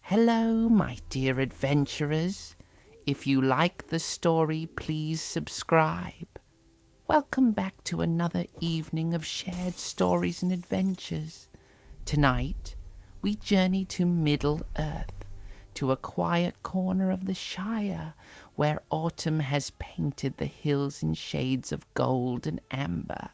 Hello, my dear adventurers. If you like the story, please subscribe. Welcome back to another evening of shared stories and adventures. Tonight, we journey to Middle-earth, to a quiet corner of the Shire, where autumn has painted the hills in shades of gold and amber.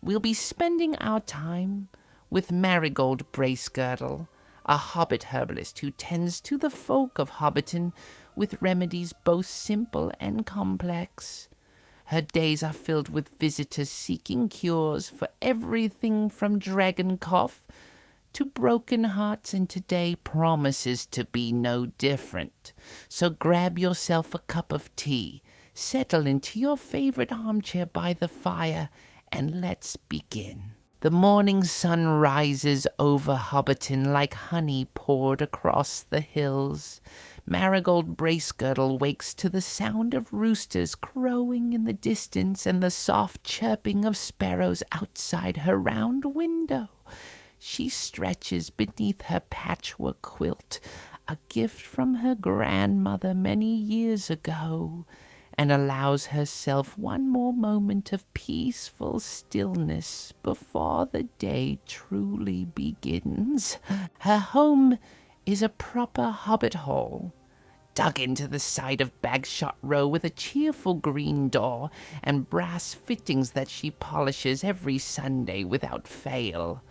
We'll be spending our time with Marigold Bracegirdle, a hobbit herbalist who tends to the folk of Hobbiton with remedies both simple and complex. Her days are filled with visitors seeking cures for everything from dragon cough to broken hearts, and today promises to be no different. So grab yourself a cup of tea, settle into your favorite armchair by the fire, and let's begin. The morning sun rises over Hobbiton like honey poured across the hills. Marigold Bracegirdle wakes to the sound of roosters crowing in the distance and the soft chirping of sparrows outside her round window. She stretches beneath her patchwork quilt, a gift from her grandmother many years ago, and allows herself one more moment of peaceful stillness before the day truly begins. Her home is a proper hobbit hole, dug into the side of Bagshot Row with a cheerful green door and brass fittings that she polishes every Sunday without fail.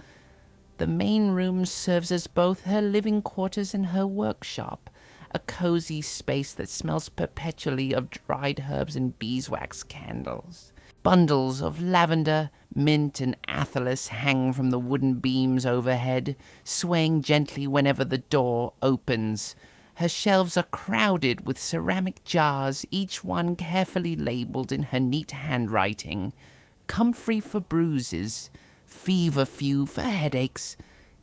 The main room serves as both her living quarters and her workshop, a cozy space that smells perpetually of dried herbs and beeswax candles. Bundles of lavender, mint, and athelas hang from the wooden beams overhead, swaying gently whenever the door opens. Her shelves are crowded with ceramic jars, each one carefully labeled in her neat handwriting. Comfrey for bruises, feverfew for headaches,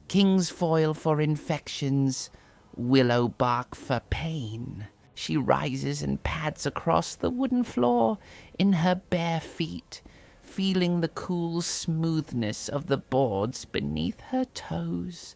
king's foil for infections, willow bark for pain. She rises and pads across the wooden floor in her bare feet, feeling the cool smoothness of the boards beneath her toes.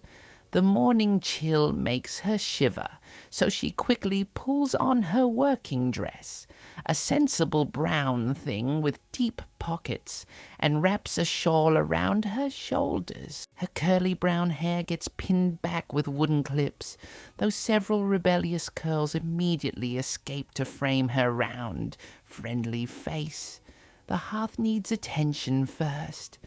The morning chill makes her shiver, so she quickly pulls on her working dress, a sensible brown thing with deep pockets, and wraps a shawl around her shoulders. Her curly brown hair gets pinned back with wooden clips, though several rebellious curls immediately escape to frame her round, friendly face. The hearth needs attention first.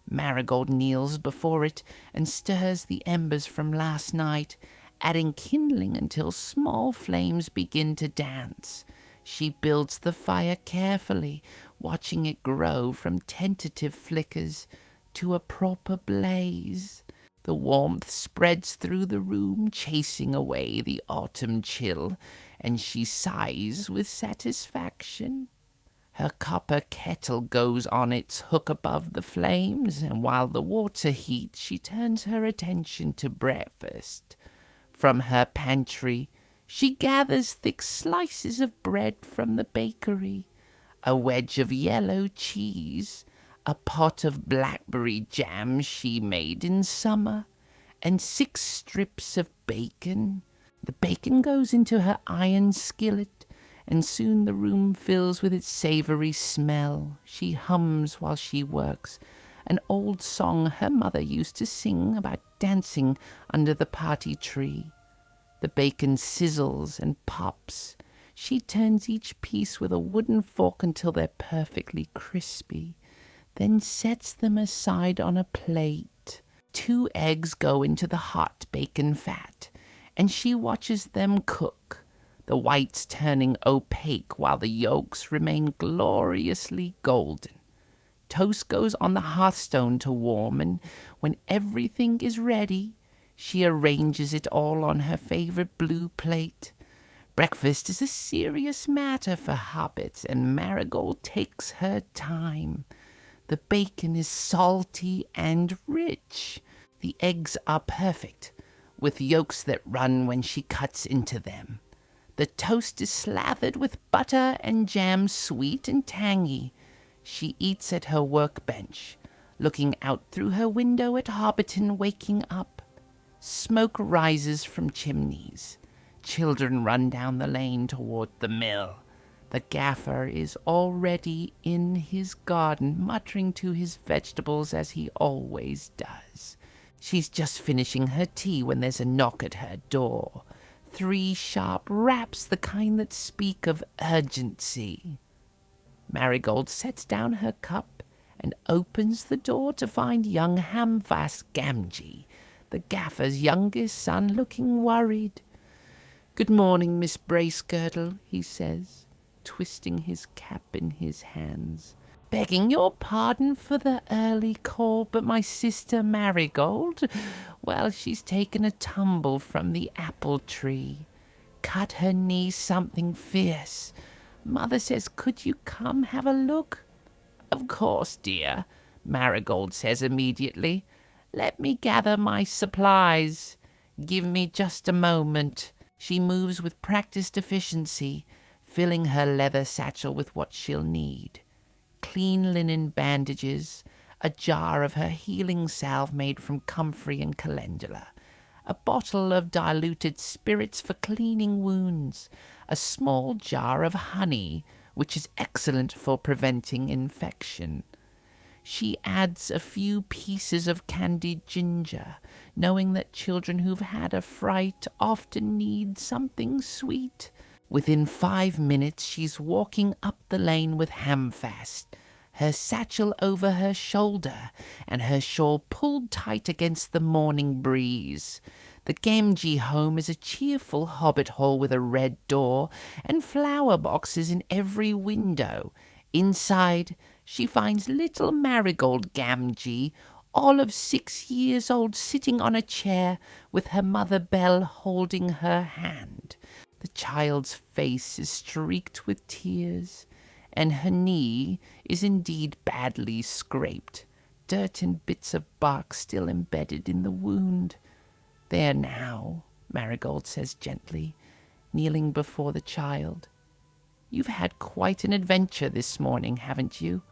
Marigold kneels before it and stirs the embers from last night, adding kindling until small flames begin to dance. She builds the fire carefully, watching it grow from tentative flickers to a proper blaze. The warmth spreads through the room, chasing away the autumn chill, and she sighs with satisfaction. Her copper kettle goes on its hook above the flames, and while the water heats, she turns her attention to breakfast. From her pantry, she gathers thick slices of bread from the bakery, a wedge of yellow cheese, a pot of blackberry jam she made in summer, and 6 strips of bacon. The bacon goes into her iron skillet, and soon the room fills with its savory smell. She hums while she works, an old song her mother used to sing about dancing under the party tree. The bacon sizzles and pops. She turns each piece with a wooden fork until they're perfectly crispy, then sets them aside on a plate. 2 eggs go into the hot bacon fat, and she watches them cook, the whites turning opaque while the yolks remain gloriously golden. Toast goes on the hearthstone to warm, and when everything is ready, she arranges it all on her favorite blue plate. Breakfast is a serious matter for hobbits, and Marigold takes her time. The bacon is salty and rich. The eggs are perfect, with yolks that run when she cuts into them. The toast is slathered with butter and jam, sweet and tangy. She eats at her workbench, looking out through her window at Hobbiton waking up. Smoke rises from chimneys. Children run down the lane toward the mill. The gaffer is already in his garden, muttering to his vegetables as he always does. She's just finishing her tea when there's a knock at her door. 3 sharp raps, the kind that speak of urgency. Marigold sets down her cup and opens the door to find young Hamfast Gamgee, the gaffer's youngest son, looking worried. "Good morning, Miss Bracegirdle," he says, twisting his cap in his hands. "Begging your pardon for the early call, but my sister Marigold, well, she's taken a tumble from the apple tree. Cut her knee something fierce. Mother says, could you come have a look?" "Of course, dear," Marigold says immediately. "Let me gather my supplies. Give me just a moment." She moves with practiced efficiency, filling her leather satchel with what she'll need. Clean linen bandages, a jar of her healing salve made from comfrey and calendula, a bottle of diluted spirits for cleaning wounds, a small jar of honey, which is excellent for preventing infection. She adds a few pieces of candied ginger, knowing that children who've had a fright often need something sweet. Within 5 minutes she's walking up the lane with Hamfast, her satchel over her shoulder and her shawl pulled tight against the morning breeze. The Gamgee home is a cheerful hobbit hole with a red door and flower boxes in every window. Inside, she finds little Marigold Gamgee, all of 6 years old, sitting on a chair with her mother Belle holding her hand. The child's face is streaked with tears, and her knee is indeed badly scraped, dirt and bits of bark still embedded in the wound. "There now," Marigold says gently, kneeling before the child. "You've had quite an adventure this morning, haven't you?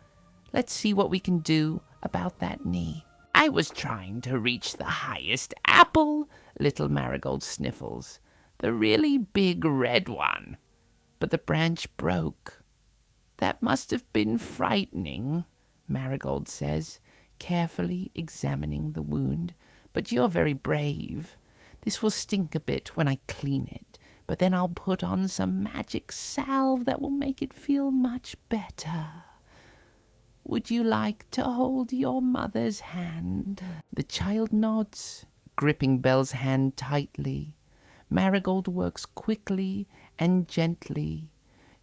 Let's see what we can do about that knee." "I was trying to reach the highest apple," little Marigold sniffles. "The really big red one. But the branch broke." "That must have been frightening," Marigold says, carefully examining the wound. "But you're very brave. This will stink a bit when I clean it, but then I'll put on some magic salve that will make it feel much better. Would you like to hold your mother's hand?" The child nods, gripping Belle's hand tightly. Marigold works quickly and gently.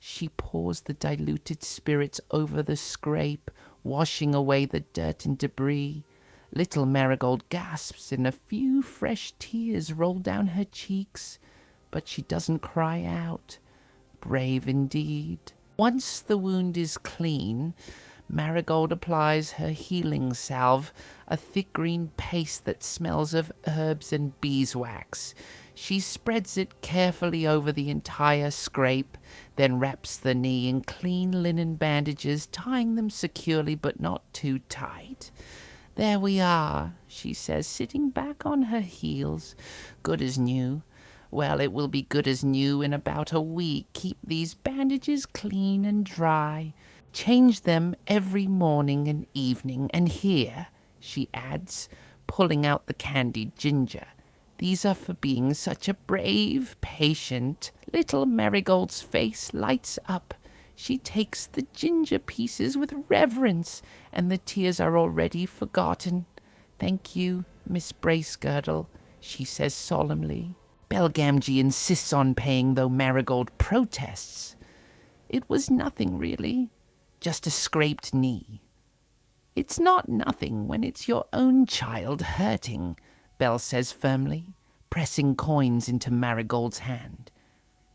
She pours the diluted spirits over the scrape, washing away the dirt and debris. Little Marigold gasps and a few fresh tears roll down her cheeks, but she doesn't cry out. Brave indeed. Once the wound is clean, Marigold applies her healing salve, a thick green paste that smells of herbs and beeswax. She spreads it carefully over the entire scrape, then wraps the knee in clean linen bandages, tying them securely but not too tight. "There we are," she says, sitting back on her heels. "Good as new. Well, it will be good as new in about a week. Keep these bandages clean and dry. Change them every morning and evening. And here," she adds, pulling out the candied ginger, "these are for being such a brave patient." Little Marigold's face lights up. She takes the ginger pieces with reverence, and the tears are already forgotten. "Thank you, Miss Bracegirdle," she says solemnly. Belle Gamgee insists on paying, though Marigold protests. "It was nothing, really. Just a scraped knee." "It's not nothing when it's your own child hurting," Belle says firmly, pressing coins into Marigold's hand.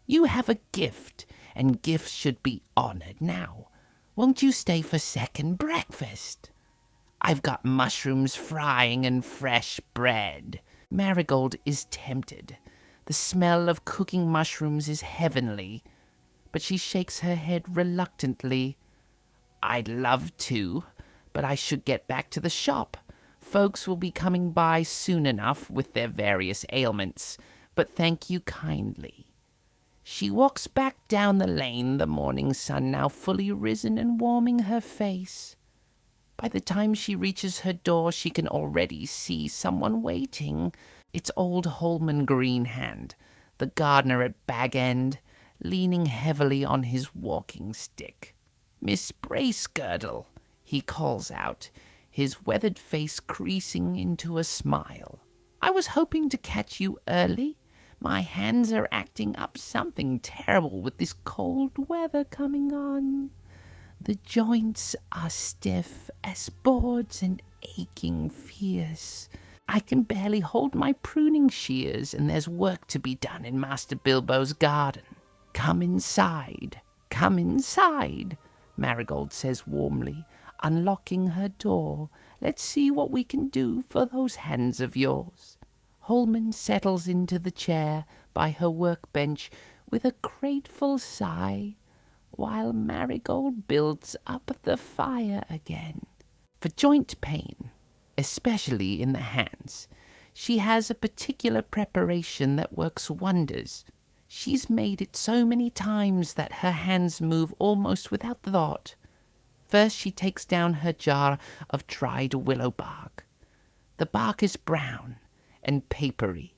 "You have a gift, and gifts should be honored. Now, won't you stay for second breakfast? I've got mushrooms frying and fresh bread." Marigold is tempted. The smell of cooking mushrooms is heavenly, but she shakes her head reluctantly. "I'd love to, but I should get back to the shop. Folks will be coming by soon enough with their various ailments. but thank you kindly." She walks back down the lane, the morning sun now fully risen and warming her face. By the time she reaches her door, she can already see someone waiting. It's old Holman Greenhand, the gardener at Bag End, leaning heavily on his walking stick. "Miss Bracegirdle," he calls out, his weathered face creasing into a smile. "I was hoping to catch you early. My hands are acting up something terrible with this cold weather coming on. The joints are stiff as boards and aching fierce. I can barely hold my pruning shears, and there's work to be done in Master Bilbo's garden. Come inside, come inside," Marigold says warmly, unlocking her door. "Let's see what we can do for those hands of yours." Holman settles into the chair by her workbench with a grateful sigh, while Marigold builds up the fire again. For joint pain, especially in the hands, she has a particular preparation that works wonders. She's made it so many times that her hands move almost without thought. First she takes down her jar of dried willow bark. The bark is brown and papery,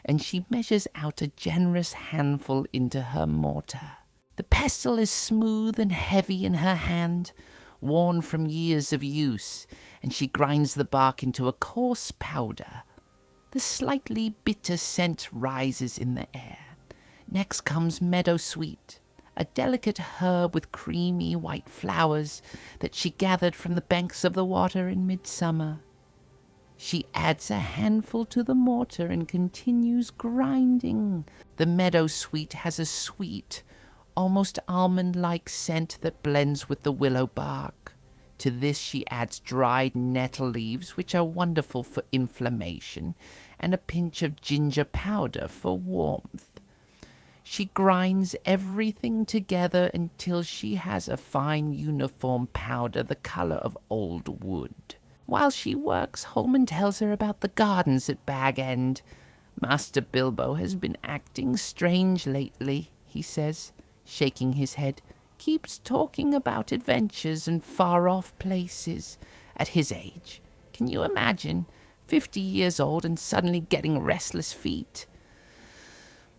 and she measures out a generous handful into her mortar. The pestle is smooth and heavy in her hand, worn from years of use, and she grinds the bark into a coarse powder. The slightly bitter scent rises in the air. Next comes meadowsweet, a delicate herb with creamy white flowers that she gathered from the banks of the water in midsummer. She adds a handful to the mortar and continues grinding. The meadowsweet has a sweet, almost almond-like scent that blends with the willow bark. To this she adds dried nettle leaves, which are wonderful for inflammation, and a pinch of ginger powder for warmth. She grinds everything together until she has a fine uniform powder the color of old wood. While she works, Holman tells her about the gardens at Bag End. "Master Bilbo has been acting strange lately," he says, shaking his head. "Keeps talking about adventures and far-off places. At his age, can you imagine? 50 years old and suddenly getting restless feet.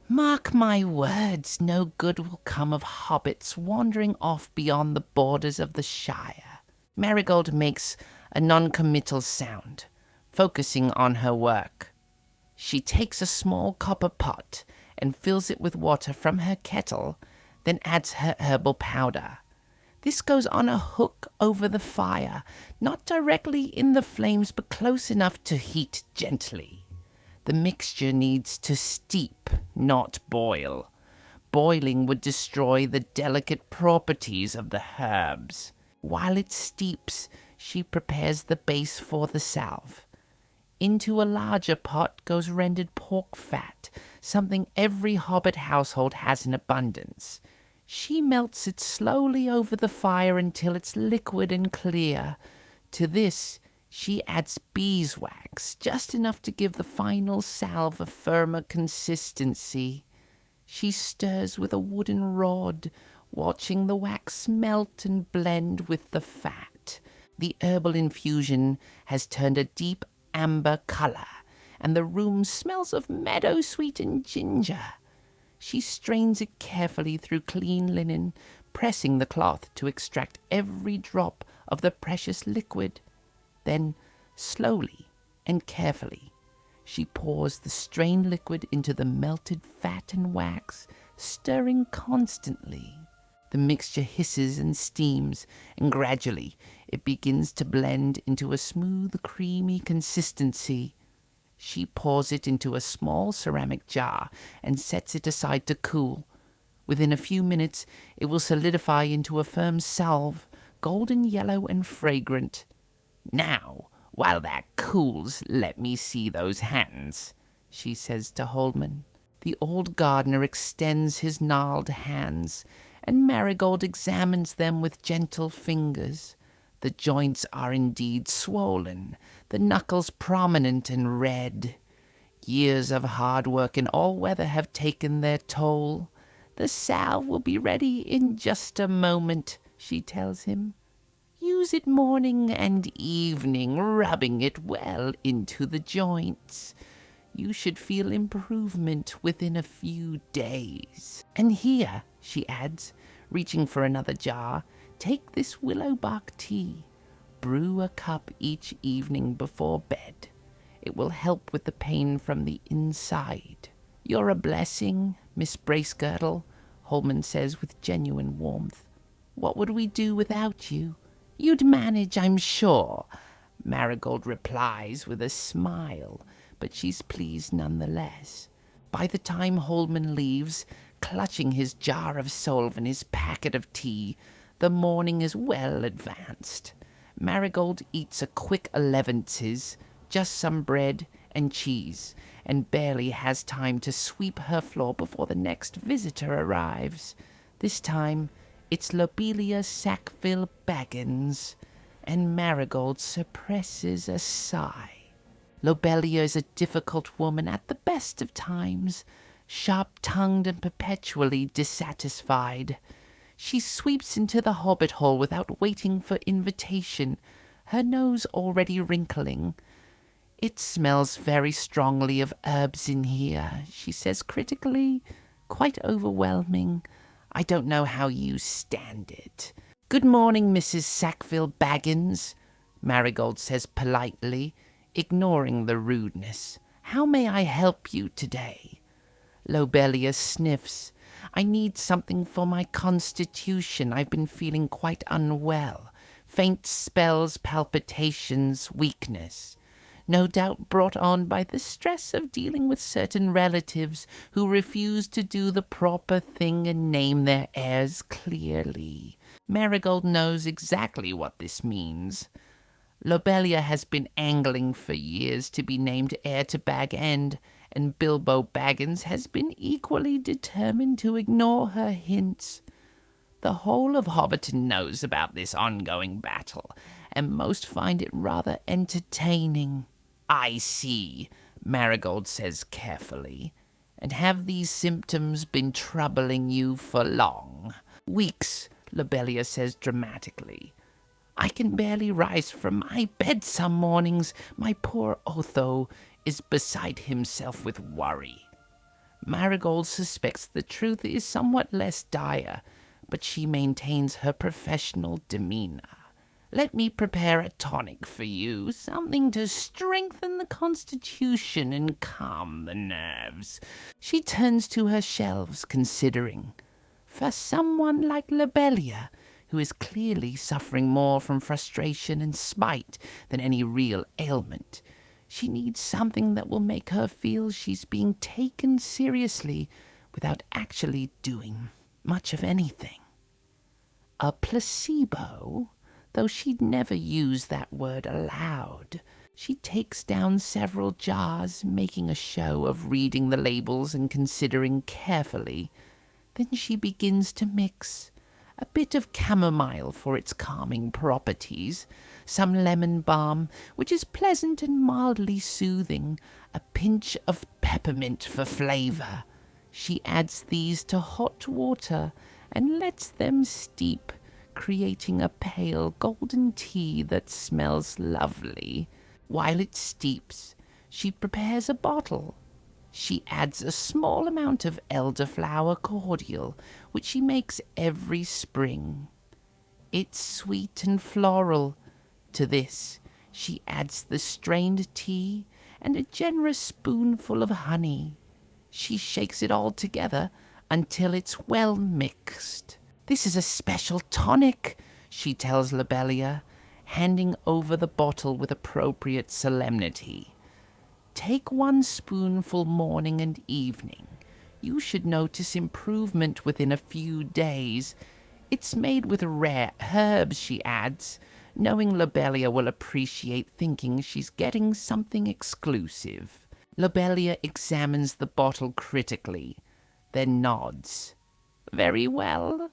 Mark my words, no good will come of hobbits wandering off beyond the borders of the Shire." Marigold makes a non-committal sound, focusing on her work. She takes a small copper pot and fills it with water from her kettle, then adds her herbal powder. This goes on a hook over the fire, not directly in the flames, but close enough to heat gently. The mixture needs to steep, not boil. Boiling would destroy the delicate properties of the herbs. While it steeps, she prepares the base for the salve. Into a larger pot goes rendered pork fat, something every hobbit household has in abundance. She melts it slowly over the fire until it's liquid and clear. To this, she adds beeswax, just enough to give the final salve a firmer consistency. She stirs with a wooden rod, watching the wax melt and blend with the fat. The herbal infusion has turned a deep amber color, and the room smells of meadowsweet and ginger. She strains it carefully through clean linen, pressing the cloth to extract every drop of the precious liquid. Then, slowly and carefully, she pours the strained liquid into the melted fat and wax, stirring constantly. The mixture hisses and steams, and gradually it begins to blend into a smooth, creamy consistency. She pours it into a small ceramic jar and sets it aside to cool. Within a few minutes, it will solidify into a firm salve, golden yellow and fragrant. "Now, while that cools, let me see those hands," she says to Holman. The old gardener extends his gnarled hands, and Marigold examines them with gentle fingers. The joints are indeed swollen, the knuckles prominent and red. Years of hard work in all weather have taken their toll. The salve will be ready in just a moment, she tells him. Use it morning and evening, rubbing it well into the joints. You should feel improvement within a few days. And here, she adds, reaching for another jar, take this willow bark tea. Brew a cup each evening before bed. It will help with the pain from the inside. You're a blessing, Miss Bracegirdle, Holman says with genuine warmth. What would we do without you? You'd manage, I'm sure. Marigold replies with a smile, but she's pleased nonetheless. By the time Holman leaves, clutching his jar of salve and his packet of tea, the morning is well advanced. Marigold eats a quick 11's, just some bread and cheese, and barely has time to sweep her floor before the next visitor arrives. This time, it's Lobelia Sackville Baggins, and Marigold suppresses a sigh. Lobelia is a difficult woman at the best of times, sharp-tongued and perpetually dissatisfied. She sweeps into the hobbit hole without waiting for invitation, her nose already wrinkling. It smells very strongly of herbs in here, she says critically. Quite overwhelming. I don't know how you stand it. Good morning, Mrs. Sackville Baggins, Marigold says politely, ignoring the rudeness. How may I help you today? Lobelia sniffs. I need something for my constitution. I've been feeling quite unwell. Faint spells, palpitations, weakness. No doubt brought on by the stress of dealing with certain relatives who refuse to do the proper thing and name their heirs clearly. Marigold knows exactly what this means. Lobelia has been angling for years to be named heir to Bag End, and Bilbo Baggins has been equally determined to ignore her hints. The whole of Hobbiton knows about this ongoing battle, and most find it rather entertaining. I see, Marigold says carefully. And have these symptoms been troubling you for long? Weeks, Lobelia says dramatically. I can barely rise from my bed some mornings. My poor Otho is beside himself with worry. Marigold suspects the truth is somewhat less dire, but she maintains her professional demeanor. Let me prepare a tonic for you, something to strengthen the constitution and calm the nerves. She turns to her shelves, considering. For someone like Lobelia, who is clearly suffering more from frustration and spite than any real ailment, she needs something that will make her feel she's being taken seriously without actually doing much of anything. A placebo? Though she'd never use that word aloud. She takes down several jars, making a show of reading the labels and considering carefully. Then she begins to mix. A bit of chamomile for its calming properties, some lemon balm, which is pleasant and mildly soothing, a pinch of peppermint for flavour. She adds these to hot water and lets them steep, creating a pale golden tea that smells lovely. While it steeps, she prepares a bottle. She adds a small amount of elderflower cordial, which she makes every spring. It's sweet and floral. To this, she adds the strained tea and a generous spoonful of honey. She shakes it all together until it's well mixed. This is a special tonic, she tells Lobelia, handing over the bottle with appropriate solemnity. Take 1 spoonful morning and evening. You should notice improvement within a few days. It's made with rare herbs, she adds, knowing Lobelia will appreciate thinking she's getting something exclusive. Lobelia examines the bottle critically, then nods. Very well.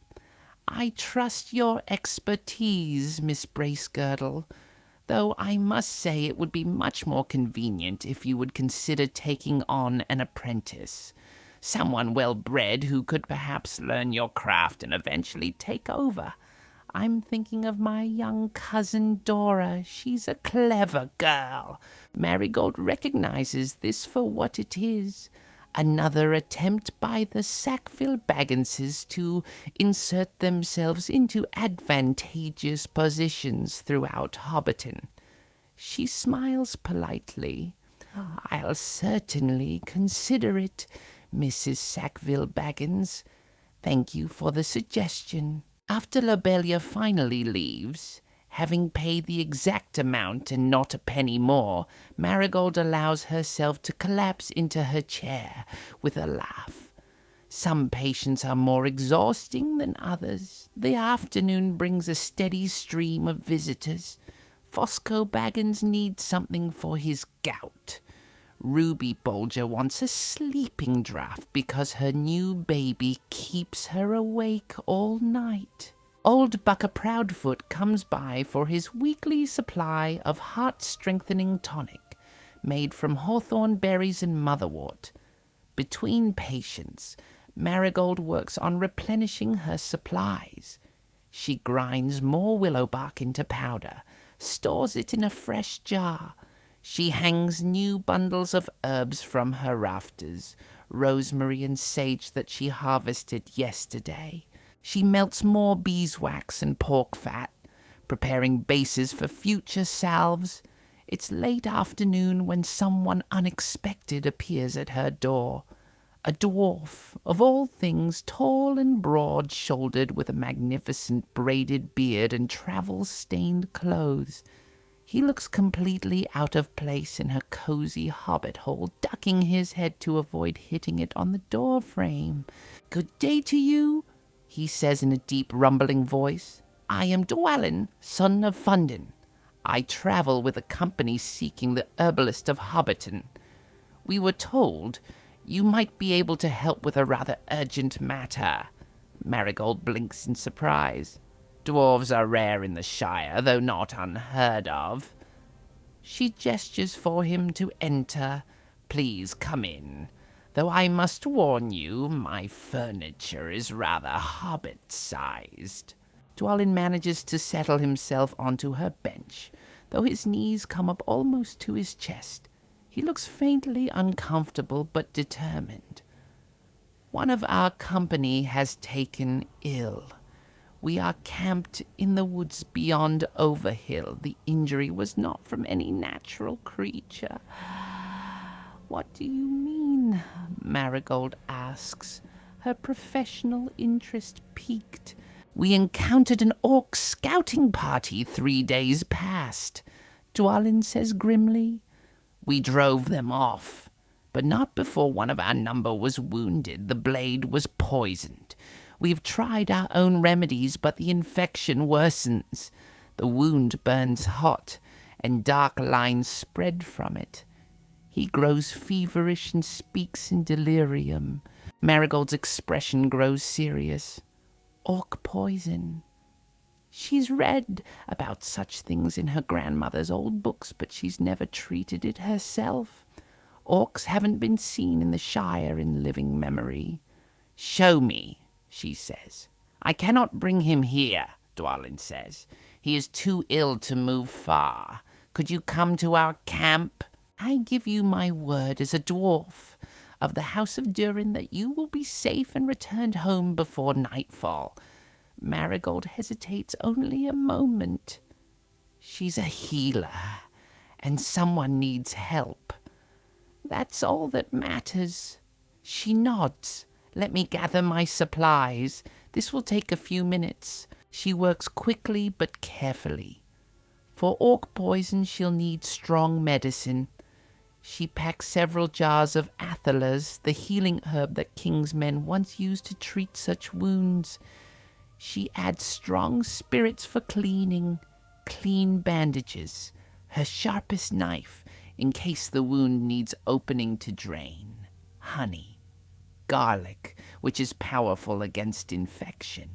I trust your expertise, Miss Bracegirdle. though I must say it would be much more convenient if you would consider taking on an apprentice. Someone well-bred who could perhaps learn your craft and eventually take over. I'm thinking of my young cousin Dora. She's a clever girl. Marigold recognizes this for what it is. Another attempt by the Sackville Bagginses to insert themselves into advantageous positions throughout Hobbiton. She smiles politely. I'll certainly consider it, Mrs. Sackville Baggins. Thank you for the suggestion. After Lobelia finally leaves, having paid the exact amount and not a penny more, Marigold allows herself to collapse into her chair with a laugh. Some patients are more exhausting than others. The afternoon brings a steady stream of visitors. Fosco Baggins needs something for his gout. Ruby Bolger wants a sleeping draught because her new baby keeps her awake all night. Old Bucker Proudfoot comes by for his weekly supply of heart-strengthening tonic, made from hawthorn berries and motherwort. Between patients, Marigold works on replenishing her supplies. She grinds more willow bark into powder, stores it in a fresh jar. She hangs new bundles of herbs from her rafters, rosemary and sage that she harvested yesterday. She melts more beeswax and pork fat, preparing bases for future salves. It's late afternoon when someone unexpected appears at her door. A dwarf, of all things, tall and broad-shouldered, with a magnificent braided beard and travel-stained clothes. He looks completely out of place in her cozy hobbit hole, ducking his head to avoid hitting it on the door frame. "Good day to you," he says in a deep, rumbling voice. "I am Dwalin, son of Fundin. I travel with a company seeking the herbalist of Hobbiton. We were told you might be able to help with a rather urgent matter." Marigold blinks in surprise. "Dwarves are rare in the Shire, though not unheard of." She gestures for him to enter. "Please come in. Though I must warn you, my furniture is rather hobbit-sized." Dwalin manages to settle himself onto her bench, though his knees come up almost to his chest. He looks faintly uncomfortable but determined. "One of our company has taken ill. We are camped in the woods beyond Overhill. The injury was not from any natural creature." "What do you mean?" Marigold asks, her professional interest piqued. "We encountered an orc scouting party 3 days past," Dwalin says grimly. "We drove them off, but not before one of our number was wounded. The blade was poisoned. We've tried our own remedies, but the infection worsens. The wound burns hot, and dark lines spread from it. He grows feverish and speaks in delirium." Marigold's expression grows serious. "Orc poison." She's read about such things in her grandmother's old books, but she's never treated it herself. Orcs haven't been seen in the Shire in living memory. "Show me," she says. "I cannot bring him here," Dwalin says. "He is too ill to move far. Could you come to our camp? I give you my word as a dwarf of the House of Durin that you will be safe and returned home before nightfall." Marigold hesitates only a moment. She's a healer, and someone needs help. That's all that matters. She nods. "Let me gather my supplies. This will take a few minutes." She works quickly but carefully. For orc poison, she'll need strong medicine. She packs several jars of athalas, the healing herb that king's men once used to treat such wounds. She adds strong spirits for cleaning, clean bandages, her sharpest knife in case the wound needs opening to drain, honey, garlic, which is powerful against infection.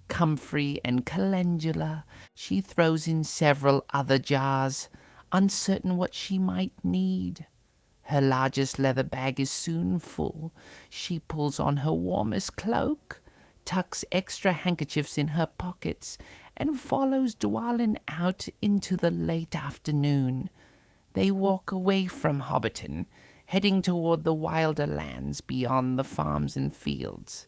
comfrey, and calendula. She throws in several other jars, uncertain what she might need. Her largest leather bag is soon full. She pulls on her warmest cloak, tucks extra handkerchiefs in her pockets, and follows Dwalin out into the late afternoon. They walk away from Hobbiton, heading toward the wilder lands beyond the farms and fields.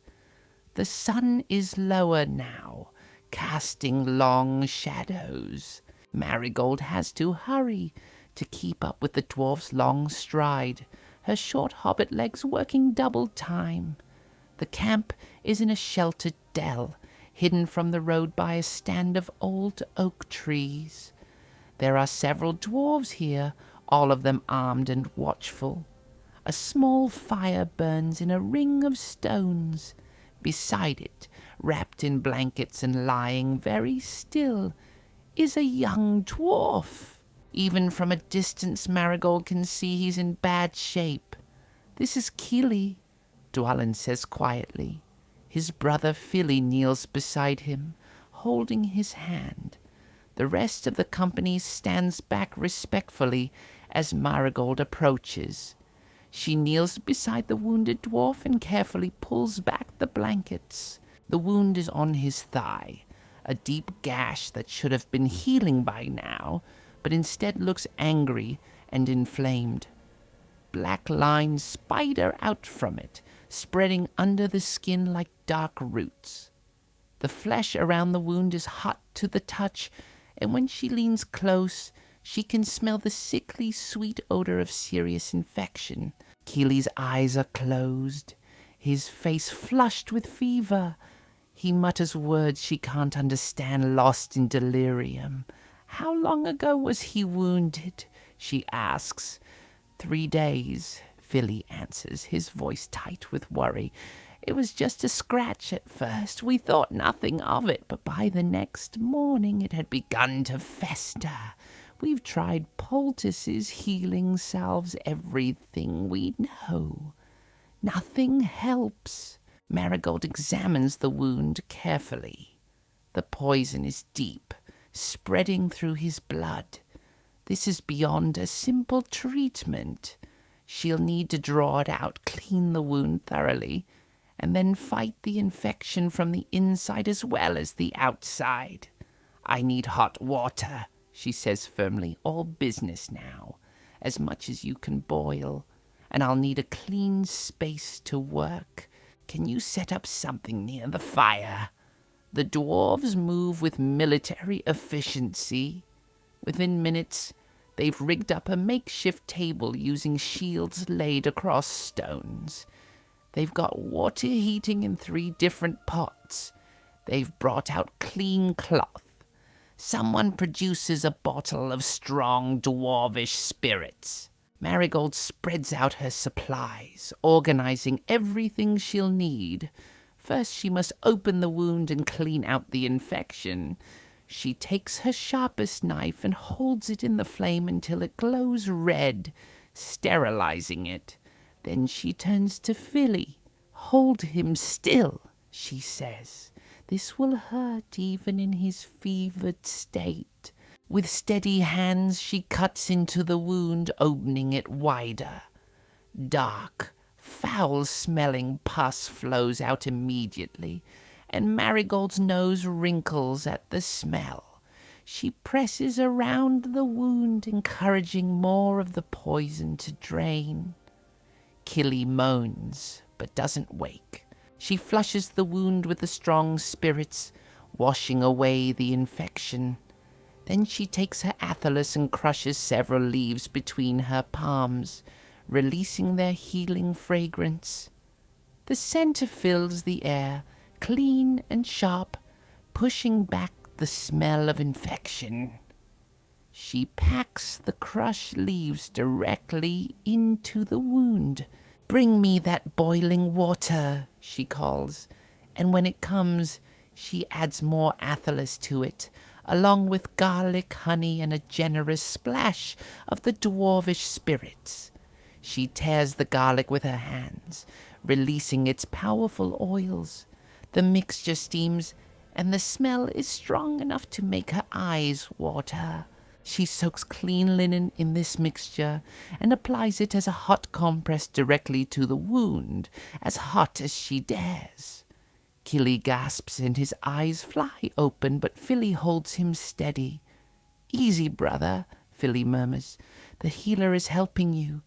The sun is lower now, casting long shadows. Marigold has to hurry to keep up with the dwarf's long stride, her short hobbit legs working double time. The camp is in a sheltered dell, hidden from the road by a stand of old oak trees. There are several dwarves here, all of them armed and watchful. A small fire burns in a ring of stones. Beside it, wrapped in blankets and lying very still, is a young dwarf. Even from a distance, Marigold can see he's in bad shape. "This is Kili," Dwalin says quietly. His brother Philly kneels beside him, holding his hand. The rest of the company stands back respectfully as Marigold approaches. She kneels beside the wounded dwarf and carefully pulls back the blankets. The wound is on his thigh, a deep gash that should have been healing by now, but instead looks angry and inflamed. Black lines spider out from it, spreading under the skin like dark roots. The flesh around the wound is hot to the touch, and when she leans close, she can smell the sickly sweet odor of serious infection. Keely's eyes are closed, his face flushed with fever. He mutters words she can't understand, lost in delirium. "How long ago was he wounded?" she asks. 3 days, Philly answers, his voice tight with worry. "It was just a scratch at first. We thought nothing of it, but by the next morning it had begun to fester. We've tried poultices, healing salves, everything we know. Nothing helps." Marigold examines the wound carefully. The poison is deep, spreading through his blood. This is beyond a simple treatment. She'll need to draw it out, clean the wound thoroughly, and then fight the infection from the inside as well as the outside. "I need hot water," she says firmly. "All business now, as much as you can boil. And I'll need a clean space to work. Can you set up something near the fire?" The dwarves move with military efficiency. Within minutes, they've rigged up a makeshift table using shields laid across stones. They've got water heating in 3 different pots. They've brought out clean cloth. Someone produces a bottle of strong dwarvish spirits. Marigold spreads out her supplies, organizing everything she'll need. First, she must open the wound and clean out the infection. She takes her sharpest knife and holds it in the flame until it glows red, sterilizing it. Then she turns to Philly. "Hold him still," she says. "This will hurt even in his fevered state." With steady hands, she cuts into the wound, opening it wider. Dark, foul-smelling pus flows out immediately, and Marigold's nose wrinkles at the smell. She presses around the wound, encouraging more of the poison to drain. Killy moans, but doesn't wake. She flushes the wound with the strong spirits, washing away the infection. Then she takes her athelas and crushes several leaves between her palms, releasing their healing fragrance. The scent fills the air, clean and sharp, pushing back the smell of infection. She packs the crushed leaves directly into the wound. "Bring me that boiling water," she calls, and when it comes, she adds more athelas to it, along with garlic, honey, and a generous splash of the dwarvish spirits. She tears the garlic with her hands, releasing its powerful oils. The mixture steams and the smell is strong enough to make her eyes water. She soaks clean linen in this mixture and applies it as a hot compress directly to the wound, as hot as she dares. Killy gasps and his eyes fly open, but Philly holds him steady. "Easy, brother," Philly murmurs. "The healer is helping you."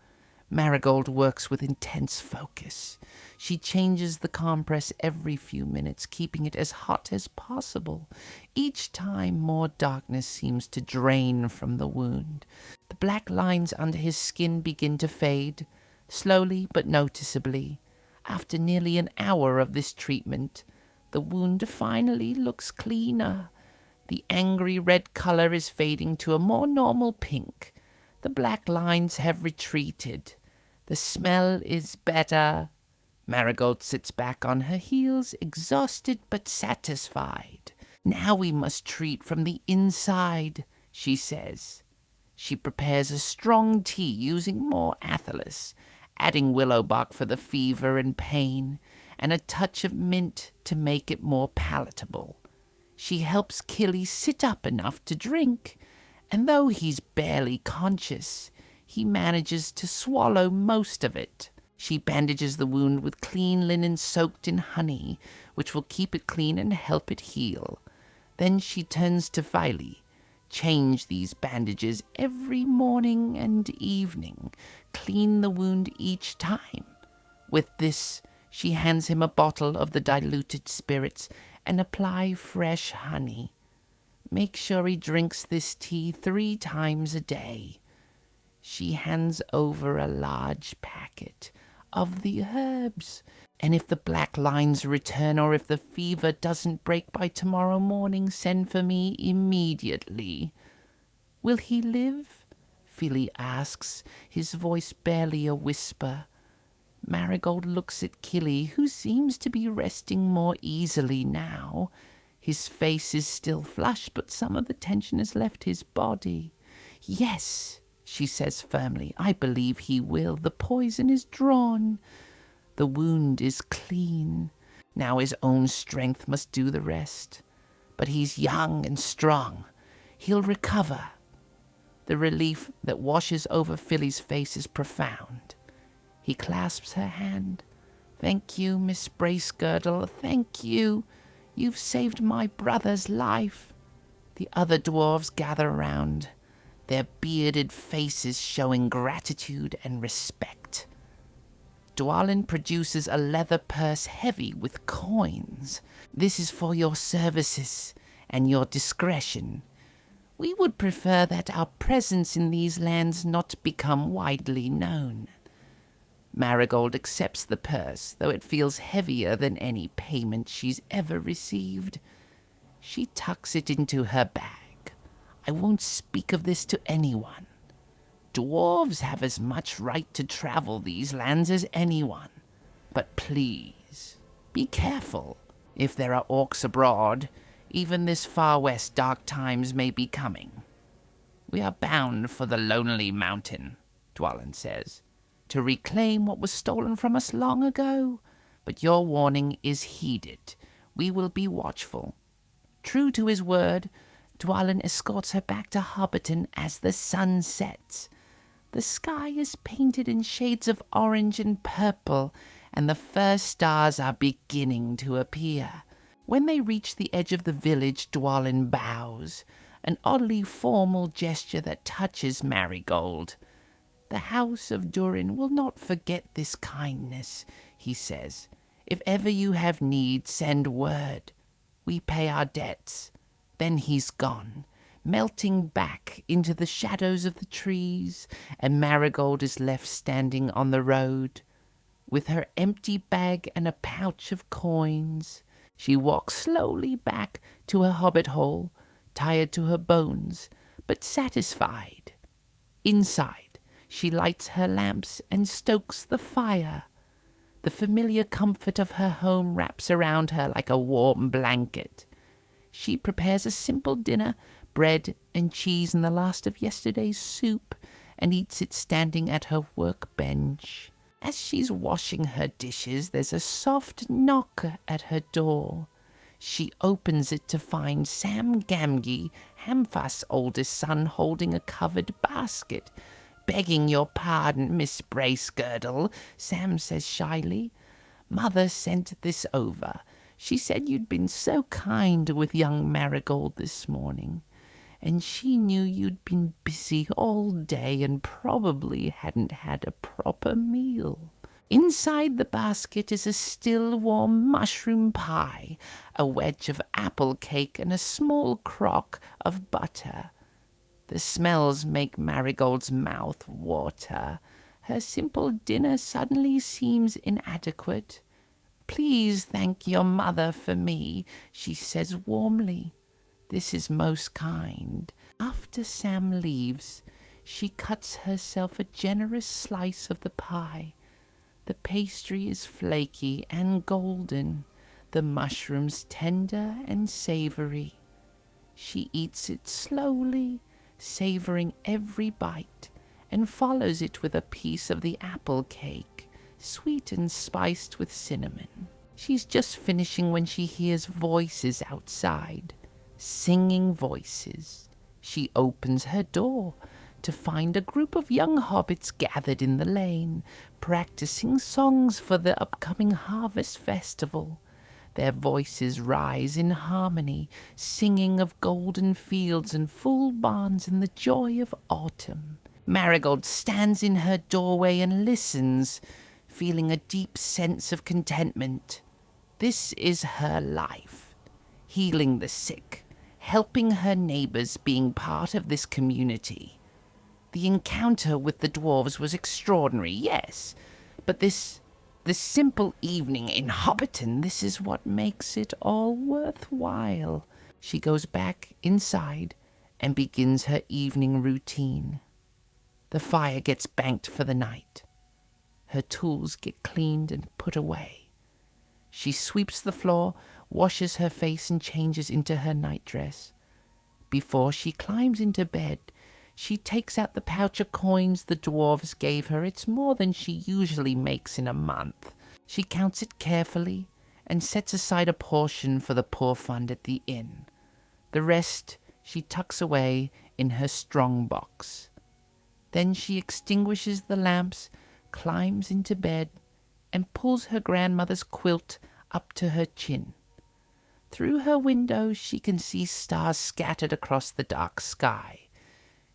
Marigold works with intense focus. She changes the compress every few minutes, keeping it as hot as possible. Each time more darkness seems to drain from the wound. The black lines under his skin begin to fade, slowly but noticeably. After nearly an hour of this treatment, the wound finally looks cleaner. The angry red color is fading to a more normal pink. The black lines have retreated. The smell is better. Marigold sits back on her heels, exhausted but satisfied. "Now we must treat from the inside," she says. She prepares a strong tea using more athelas, adding willow bark for the fever and pain, and a touch of mint to make it more palatable. She helps Killy sit up enough to drink, and though he's barely conscious, he manages to swallow most of it. She bandages the wound with clean linen soaked in honey, which will keep it clean and help it heal. Then she turns to Filey. "Change these bandages every morning and evening. Clean the wound each time." With this, she hands him a bottle of the diluted spirits and apply fresh honey. "Make sure he drinks this tea 3 times a day." She hands over a large packet of the herbs. "And if the black lines return or if the fever doesn't break by tomorrow morning, send for me immediately." "Will he live?" Philly asks, his voice barely a whisper. Marigold looks at Killy, who seems to be resting more easily now. His face is still flushed, but some of the tension has left his body. "Yes," she says firmly, "I believe he will. The poison is drawn. The wound is clean. Now his own strength must do the rest. But he's young and strong. He'll recover." The relief that washes over Philly's face is profound. He clasps her hand. "Thank you, Miss Bracegirdle. Thank you. You've saved my brother's life." The other dwarves gather round, their bearded faces showing gratitude and respect. Dwalin produces a leather purse heavy with coins. "This is for your services and your discretion. We would prefer that our presence in these lands not become widely known." Marigold accepts the purse, though it feels heavier than any payment she's ever received. She tucks it into her bag. "I won't speak of this to anyone. Dwarves have as much right to travel these lands as anyone. But please, be careful. If there are orcs abroad, even this far west dark times may be coming. We are bound for the Lonely Mountain," Dwalin says, "to reclaim what was stolen from us long ago. But your warning is heeded. We will be watchful." True to his word, Dwalin escorts her back to Hobbiton as the sun sets. The sky is painted in shades of orange and purple, and the first stars are beginning to appear. When they reach the edge of the village, Dwalin bows, an oddly formal gesture that touches Marigold. "The House of Durin will not forget this kindness," he says. "If ever you have need, send word. We pay our debts." Then he's gone, melting back into the shadows of the trees, and Marigold is left standing on the road. With her empty bag and a pouch of coins, she walks slowly back to her hobbit hole, tired to her bones, but satisfied. Inside, she lights her lamps and stokes the fire. The familiar comfort of her home wraps around her like a warm blanket. She prepares a simple dinner, bread and cheese and the last of yesterday's soup, and eats it standing at her workbench. As she's washing her dishes, there's a soft knock at her door. She opens it to find Sam Gamgee, Hamfast's oldest son, holding a covered basket. "Begging your pardon, Miss Bracegirdle," Sam says shyly. "Mother sent this over. She said you'd been so kind with young Marigold this morning, and she knew you'd been busy all day and probably hadn't had a proper meal." Inside the basket is a still warm mushroom pie, a wedge of apple cake, and a small crock of butter. The smells make Marigold's mouth water. Her simple dinner suddenly seems inadequate. "Please thank your mother for me," she says warmly. "This is most kind." After Sam leaves, she cuts herself a generous slice of the pie. The pastry is flaky and golden, the mushrooms tender and savory. She eats it slowly, savoring every bite, and follows it with a piece of the apple cake, sweet and spiced with cinnamon. She's just finishing when she hears voices outside, singing voices. She opens her door to find a group of young hobbits gathered in the lane, practicing songs for the upcoming harvest festival. Their voices rise in harmony, singing of golden fields and full barns and the joy of autumn. Marigold stands in her doorway and listens, feeling a deep sense of contentment. This is her life, healing the sick, helping her neighbors, being part of this community. The encounter with the dwarves was extraordinary, yes, but this simple evening in Hobbiton, this is what makes it all worthwhile. She goes back inside and begins her evening routine. The fire gets banked for the night. Her tools get cleaned and put away. She sweeps the floor, washes her face, and changes into her nightdress. Before she climbs into bed, she takes out the pouch of coins the dwarves gave her. It's more than she usually makes in a month. She counts it carefully and sets aside a portion for the poor fund at the inn. The rest she tucks away in her strong box. Then she extinguishes the lamps, climbs into bed, and pulls her grandmother's quilt up to her chin. Through her window she can see stars scattered across the dark sky.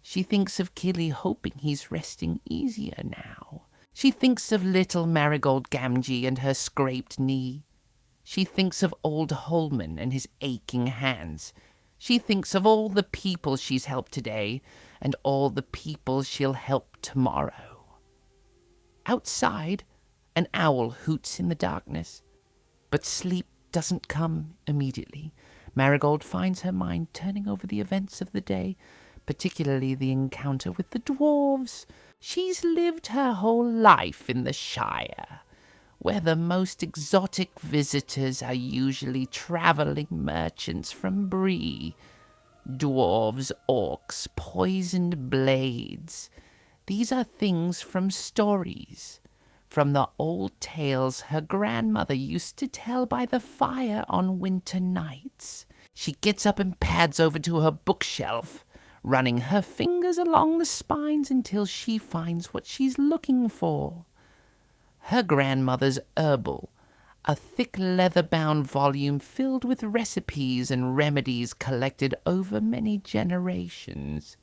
She thinks of Killy, hoping he's resting easier now. She thinks of little Marigold Gamgee and her scraped knee. She thinks of old Holman and his aching hands. She thinks of all the people she's helped today and all the people she'll help tomorrow. Outside, an owl hoots in the darkness, but sleep doesn't come immediately. Marigold finds her mind turning over the events of the day, particularly the encounter with the dwarves. She's lived her whole life in the Shire, where the most exotic visitors are usually travelling merchants from Bree. Dwarves, orcs, poisoned blades. These are things from stories, from the old tales her grandmother used to tell by the fire on winter nights. She gets up and pads over to her bookshelf, running her fingers along the spines until she finds what she's looking for. Her grandmother's herbal, a thick leather-bound volume filled with recipes and remedies collected over many generations.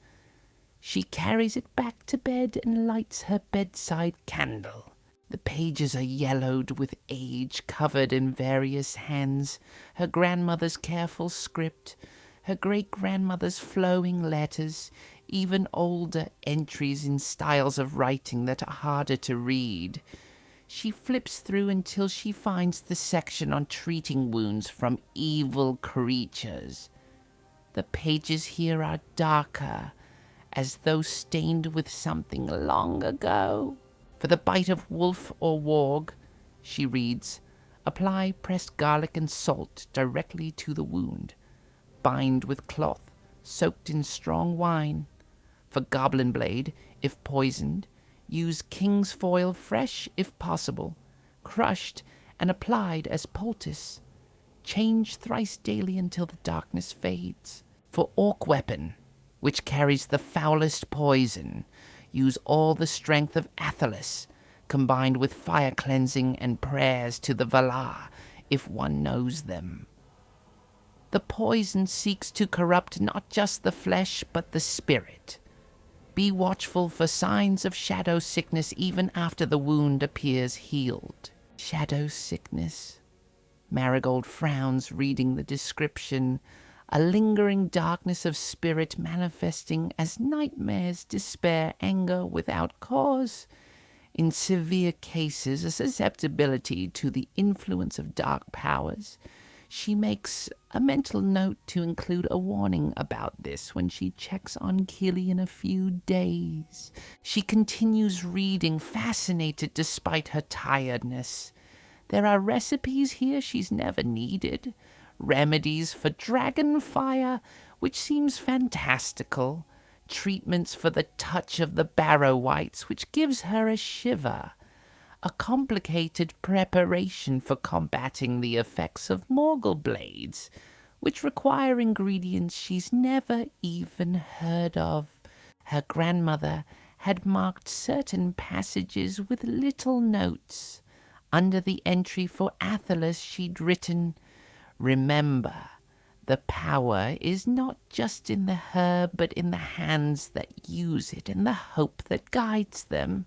She carries it back to bed and lights her bedside candle. The pages are yellowed with age, covered in various hands, her grandmother's careful script, her great-grandmother's flowing letters, even older entries in styles of writing that are harder to read. She flips through until she finds the section on treating wounds from evil creatures. The pages here are darker, as though stained with something long ago. For the bite of wolf or warg, she reads, apply pressed garlic and salt directly to the wound. Bind with cloth, soaked in strong wine. For goblin blade, if poisoned, use king's foil fresh if possible, crushed and applied as poultice. change thrice daily until the darkness fades. For orc weapon, which carries the foulest poison, use all the strength of Athelis, combined with fire cleansing and prayers to the Valar, if one knows them. The poison seeks to corrupt not just the flesh, but the spirit. Be watchful for signs of shadow sickness even after the wound appears healed. Shadow sickness. Marigold frowns, reading the description. A lingering darkness of spirit manifesting as nightmares, despair, anger without cause. In severe cases, a susceptibility to the influence of dark powers. She makes a mental note to include a warning about this when she checks on Keely in a few days. She continues reading, fascinated despite her tiredness. There are recipes here she's never needed. Remedies for dragon fire, which seems fantastical. Treatments for the touch of the barrow wights, which gives her a shiver. A complicated preparation for combating the effects of Morgul blades, which require ingredients she's never even heard of. Her grandmother had marked certain passages with little notes. Under the entry for Athelis she'd written, "Remember, the power is not just in the herb, but in the hands that use it and the hope that guides them.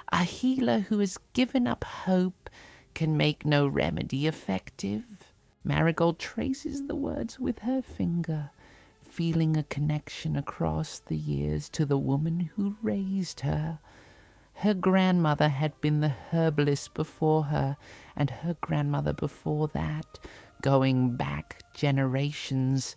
A healer who has given up hope can make no remedy effective." Marigold traces the words with her finger, feeling a connection across the years to the woman who raised her. Her grandmother had been the herbalist before her, and her grandmother before that, going back generations.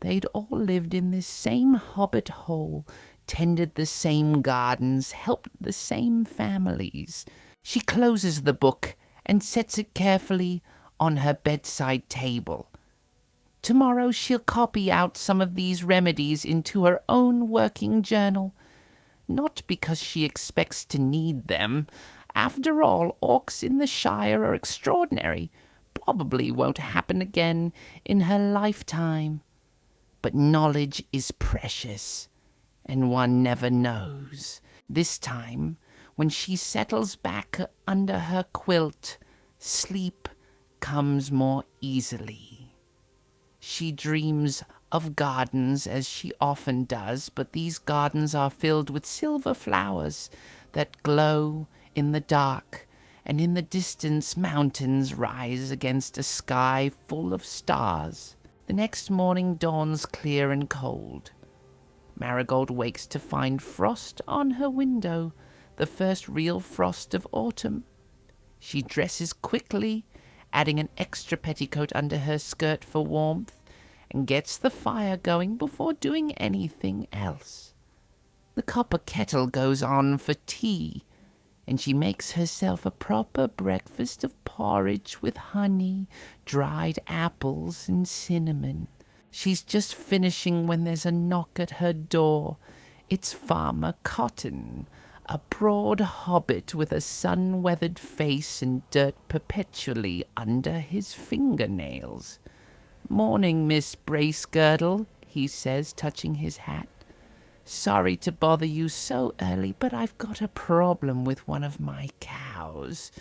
They'd all lived in this same hobbit hole, tended the same gardens, helped the same families. She closes the book and sets it carefully on her bedside table. Tomorrow she'll copy out some of these remedies into her own working journal. Not because she expects to need them. After all, orcs in the Shire are extraordinary. Probably won't happen again in her lifetime. But knowledge is precious, and one never knows. This time, when she settles back under her quilt, sleep comes more easily. She dreams of gardens, as she often does, but these gardens are filled with silver flowers that glow in the dark, and in the distance mountains rise against a sky full of stars. The next morning dawns clear and cold. Marigold wakes to find frost on her window, the first real frost of autumn. She dresses quickly, adding an extra petticoat under her skirt for warmth, and gets the fire going before doing anything else. The copper kettle goes on for tea, and she makes herself a proper breakfast of porridge with honey, dried apples, and cinnamon. She's just finishing when there's a knock at her door. It's Farmer Cotton, a broad hobbit with a sun-weathered face and dirt perpetually under his fingernails. "Morning, Miss Bracegirdle," he says, touching his hat. "Sorry to bother you so early, but I've got a problem with one of my cows.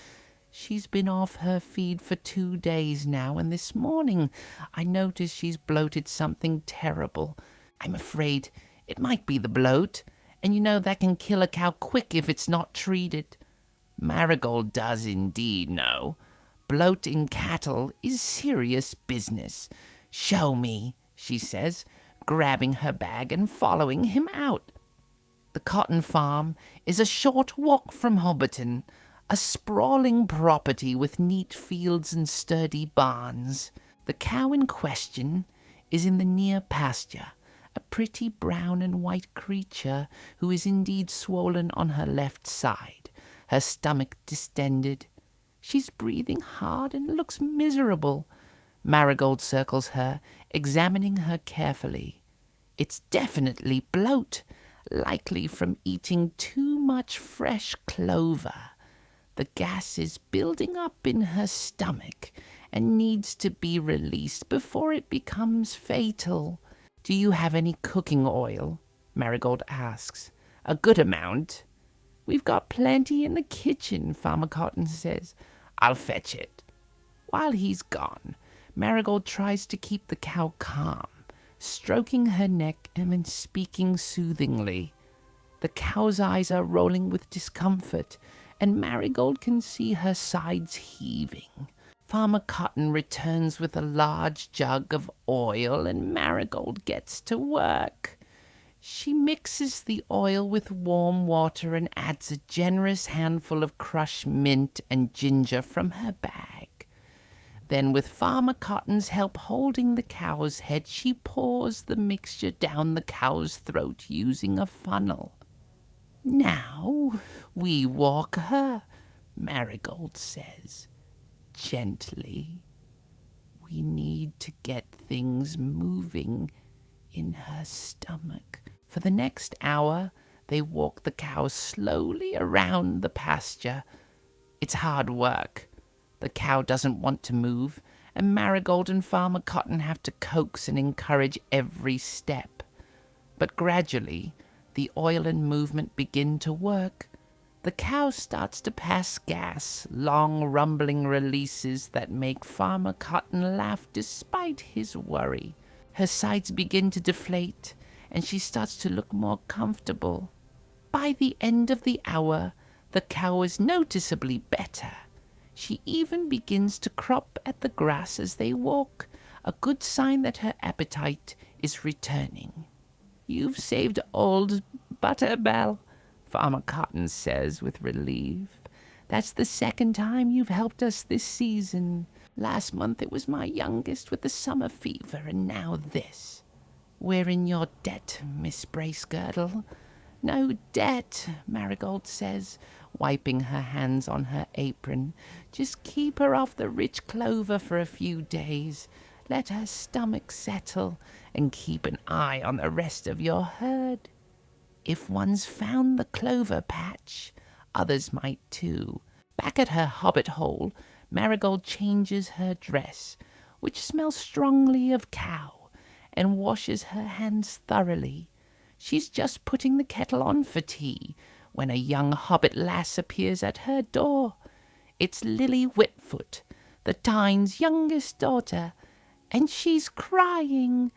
She's been off her feed for 2 days now, and this morning I noticed she's bloated something terrible. I'm afraid it might be the bloat, and you know that can kill a cow quick if it's not treated." Marigold does indeed know. Bloat in cattle is serious business. "Show me," she says, grabbing her bag and following him out. The cotton farm is a short walk from Hobbiton, a sprawling property with neat fields and sturdy barns. The cow in question is in the near pasture, a pretty brown and white creature who is indeed swollen on her left side, her stomach distended. She's breathing hard and looks miserable. Marigold circles her, examining her carefully. It's definitely bloat, likely from eating too much fresh clover. The gas is building up in her stomach, and needs to be released before it becomes fatal. Do you have any cooking oil? Marigold asks. A good amount. We've got plenty in the kitchen, Farmer Cotton says. I'll fetch it. While he's gone, Marigold tries to keep the cow calm, stroking her neck and then speaking soothingly. The cow's eyes are rolling with discomfort, and Marigold can see her sides heaving. Farmer Cotton returns with a large jug of oil, and Marigold gets to work. She mixes the oil with warm water and adds a generous handful of crushed mint and ginger from her bag. Then, with Farmer Cotton's help holding the cow's head, she pours the mixture down the cow's throat using a funnel. Now we walk her, Marigold says, gently. We need to get things moving in her stomach. For the next hour, they walk the cow slowly around the pasture. It's hard work. The cow doesn't want to move, and Marigold and Farmer Cotton have to coax and encourage every step. But gradually, the oil and movement begin to work. The cow starts to pass gas, long rumbling releases that make Farmer Cotton laugh despite his worry. Her sides begin to deflate, and she starts to look more comfortable. By the end of the hour, the cow is noticeably better. She even begins to crop at the grass as they walk, a good sign that her appetite is returning. You've saved old Butterbell, Farmer Cotton says with relief. That's the second time you've helped us this season. Last month it was my youngest with the summer fever, and now this. We're in your debt, Miss Bracegirdle. No debt, Marigold says, wiping her hands on her apron. Just keep her off the rich clover for a few days. Let her stomach settle, and keep an eye on the rest of your herd. If one's found the clover patch, others might too. Back at her hobbit hole, Marigold changes her dress, which smells strongly of cow, and washes her hands thoroughly. She's just putting the kettle on for tea when a young hobbit lass appears at her door. It's Lily Whitfoot, the Tyne's youngest daughter, and she's crying.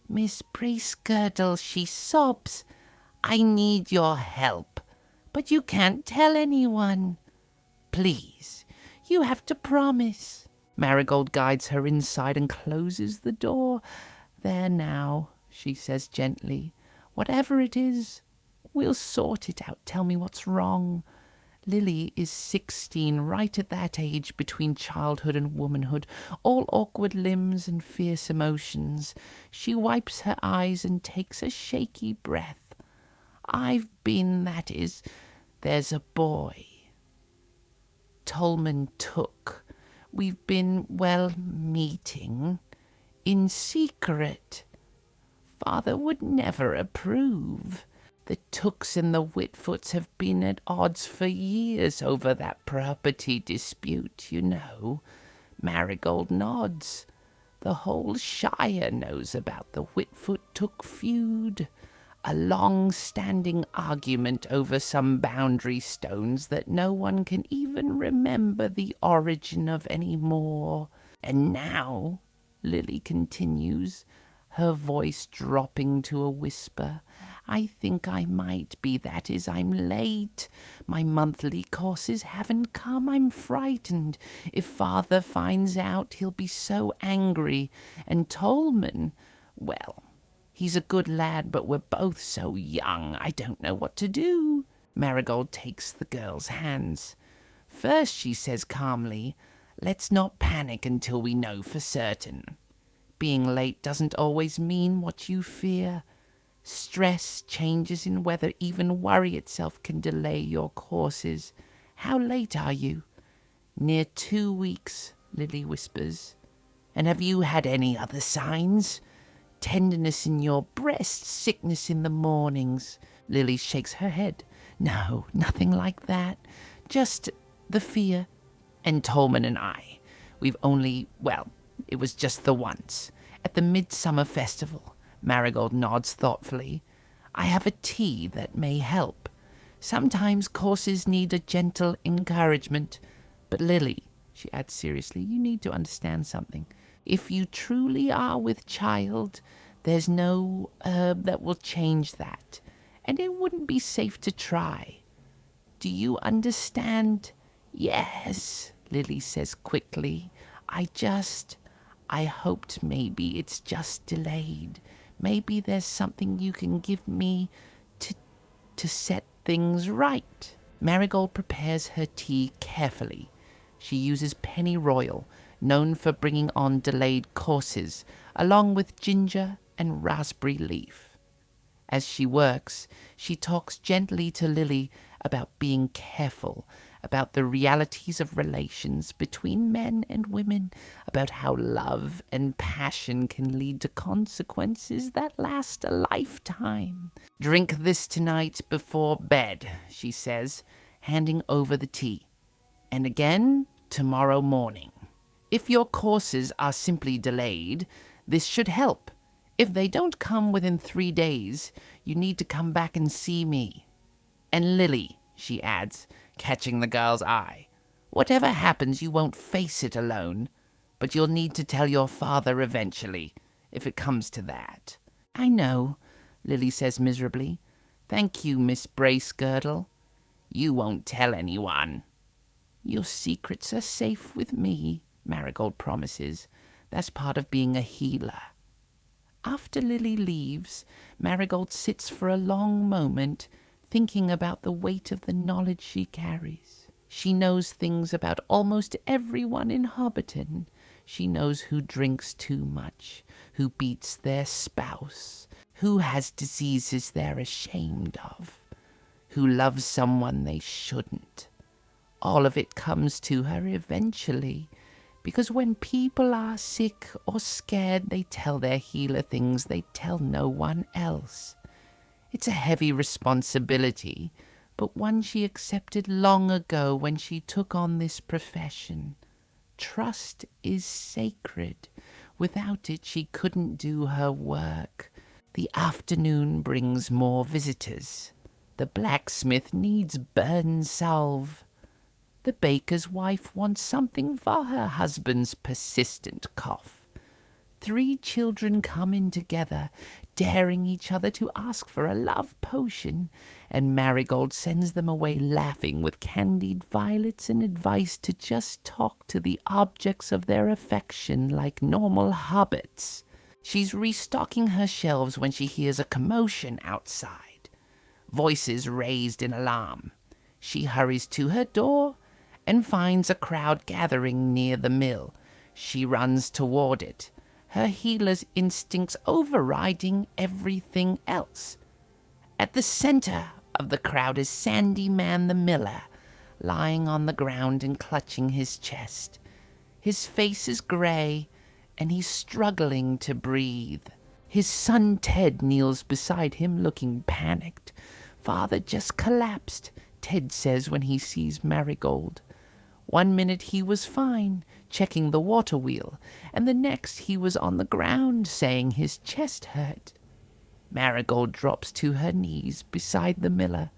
Miss Bracegirdle, she sobs, I need your help, but you can't tell anyone. Please, you have to promise. Marigold guides her inside and closes the door. There now, she says gently. Whatever it is, we'll sort it out. Tell me what's wrong. Lily is 16, right at that age between childhood and womanhood, all awkward limbs and fierce emotions. She wipes her eyes and takes a shaky breath. I've been, that is, there's a boy. Tolman took. We've been, well, meeting. In secret. Father would never approve. The Tooks and the Whitfoots have been at odds for years over that property dispute, you know. Marigold nods. The whole Shire knows about the Whitfoot-Took feud. A long-standing argument over some boundary stones that no one can even remember the origin of anymore. And now, Lily continues, her voice dropping to a whisper, I think I might be, that is, I'm late. My monthly courses haven't come. I'm frightened. If Father finds out, he'll be so angry. And Tolman, well, he's a good lad, but we're both so young. I don't know what to do. Marigold takes the girl's hands. First, she says calmly, let's not panic until we know for certain. Being late doesn't always mean what you fear. Stress, changes in weather, even worry itself can delay your courses. How late are you? Near 2 weeks, Lily whispers. And have you had any other signs? Tenderness in your breast, sickness in the mornings. Lily shakes her head. No, nothing like that. Just the fear. And Tolman and I, We've only, well, it was just the once. At the Midsummer Festival, Marigold nods thoughtfully. I have a tea that may help. Sometimes courses need a gentle encouragement. But Lily, she adds seriously, you need to understand something. If you truly are with child, there's no herb that will change that. And it wouldn't be safe to try. Do you understand? Yes, Lily says quickly. I hoped maybe it's just delayed. Maybe there's something you can give me to set things right. Marigold prepares her tea carefully. She uses pennyroyal, known for bringing on delayed courses, along with ginger and raspberry leaf. As she works, she talks gently to Lily about being careful, about the realities of relations between men and women, about how love and passion can lead to consequences that last a lifetime. Drink this tonight before bed, she says, handing over the tea. And again tomorrow morning. If your courses are simply delayed, this should help. If they don't come within 3 days, you need to come back and see me. And Lily, she adds, catching the girl's eye, whatever happens, you won't face it alone, but you'll need to tell your father eventually, if it comes to that. I know, Lily says miserably. Thank you, Miss Bracegirdle. You won't tell anyone. Your secrets are safe with me, Marigold promises. That's part of being a healer. After Lily leaves, Marigold sits for a long moment, thinking about the weight of the knowledge she carries. She knows things about almost everyone in Hobbiton. She knows who drinks too much, who beats their spouse, who has diseases they're ashamed of, who loves someone they shouldn't. All of it comes to her eventually, because when people are sick or scared, they tell their healer things they tell no one else. It's a heavy responsibility, but one she accepted long ago when she took on this profession. Trust is sacred. Without it, she couldn't do her work. The afternoon brings more visitors. The blacksmith needs burn salve. The baker's wife wants something for her husband's persistent cough. 3 children come in together, daring each other to ask for a love potion, and Marigold sends them away laughing with candied violets and advice to just talk to the objects of their affection like normal hobbits. She's restocking her shelves when she hears a commotion outside. Voices raised in alarm. She hurries to her door and finds a crowd gathering near the mill. She runs toward it, her healer's instincts overriding everything else. At the center of the crowd is Sandy Man the Miller, lying on the ground and clutching his chest. His face is gray, and he's struggling to breathe. His son Ted kneels beside him, looking panicked. Father just collapsed, Ted says when he sees Marigold. 1 minute he was fine, checking the water wheel, and the next he was on the ground, saying his chest hurt. Marigold drops to her knees beside the miller.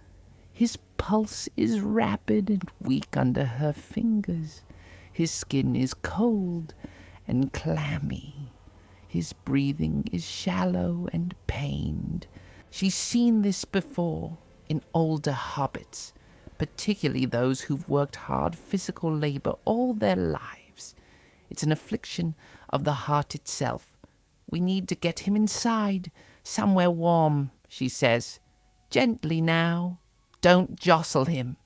His pulse is rapid and weak under her fingers. His skin is cold and clammy. His breathing is shallow and pained. She's seen this before in older hobbits, particularly those who've worked hard physical labor all their lives. It's an affliction of the heart itself. We need to get him inside, somewhere warm, she says. Gently now. Don't jostle him.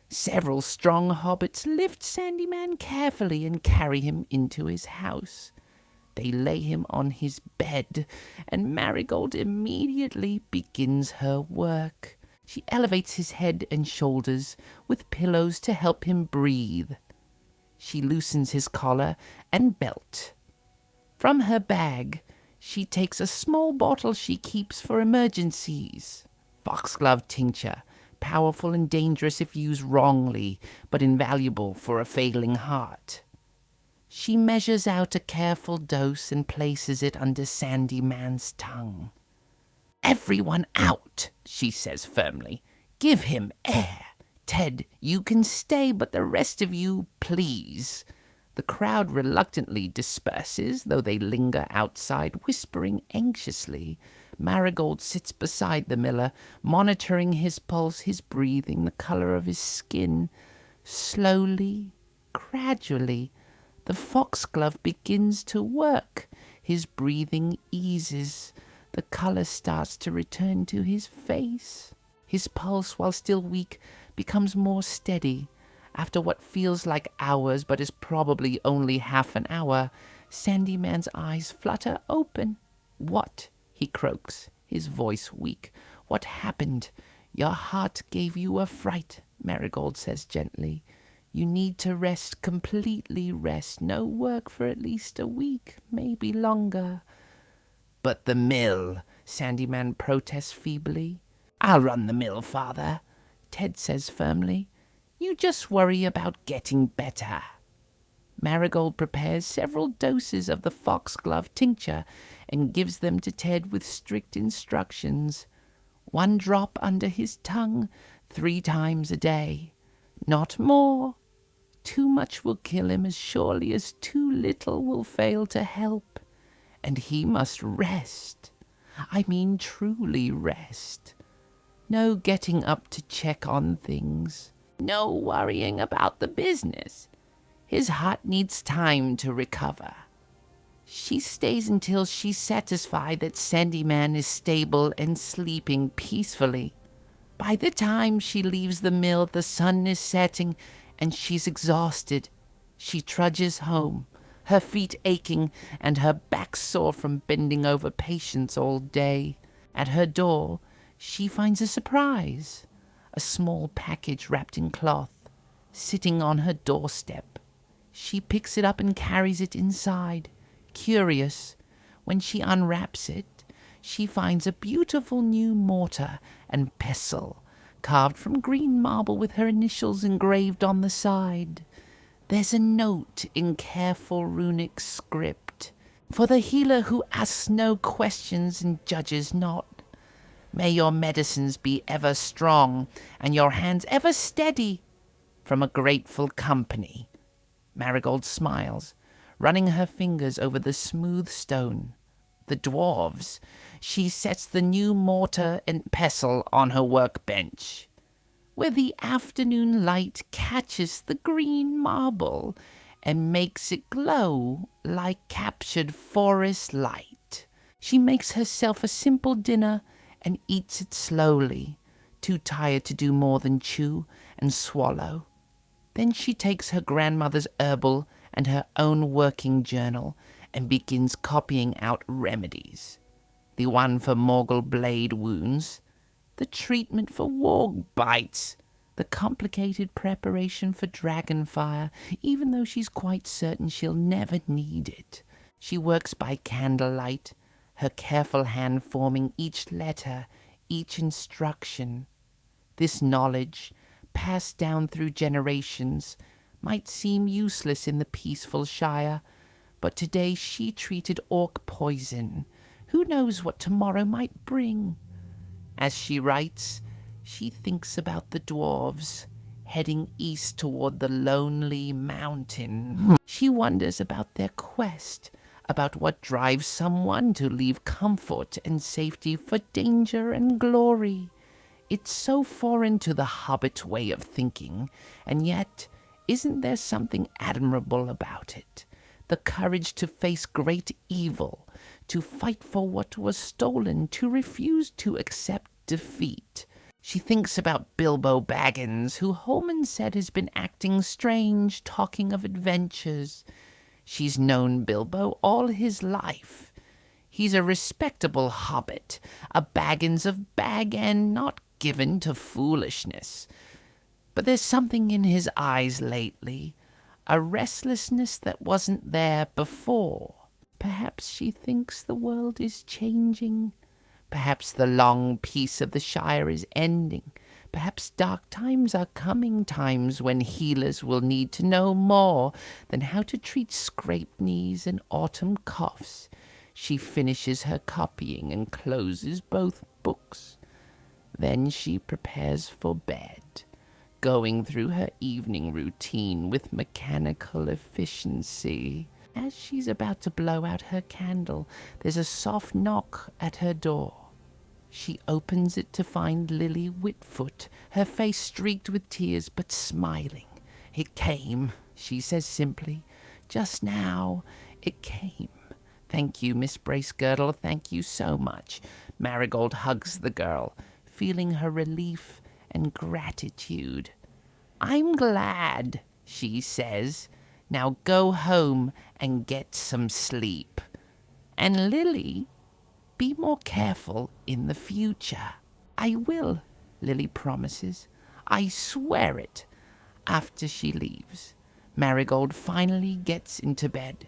Several strong hobbits lift Sandyman carefully and carry him into his house. They lay him on his bed, and Marigold immediately begins her work. She elevates his head and shoulders with pillows to help him breathe. She loosens his collar and belt. From her bag, she takes a small bottle she keeps for emergencies. Foxglove tincture, powerful and dangerous if used wrongly, but invaluable for a failing heart. She measures out a careful dose and places it under Sandy Man's tongue. "Everyone out," she says firmly. "Give him air. Ted, you can stay, but the rest of you, please." The crowd reluctantly disperses, though they linger outside, whispering anxiously. Marigold sits beside the miller, monitoring his pulse, his breathing, the color of his skin. Slowly, gradually, the foxglove begins to work. His breathing eases. The color starts to return to his face. His pulse, while still weak, becomes more steady. After what feels like hours, but is probably only half an hour, Sandy Man's eyes flutter open. "What?" he croaks, his voice weak. "What happened? Your heart gave you a fright," Marigold says gently. "You need to rest, completely rest. No work for at least a week, maybe longer." "But the mill," Sandy Man protests feebly. "I'll run the mill, father," Ted says firmly. "You just worry about getting better." Marigold prepares several doses of the foxglove tincture and gives them to Ted with strict instructions. 1 drop under his tongue 3 times a day. Not more. Too much will kill him as surely as too little will fail to help. And he must rest. I mean truly rest. No getting up to check on things. No worrying about the business. His heart needs time to recover. She stays until she's satisfied that Sandy Man is stable and sleeping peacefully. By the time she leaves the mill, the sun is setting and she's exhausted. She trudges home, her feet aching and her back sore from bending over patients all day. At her door, she finds a surprise. A small package wrapped in cloth, sitting on her doorstep. She picks it up and carries it inside. Curious, when she unwraps it, she finds a beautiful new mortar and pestle, carved from green marble with her initials engraved on the side. There's a note in careful runic script. "For the healer who asks no questions and judges not. May your medicines be ever strong, and your hands ever steady. From a grateful company." Marigold smiles, running her fingers over the smooth stone. The dwarves. She sets the new mortar and pestle on her workbench, where the afternoon light catches the green marble and makes it glow like captured forest light. She makes herself a simple dinner and eats it slowly, too tired to do more than chew and swallow. Then she takes her grandmother's herbal and her own working journal and begins copying out remedies. The one for Morgul blade wounds, the treatment for warg bites, the complicated preparation for dragon fire, even though she's quite certain she'll never need it. She works by candlelight, her careful hand forming each letter, each instruction. This knowledge, passed down through generations, might seem useless in the peaceful Shire, but today she treated orc poison. Who knows what tomorrow might bring? As she writes, she thinks about the dwarves, heading east toward the lonely mountain. She wonders about their quest, about what drives someone to leave comfort and safety for danger and glory. It's so foreign to the hobbit way of thinking, and yet isn't there something admirable about it? The courage to face great evil, to fight for what was stolen, to refuse to accept defeat. She thinks about Bilbo Baggins, who Holman said has been acting strange, talking of adventures. She's known Bilbo all his life. He's a respectable hobbit, a Baggins of Bag End, not given to foolishness. But there's something in his eyes lately, a restlessness that wasn't there before. Perhaps she thinks the world is changing. Perhaps the long peace of the Shire is ending. Perhaps dark times are coming, times when healers will need to know more than how to treat scraped knees and autumn coughs. She finishes her copying and closes both books. Then she prepares for bed, going through her evening routine with mechanical efficiency. As she's about to blow out her candle, there's a soft knock at her door. She opens it to find Lily Whitfoot, her face streaked with tears, but smiling. "It came," she says simply. "Just now, it came. Thank you, Miss Bracegirdle, thank you so much." Marigold hugs the girl, feeling her relief and gratitude. "I'm glad," she says. "Now go home and get some sleep. And Lily, be more careful in the future." "I will," Lily promises. "I swear it." After she leaves, Marigold finally gets into bed.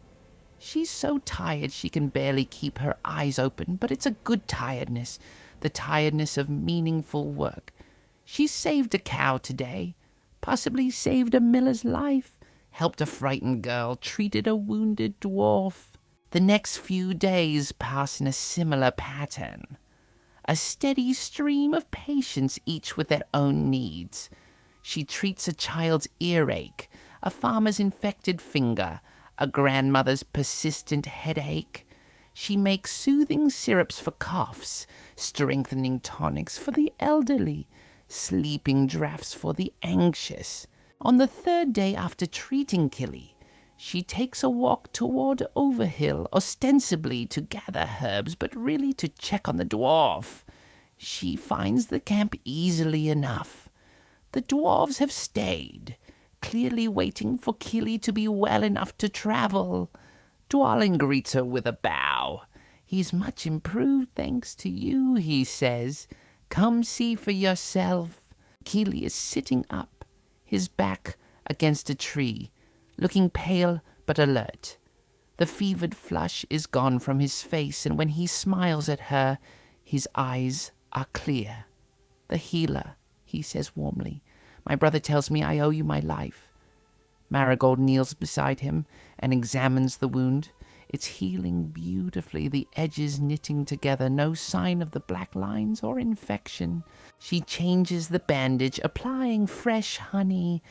She's so tired she can barely keep her eyes open, but it's a good tiredness, the tiredness of meaningful work. She's saved a cow today, possibly saved a miller's life, helped a frightened girl, treated a wounded dwarf. The next few days pass in a similar pattern. A steady stream of patients, each with their own needs. She treats a child's earache, a farmer's infected finger, a grandmother's persistent headache. She makes soothing syrups for coughs, strengthening tonics for the elderly, sleeping draughts for the anxious. On the third day after treating Killy, she takes a walk toward Overhill, ostensibly to gather herbs, but really to check on the dwarf. She finds the camp easily enough. The dwarves have stayed, clearly waiting for Killy to be well enough to travel. Dwalin greets her with a bow. "He's much improved, thanks to you," he says. "Come see for yourself." Killy is sitting up, his back against a tree, looking pale but alert. The fevered flush is gone from his face, and when he smiles at her, his eyes are clear. "The healer," he says warmly. "My brother tells me I owe you my life." Marigold kneels beside him and examines the wound. It's healing beautifully, the edges knitting together, no sign of the black lines or infection. She changes the bandage, applying fresh honey,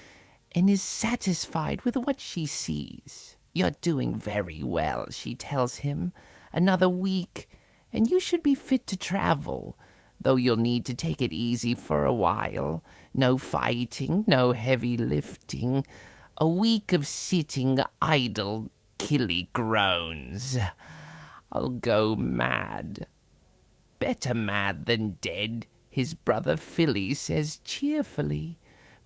and is satisfied with what she sees. "You're doing very well," she tells him. "Another week, and you should be fit to travel, though you'll need to take it easy for a while. No fighting, no heavy lifting. A week of sitting idle." Killy groans. "I'll go mad." "Better mad than dead," his brother Philly says cheerfully,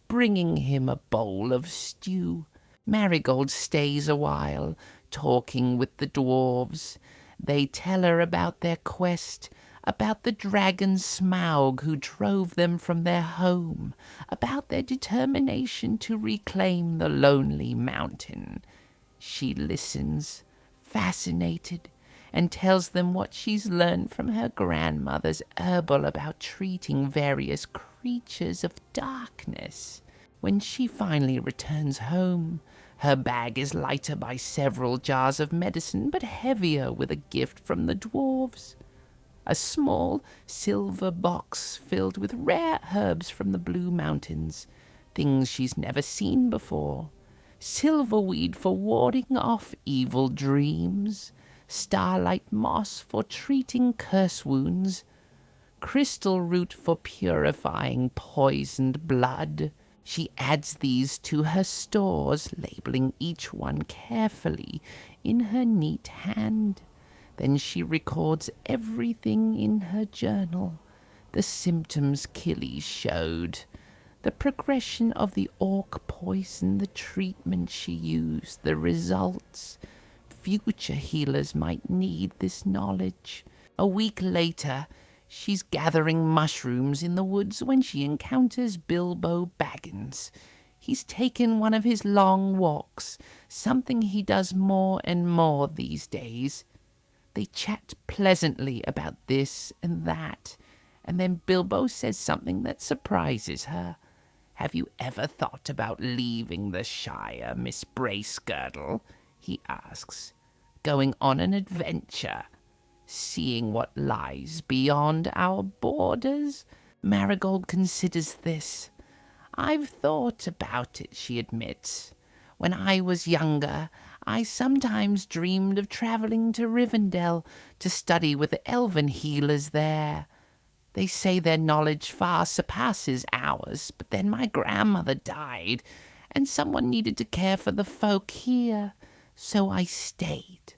bringing him a bowl of stew. Marigold stays a while, talking with the dwarves. They tell her about their quest, about the dragon Smaug who drove them from their home, about their determination to reclaim the lonely mountain. She listens, fascinated, and tells them what she's learned from her grandmother's herbal about treating various creatures of darkness. When she finally returns home, her bag is lighter by several jars of medicine, but heavier with a gift from the dwarves. A small silver box filled with rare herbs from the Blue Mountains, things she's never seen before. Silverweed for warding off evil dreams, starlight moss for treating curse wounds, crystal root for purifying poisoned blood. She adds these to her stores, labeling each one carefully in her neat hand. Then she records everything in her journal, the symptoms Killy showed, the progression of the orc poison, the treatment she used, the results. Future healers might need this knowledge. A week later, she's gathering mushrooms in the woods when she encounters Bilbo Baggins. He's taken one of his long walks, something he does more and more these days. They chat pleasantly about this and that, And then Bilbo says something that surprises her. "Have you ever thought about leaving the Shire, Miss Bracegirdle?" he asks. "Going on an adventure? Seeing what lies beyond our borders?" Marigold considers this. "I've thought about it," she admits. "When I was younger, I sometimes dreamed of traveling to Rivendell to study with the elven healers there. They say their knowledge far surpasses ours, but then my grandmother died, and someone needed to care for the folk here, so I stayed."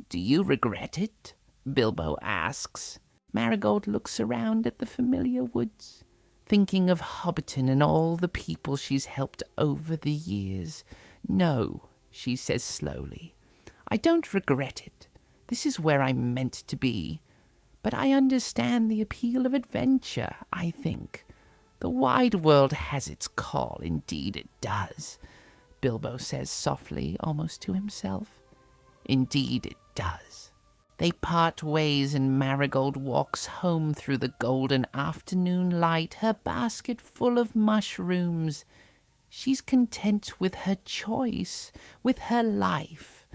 "Do you regret it?" Bilbo asks. Marigold looks around at the familiar woods, thinking of Hobbiton and all the people she's helped over the years. "No," she says slowly, "I don't regret it. This is where I'm meant to be. But I understand the appeal of adventure, I think. The wide world has its call, indeed it does," Bilbo says softly, almost to himself. "Indeed it does." They part ways and Marigold walks home through the golden afternoon light, her basket full of mushrooms. She's content with her choice, with her life.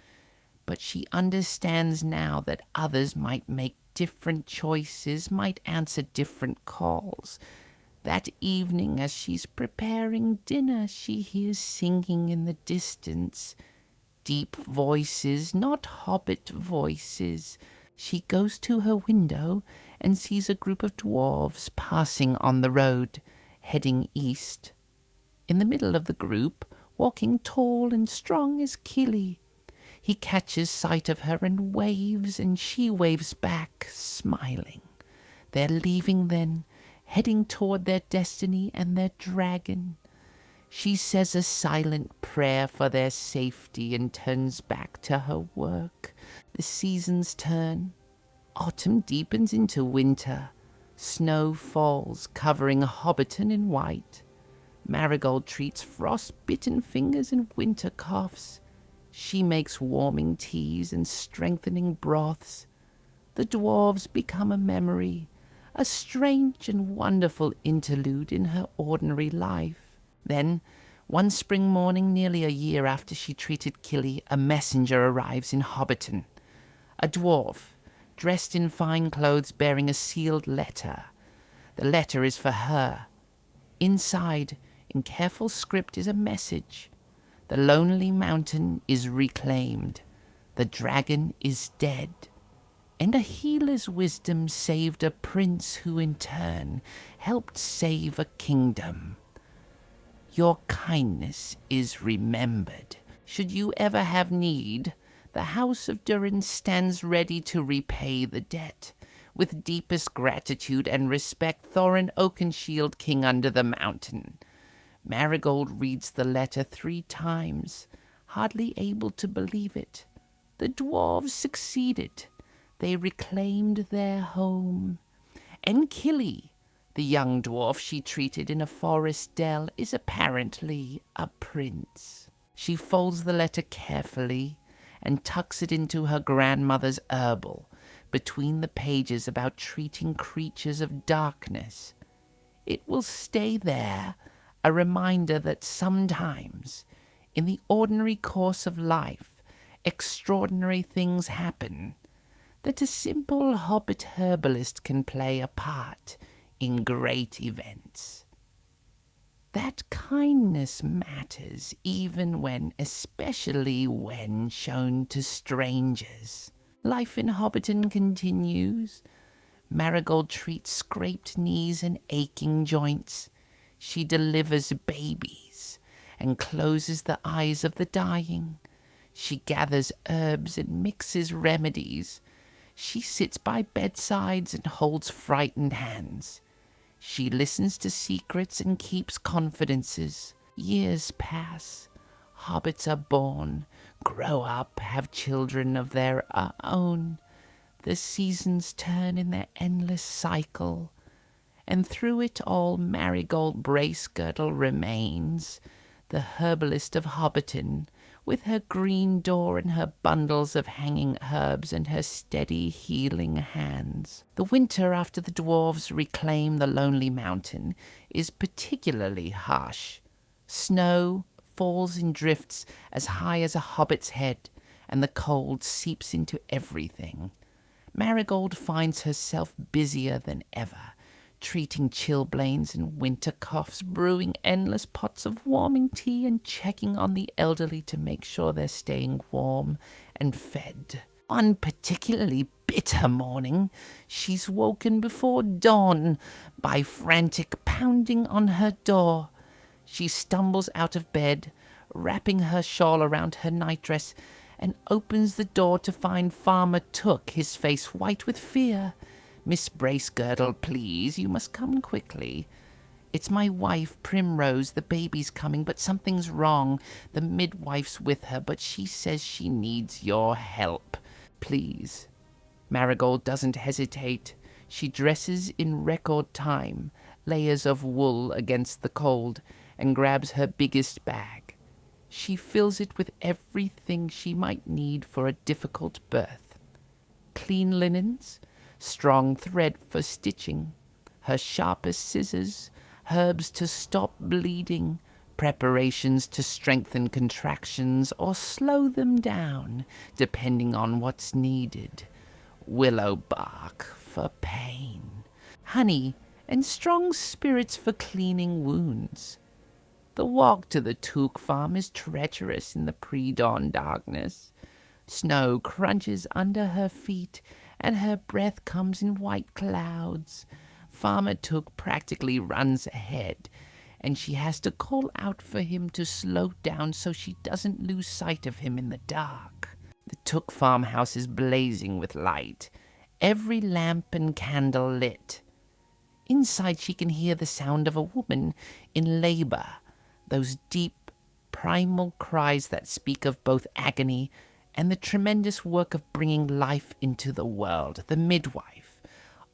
But she understands now that others might make different choices, might answer different calls. That evening, as she's preparing dinner, she hears singing in the distance. Deep voices, not hobbit voices. She goes to her window and sees a group of dwarves passing on the road, heading east. In the middle of the group, walking tall and strong, is Killy. He catches sight of her and waves, and she waves back, smiling. They're leaving then, heading toward their destiny and their dragon. She says a silent prayer for their safety and turns back to her work. The seasons turn. Autumn deepens into winter. Snow falls, covering Hobbiton in white. Marigold treats frost-bitten fingers and winter coughs. She makes warming teas and strengthening broths. The dwarves become a memory, a strange and wonderful interlude in her ordinary life. Then, one spring morning, nearly a year after she treated Killy, a messenger arrives in Hobbiton. A dwarf, dressed in fine clothes, bearing a sealed letter. The letter is for her. Inside, in careful script, is a message. The lonely mountain is reclaimed. The dragon is dead. And a healer's wisdom saved a prince who in turn helped save a kingdom. Your kindness is remembered. Should you ever have need, the House of Durin stands ready to repay the debt. With deepest gratitude and respect, Thorin Oakenshield, King under the Mountain. Marigold reads the letter 3 times, hardly able to believe it. The dwarves succeeded. They reclaimed their home. And Killy, the young dwarf she treated in a forest dell, is apparently a prince. She folds the letter carefully and tucks it into her grandmother's herbal, between the pages about treating creatures of darkness. It will stay there, a reminder that sometimes, in the ordinary course of life, extraordinary things happen, that a simple hobbit herbalist can play a part in great events. That kindness matters especially when shown to strangers. Life in Hobbiton continues. Marigold treats scraped knees and aching joints. She delivers babies and closes the eyes of the dying. She gathers herbs and mixes remedies. She sits by bedsides and holds frightened hands. She listens to secrets and keeps confidences. Years pass. Hobbits are born, grow up, have children of their own. The seasons turn in their endless cycle. And through it all, Marigold Bracegirdle remains, the herbalist of Hobbiton, with her green door and her bundles of hanging herbs and her steady healing hands. The winter after the dwarves reclaim the lonely mountain is particularly harsh. Snow falls in drifts as high as a hobbit's head, and the cold seeps into everything. Marigold finds herself busier than ever, treating chilblains and winter coughs, brewing endless pots of warming tea, and checking on the elderly to make sure they're staying warm and fed. One particularly bitter morning, she's woken before dawn by frantic pounding on her door. She stumbles out of bed, wrapping her shawl around her nightdress, and opens the door to find Farmer Took, his face white with fear. "Miss Bracegirdle, please, you must come quickly. It's my wife, Primrose. The baby's coming, but something's wrong. The midwife's with her, but she says she needs your help. Please." Marigold doesn't hesitate. She dresses in record time, layers of wool against the cold, and grabs her biggest bag. She fills it with everything she might need for a difficult birth. Clean linens, strong thread for stitching, her sharpest scissors, herbs to stop bleeding, preparations to strengthen contractions or slow them down, depending on what's needed, willow bark for pain, honey and strong spirits for cleaning wounds. The walk to the Took farm is treacherous in the pre-dawn darkness. Snow crunches under her feet, and her breath comes in white clouds. Farmer Took practically runs ahead, and she has to call out for him to slow down so she doesn't lose sight of him in the dark. The Took farmhouse is blazing with light, every lamp and candle lit. Inside she can hear the sound of a woman in labor, those deep, primal cries that speak of both agony and the tremendous work of bringing life into the world. The midwife,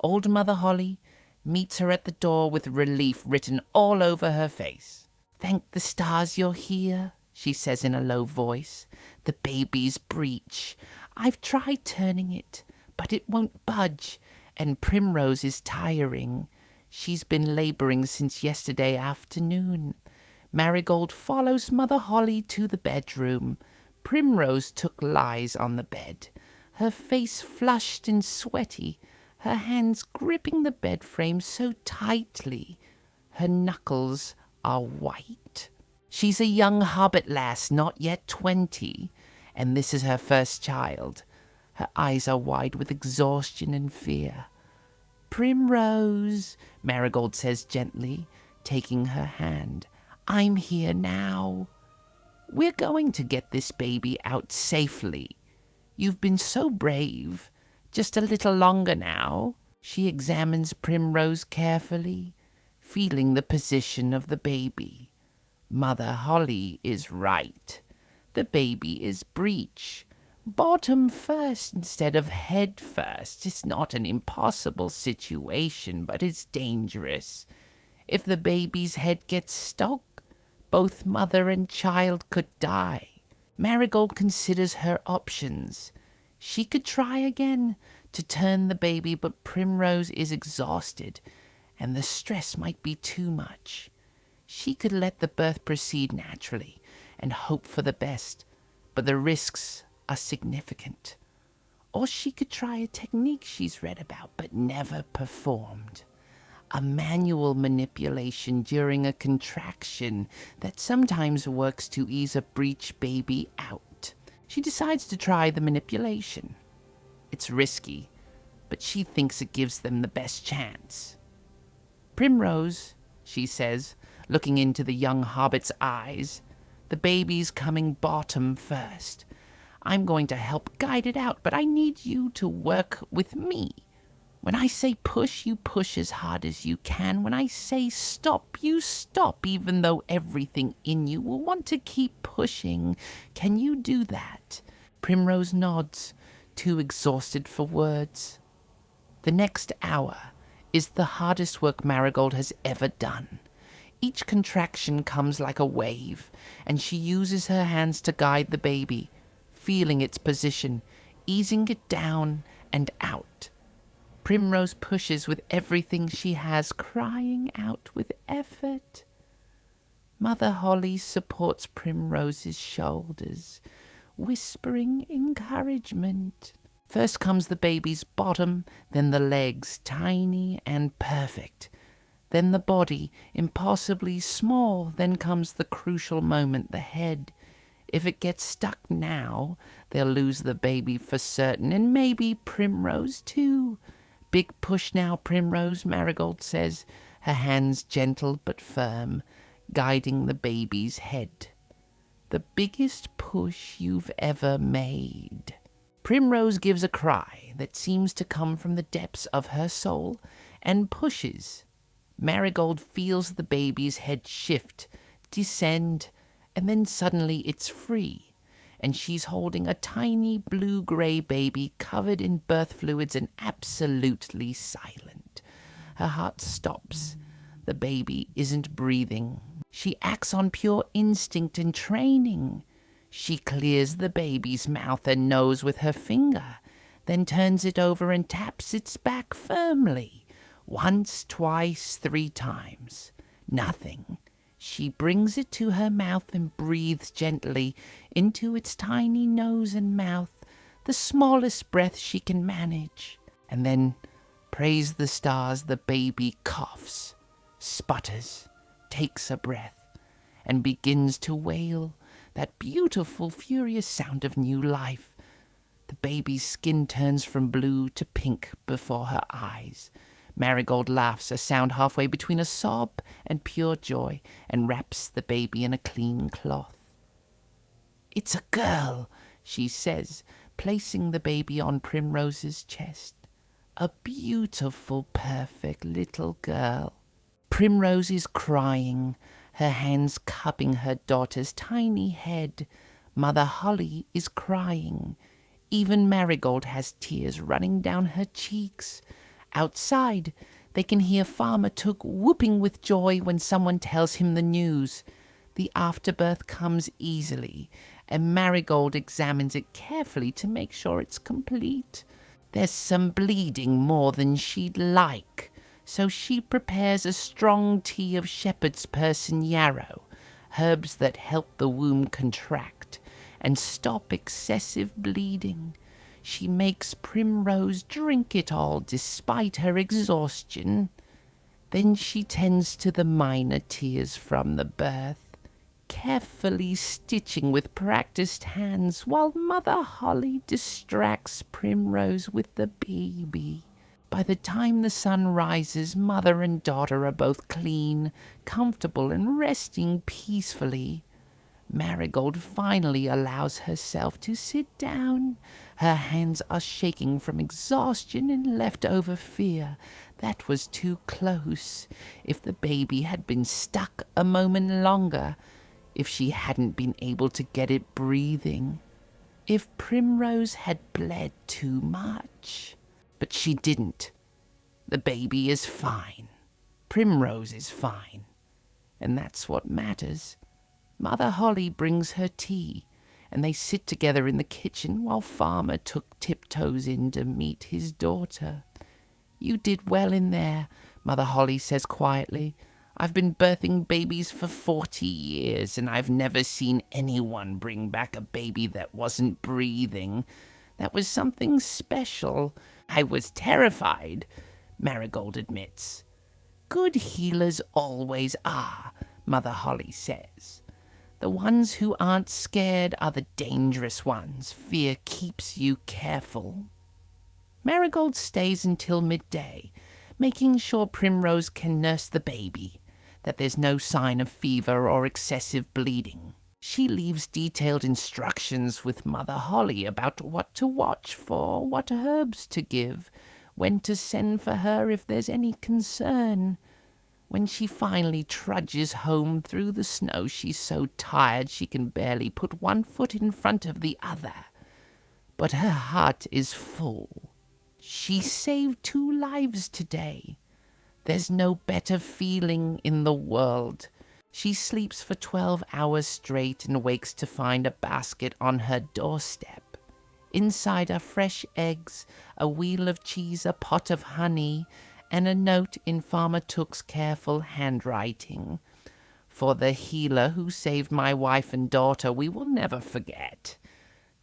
old Mother Holly, meets her at the door with relief written all over her face. "Thank the stars you're here," she says in a low voice. "The baby's breech. I've tried turning it, but it won't budge, and Primrose is tiring. She's been laboring since yesterday afternoon." Marigold follows Mother Holly to the bedroom. Primrose Took lies on the bed, her face flushed and sweaty, her hands gripping the bed frame so tightly. Her knuckles are white. She's a young hobbit lass, not yet 20, and this is her first child. Her eyes are wide with exhaustion and fear. "Primrose," Marigold says gently, taking her hand. "I'm here now. We're going to get this baby out safely. You've been so brave. Just a little longer now." She examines Primrose carefully, feeling the position of the baby. Mother Holly is right. The baby is breech. Bottom first instead of head first. It's not an impossible situation, but it's dangerous. If the baby's head gets stuck, both mother and child could die. Marigold considers her options. She could try again to turn the baby, but Primrose is exhausted, and the stress might be too much. She could let the birth proceed naturally and hope for the best, but the risks are significant. Or she could try a technique she's read about but never performed. A manual manipulation during a contraction that sometimes works to ease a breech baby out. She decides to try the manipulation. It's risky, but she thinks it gives them the best chance. "Primrose," she says, looking into the young hobbit's eyes, "the baby's coming bottom first. I'm going to help guide it out, but I need you to work with me. When I say push, you push as hard as you can. When I say stop, you stop, even though everything in you will want to keep pushing. Can you do that?" Primrose nods, too exhausted for words. The next hour is the hardest work Marigold has ever done. Each contraction comes like a wave, and she uses her hands to guide the baby, feeling its position, easing it down and out. Primrose pushes with everything she has, crying out with effort. Mother Holly supports Primrose's shoulders, whispering encouragement. First comes the baby's bottom, then the legs, tiny and perfect. Then the body, impossibly small. Then comes the crucial moment, the head. If it gets stuck now, they'll lose the baby for certain, and maybe Primrose too. Big push now, Primrose, Marigold says, her hands gentle but firm, guiding the baby's head. The biggest push you've ever made. Primrose gives a cry that seems to come from the depths of her soul and pushes. Marigold feels the baby's head shift, descend, and then suddenly it's free, and she's holding a tiny blue-grey baby covered in birth fluids and absolutely silent. Her heart stops. The baby isn't breathing. She acts on pure instinct and training. She clears the baby's mouth and nose with her finger, then turns it over and taps its back firmly. Once, twice, 3 times. Nothing. She brings it to her mouth and breathes gently into its tiny nose and mouth, the smallest breath she can manage. And then, praise the stars, the baby coughs, sputters, takes a breath, and begins to wail, that beautiful, furious sound of new life. The baby's skin turns from blue to pink before her eyes. Marigold laughs, a sound halfway between a sob and pure joy, and wraps the baby in a clean cloth. "It's a girl," she says, placing the baby on Primrose's chest. "A beautiful, perfect little girl." Primrose is crying, her hands cupping her daughter's tiny head. Mother Holly is crying. Even Marigold has tears running down her cheeks. Outside, they can hear Farmer Took whooping with joy when someone tells him the news. The afterbirth comes easily, and Marigold examines it carefully to make sure it's complete. There's some bleeding more than she'd like, so she prepares a strong tea of shepherd's purse and yarrow, herbs that help the womb contract and stop excessive bleeding. She makes Primrose drink it all despite her exhaustion. Then she tends to the minor tears from the birth, carefully stitching with practiced hands while Mother Holly distracts Primrose with the baby. By the time the sun rises, mother and daughter are both clean, comfortable, and resting peacefully. Marigold finally allows herself to sit down. Her hands are shaking from exhaustion and leftover fear. That was too close. If the baby had been stuck a moment longer, if she hadn't been able to get it breathing, if Primrose had bled too much. But she didn't. The baby is fine. Primrose is fine. And that's what matters. Mother Holly brings her tea, and they sit together in the kitchen while Farmer Took tiptoes in to meet his daughter. "You did well in there," Mother Holly says quietly. "I've been birthing babies for 40 years, and I've never seen anyone bring back a baby that wasn't breathing. That was something special. I was terrified," Marigold admits. "Good healers always are," Mother Holly says. "The ones who aren't scared are the dangerous ones. Fear keeps you careful." Marigold stays until midday, making sure Primrose can nurse the baby, that there's no sign of fever or excessive bleeding. She leaves detailed instructions with Mother Holly about what to watch for, what herbs to give, when to send for her if there's any concern. When she finally trudges home through the snow, she's so tired she can barely put one foot in front of the other. But her heart is full. She saved 2 lives today. There's no better feeling in the world. She sleeps for 12 hours straight and wakes to find a basket on her doorstep. Inside are fresh eggs, a wheel of cheese, a pot of honey, and a note in Farmer Took's careful handwriting. For the healer who saved my wife and daughter, we will never forget.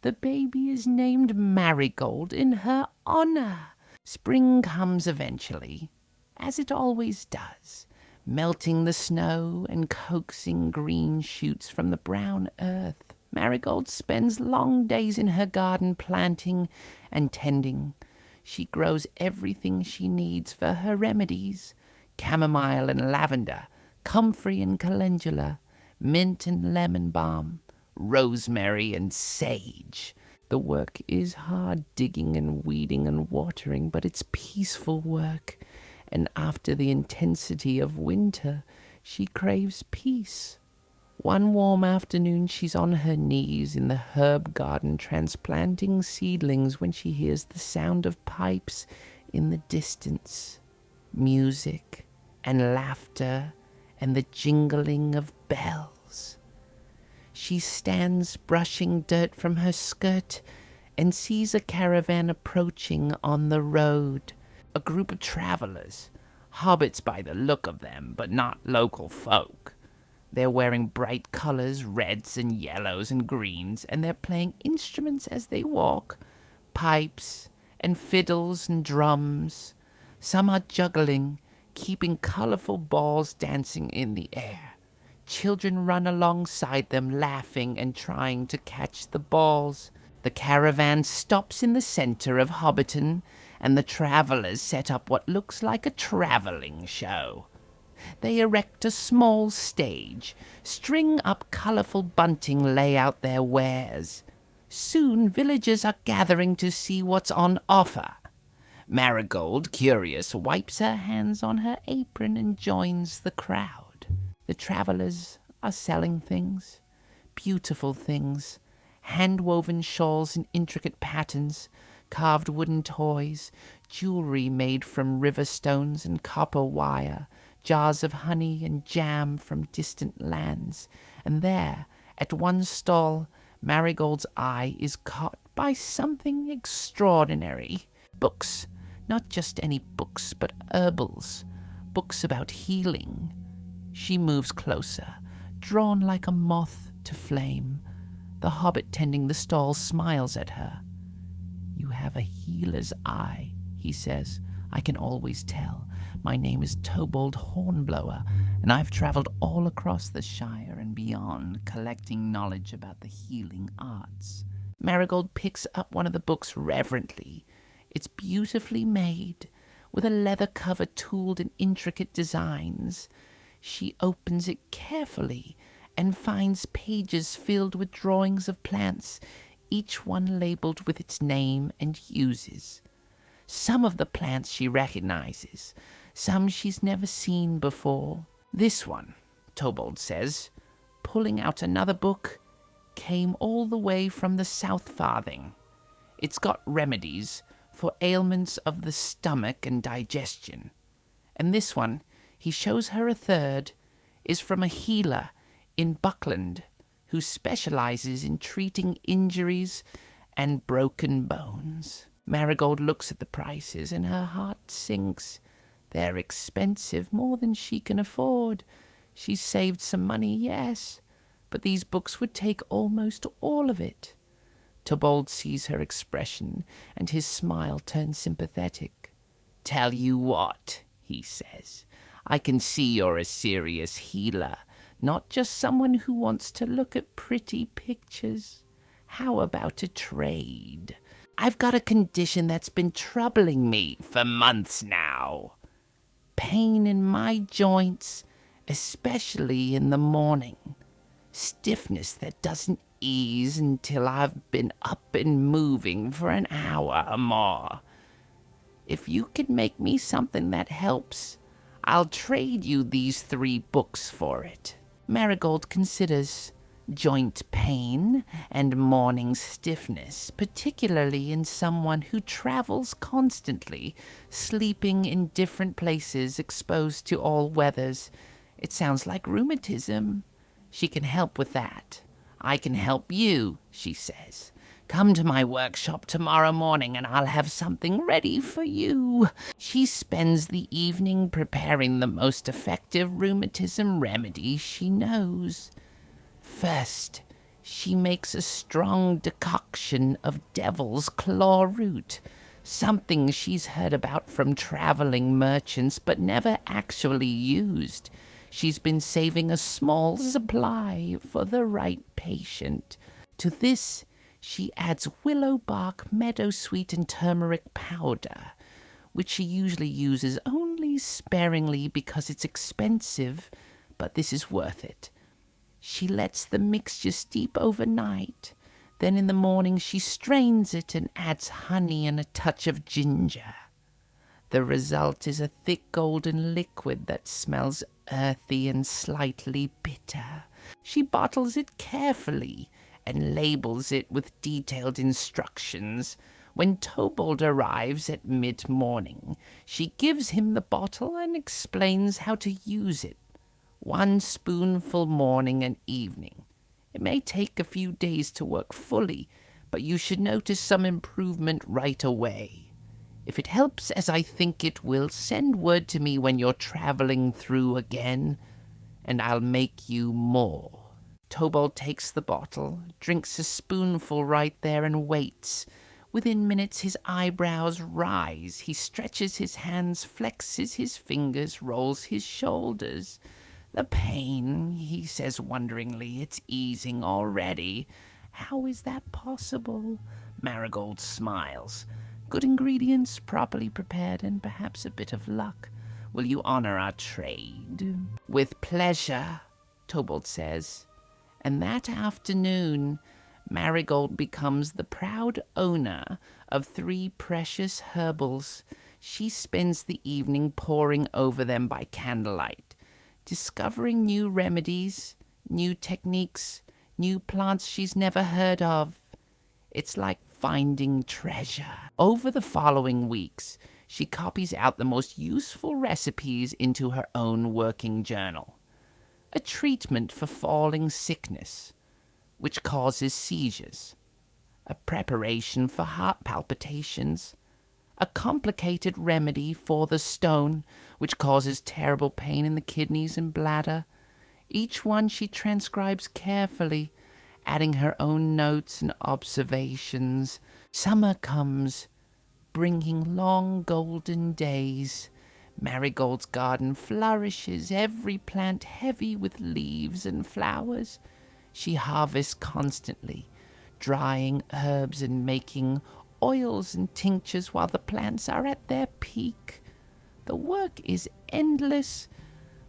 The baby is named Marigold in her honor. Spring comes eventually, as it always does, melting the snow and coaxing green shoots from the brown earth. Marigold spends long days in her garden planting and tending. She grows everything she needs for her remedies: chamomile and lavender, comfrey and calendula, mint and lemon balm, rosemary and sage. The work is hard digging and weeding and watering, but it's peaceful work. And after the intensity of winter, she craves peace. One warm afternoon, she's on her knees in the herb garden transplanting seedlings when she hears the sound of pipes in the distance, music and laughter and the jingling of bells. She stands brushing dirt from her skirt and sees a caravan approaching on the road. A group of travelers, hobbits by the look of them, but not local folk. They're wearing bright colors, reds and yellows and greens, and they're playing instruments as they walk, pipes and fiddles and drums. Some are juggling, keeping colorful balls dancing in the air. Children run alongside them, laughing and trying to catch the balls. The caravan stops in the center of Hobbiton, and the travelers set up what looks like a traveling show. They erect a small stage, string up colorful bunting, lay out their wares. Soon villagers are gathering to see what's on offer. Marigold, curious, wipes her hands on her apron and joins the crowd. The travelers are selling things, beautiful things, hand-woven shawls in intricate patterns, carved wooden toys, jewelry made from river stones and copper wire, jars of honey and jam from distant lands. And there, at one stall, Marigold's eye is caught by something extraordinary. Books, not just any books, but herbals, books about healing. She moves closer, drawn like a moth to flame. The hobbit tending the stall smiles at her. "You have a healer's eye," he says. "I can always tell. My name is Tobold Hornblower, and I've traveled all across the Shire and beyond, collecting knowledge about the healing arts." Marigold picks up one of the books reverently. It's beautifully made, with a leather cover tooled in intricate designs. She opens it carefully and finds pages filled with drawings of plants, each one labeled with its name and uses. Some of the plants she recognizes, some she's never seen before. This one, Tobold says, pulling out another book, came all the way from the South Farthing. It's got remedies for ailments of the stomach and digestion. And this one, he shows her a third, is from a healer in Buckland who specializes in treating injuries and broken bones. Marigold looks at the prices and her heart sinks. They're expensive, more than she can afford. She's saved some money, yes, but these books would take almost all of it. Tobold sees her expression, and his smile turns sympathetic. "Tell you what," he says, "I can see you're a serious healer, not just someone who wants to look at pretty pictures. How about a trade? I've got a condition that's been troubling me for months now. Pain in my joints, especially in the morning. Stiffness that doesn't ease until I've been up and moving for an hour or more. If you can make me something that helps, I'll trade you these 3 books for it." Marigold considers. joint pain, and morning stiffness, particularly in someone who travels constantly, sleeping in different places, exposed to all weathers. It sounds like rheumatism. She can help with that. I can help you, she says. Come to my workshop tomorrow morning and I'll have something ready for you. She spends the evening preparing the most effective rheumatism remedy she knows. First, she makes a strong decoction of devil's claw root, something she's heard about from traveling merchants but never actually used. She's been saving a small supply for the right patient. To this, she adds willow bark, meadowsweet, and turmeric powder, which she usually uses only sparingly because it's expensive, but this is worth it. She lets the mixture steep overnight. Then in the morning she strains it and adds honey and a touch of ginger. The result is a thick golden liquid that smells earthy and slightly bitter. She bottles it carefully and labels it with detailed instructions. When Tobold arrives at mid-morning, she gives him the bottle and explains how to use it. 1 spoonful morning and evening. It may take a few days to work fully, but you should notice some improvement right away. If it helps as I think it will, send word to me when you're traveling through again, and I'll make you more. Tobold takes the bottle, drinks a spoonful right there, and waits. Within minutes his eyebrows rise. He stretches his hands, flexes his fingers, rolls his shoulders. The pain, he says wonderingly, it's easing already. How is that possible? Marigold smiles. Good ingredients, properly prepared, and perhaps a bit of luck. Will you honor our trade? With pleasure, Tobold says. And that afternoon, Marigold becomes the proud owner of 3 precious herbals. She spends the evening poring over them by candlelight, discovering new remedies, new techniques, new plants she's never heard of. It's like finding treasure. Over the following weeks, she copies out the most useful recipes into her own working journal. A treatment for falling sickness, which causes seizures. A preparation for heart palpitations. A complicated remedy for the stone, which causes terrible pain in the kidneys and bladder. Each one she transcribes carefully, adding her own notes and observations. Summer comes, bringing long golden days. Marigold's garden flourishes, every plant heavy with leaves and flowers. She harvests constantly, drying herbs and making oils and tinctures while the plants are at their peak. The work is endless,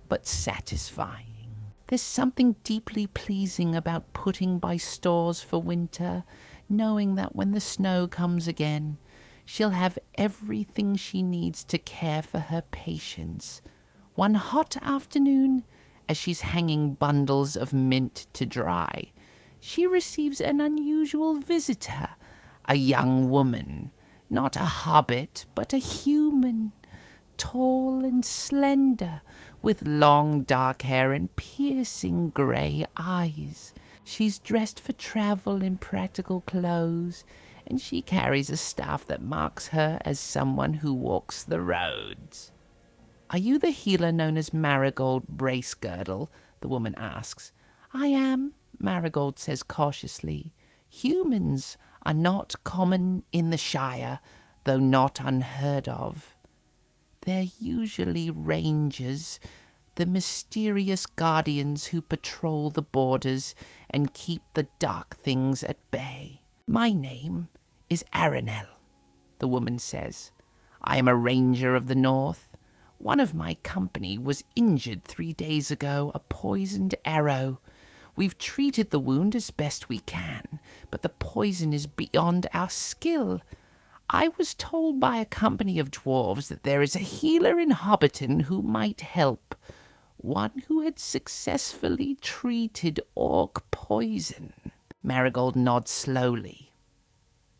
but satisfying. There's something deeply pleasing about putting by stores for winter, knowing that when the snow comes again, she'll have everything she needs to care for her patients. One hot afternoon, as she's hanging bundles of mint to dry, she receives an unusual visitor, a young woman, not a hobbit, but a human, tall and slender, with long dark hair and piercing grey eyes. She's dressed for travel in practical clothes, and she carries a staff that marks her as someone who walks the roads. Are you the healer known as Marigold Bracegirdle? The woman asks. I am, Marigold says cautiously. Humans are not common in the Shire, though not unheard of. They're usually rangers, the mysterious guardians who patrol the borders and keep the dark things at bay. My name is Aranel, the woman says. I am a ranger of the north. One of my company was injured 3 days ago, a poisoned arrow. We've treated the wound as best we can, but the poison is beyond our skill. I was told by a company of dwarves that there is a healer in Hobbiton who might help. one who had successfully treated orc poison. Marigold nods slowly.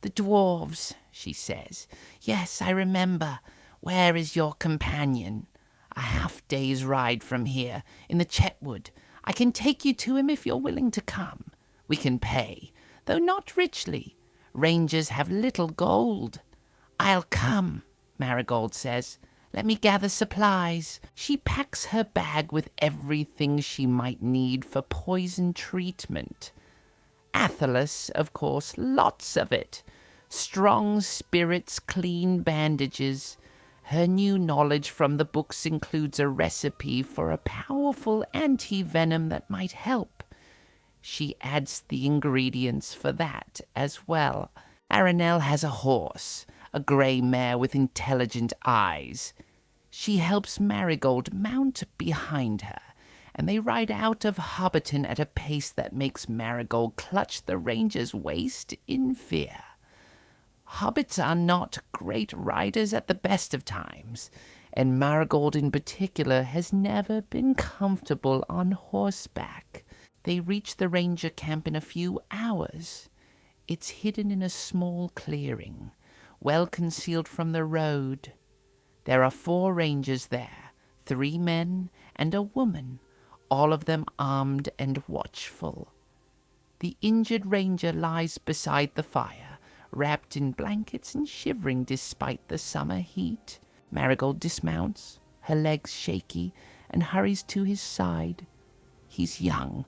"The dwarves," she says. "Yes, I remember. Where is your companion?" "A half-day's ride from here, in the Chetwood. I can take you to him if you're willing to come. We can pay, though not richly. Rangers have little gold." "I'll come," Marigold says. "Let me gather supplies." She packs her bag with everything she might need for poison treatment. Athelas, of course, lots of it. Strong spirits, clean bandages. Her new knowledge from the books includes a recipe for a powerful anti-venom that might help. She adds the ingredients for that as well. Aranel has a horse, a grey mare with intelligent eyes. She helps Marigold mount behind her, and they ride out of Hobbiton at a pace that makes Marigold clutch the ranger's waist in fear. Hobbits are not great riders at the best of times, and Marigold in particular has never been comfortable on horseback. They reach the ranger camp in a few hours. It's hidden in a small clearing, well concealed from the road. There are 4 rangers there, 3 men and a woman, all of them armed and watchful. The injured ranger lies beside the fire, wrapped in blankets and shivering despite the summer heat. Marigold dismounts, her legs shaky, and hurries to his side. He's young,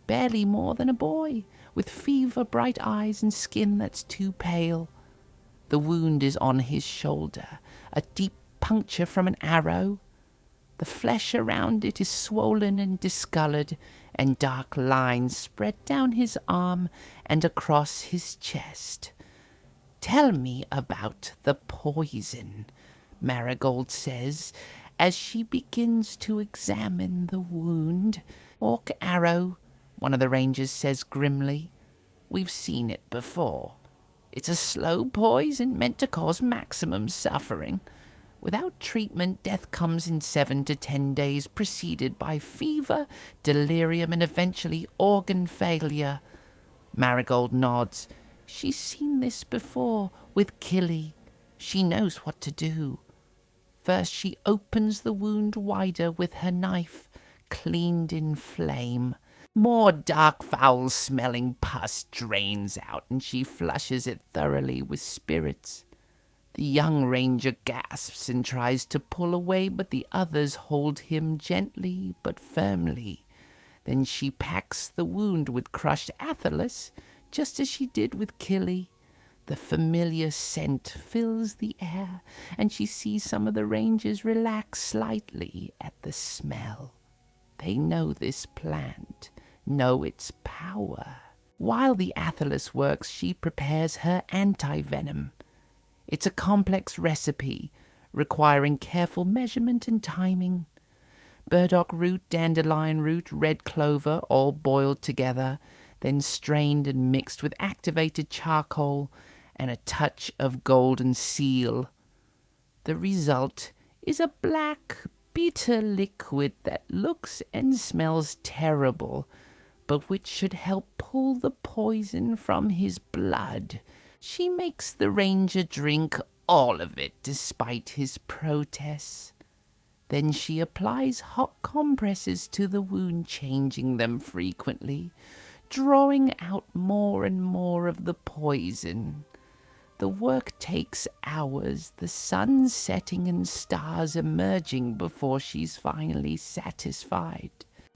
barely more than a boy, with fever, bright eyes, and skin that's too pale. The wound is on his shoulder, a deep puncture from an arrow. The flesh around it is swollen and discolored, and dark lines spread down his arm and across his chest. "Tell me about the poison," Marigold says, as she begins to examine the wound. "Orc arrow," one of the rangers says grimly. "We've seen it before. It's a slow poison meant to cause maximum suffering. Without treatment, death comes in 7 to 10 days, preceded by fever, delirium, and eventually organ failure." Marigold nods. She's seen this before with Killy. She knows what to do. First, she opens the wound wider with her knife, cleaned in flame. More dark, foul-smelling pus drains out, and she flushes it thoroughly with spirits. The young ranger gasps and tries to pull away, but the others hold him gently but firmly. Then she packs the wound with crushed athelas, just as she did with Killy. The familiar scent fills the air, and she sees some of the rangers relax slightly at the smell. They know this plant, know its power. While the athelas works, she prepares her anti-venom. It's a complex recipe, requiring careful measurement and timing. Burdock root, dandelion root, red clover, all boiled together, then strained and mixed with activated charcoal and a touch of golden seal. The result is a black, bitter liquid that looks and smells terrible, but which should help pull the poison from his blood. She makes the ranger drink all of it despite his protests. Then she applies hot compresses to the wound, changing them frequently, drawing out more and more of the poison. The work takes hours, the sun setting and stars emerging before she's finally satisfied.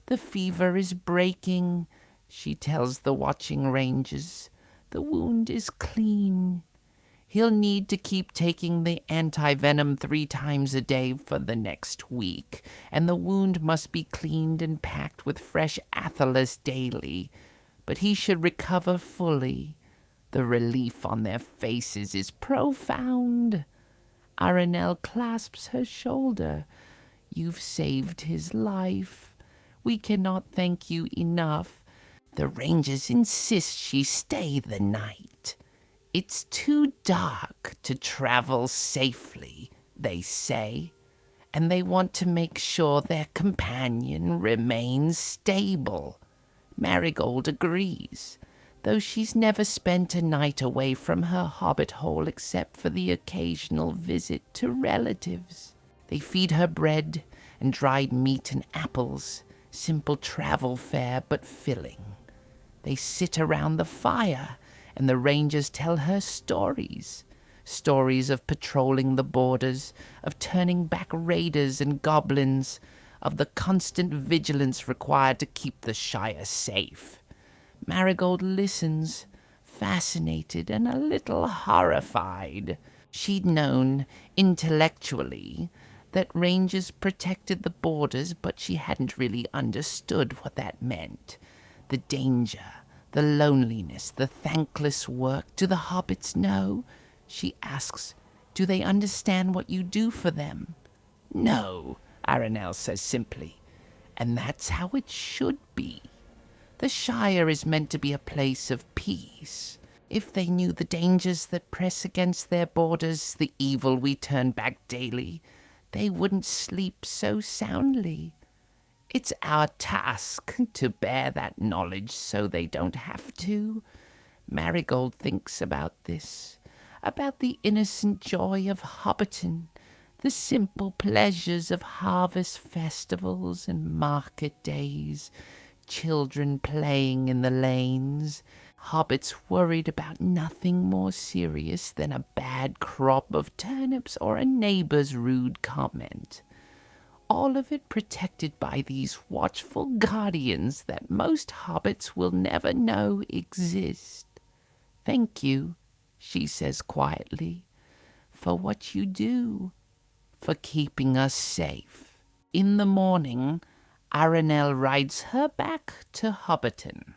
The fever is breaking, she tells the watching rangers. The wound is clean. He'll need to keep taking the anti-venom 3 times a day for the next week, and the wound must be cleaned and packed with fresh athelas daily. But he should recover fully. The relief on their faces is profound. Aranel clasps her shoulder. "You've saved his life. We cannot thank you enough. The rangers insist she stay the night. It's too dark to travel safely, they say. and they want to make sure their companion remains stable. Marigold agrees, though she's never spent a night away from her hobbit hole except for the occasional visit to relatives. They feed her bread and dried meat and apples, simple travel fare but filling. They sit around the fire, and the rangers tell her stories. Stories of patrolling the borders, of turning back raiders and goblins, of the constant vigilance required to keep the Shire safe. Marigold listens, fascinated and a little horrified. She'd known, intellectually, that rangers protected the borders, but she hadn't really understood what that meant. The danger, the loneliness, the thankless work. Do the hobbits know? She asks. Do they understand what you do for them? No, Aranel says simply. And that's how it should be. The Shire is meant to be a place of peace. If they knew the dangers that press against their borders, the evil we turn back daily, they wouldn't sleep so soundly. It's our task to bear that knowledge so they don't have to. Marigold thinks about this, about the innocent joy of Hobbiton, the simple pleasures of harvest festivals and market days, children playing in the lanes, hobbits worried about nothing more serious than a bad crop of turnips or a neighbor's rude comment. All of it protected by these watchful guardians that most hobbits will never know exist. Thank you, she says quietly, for what you do, for keeping us safe. In the morning, Aranel rides her back to Hobbiton.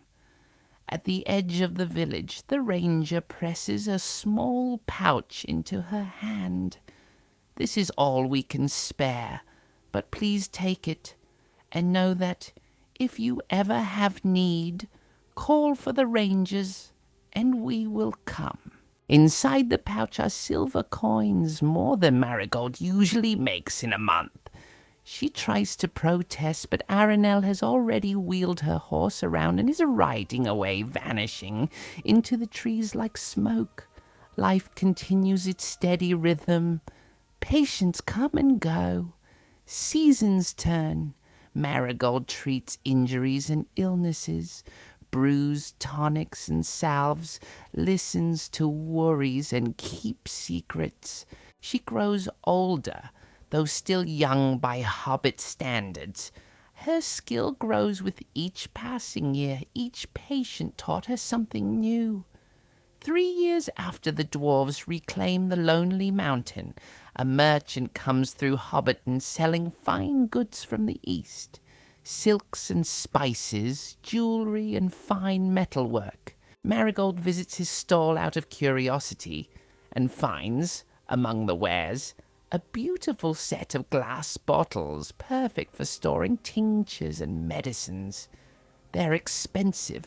At the edge of the village, the ranger presses a small pouch into her hand. This is all we can spare, but please take it, and know that if you ever have need, call for the rangers, and we will come. Inside the pouch are silver coins, more than Marigold usually makes in a month. She tries to protest, but Aranel has already wheeled her horse around and is riding away, vanishing into the trees like smoke. Life continues its steady rhythm. Patients come and go. Seasons turn. Marigold treats injuries and illnesses, brews tonics and salves, listens to worries and keeps secrets. She grows older, though still young by hobbit standards. Her skill grows with each passing year. Each patient taught her something new. 3 years after the dwarves reclaim the lonely mountain, a merchant comes through Hobbiton selling fine goods from the east. Silks and spices, jewelry and fine metalwork. Marigold visits his stall out of curiosity and finds, among the wares, a beautiful set of glass bottles, perfect for storing tinctures and medicines. They're expensive,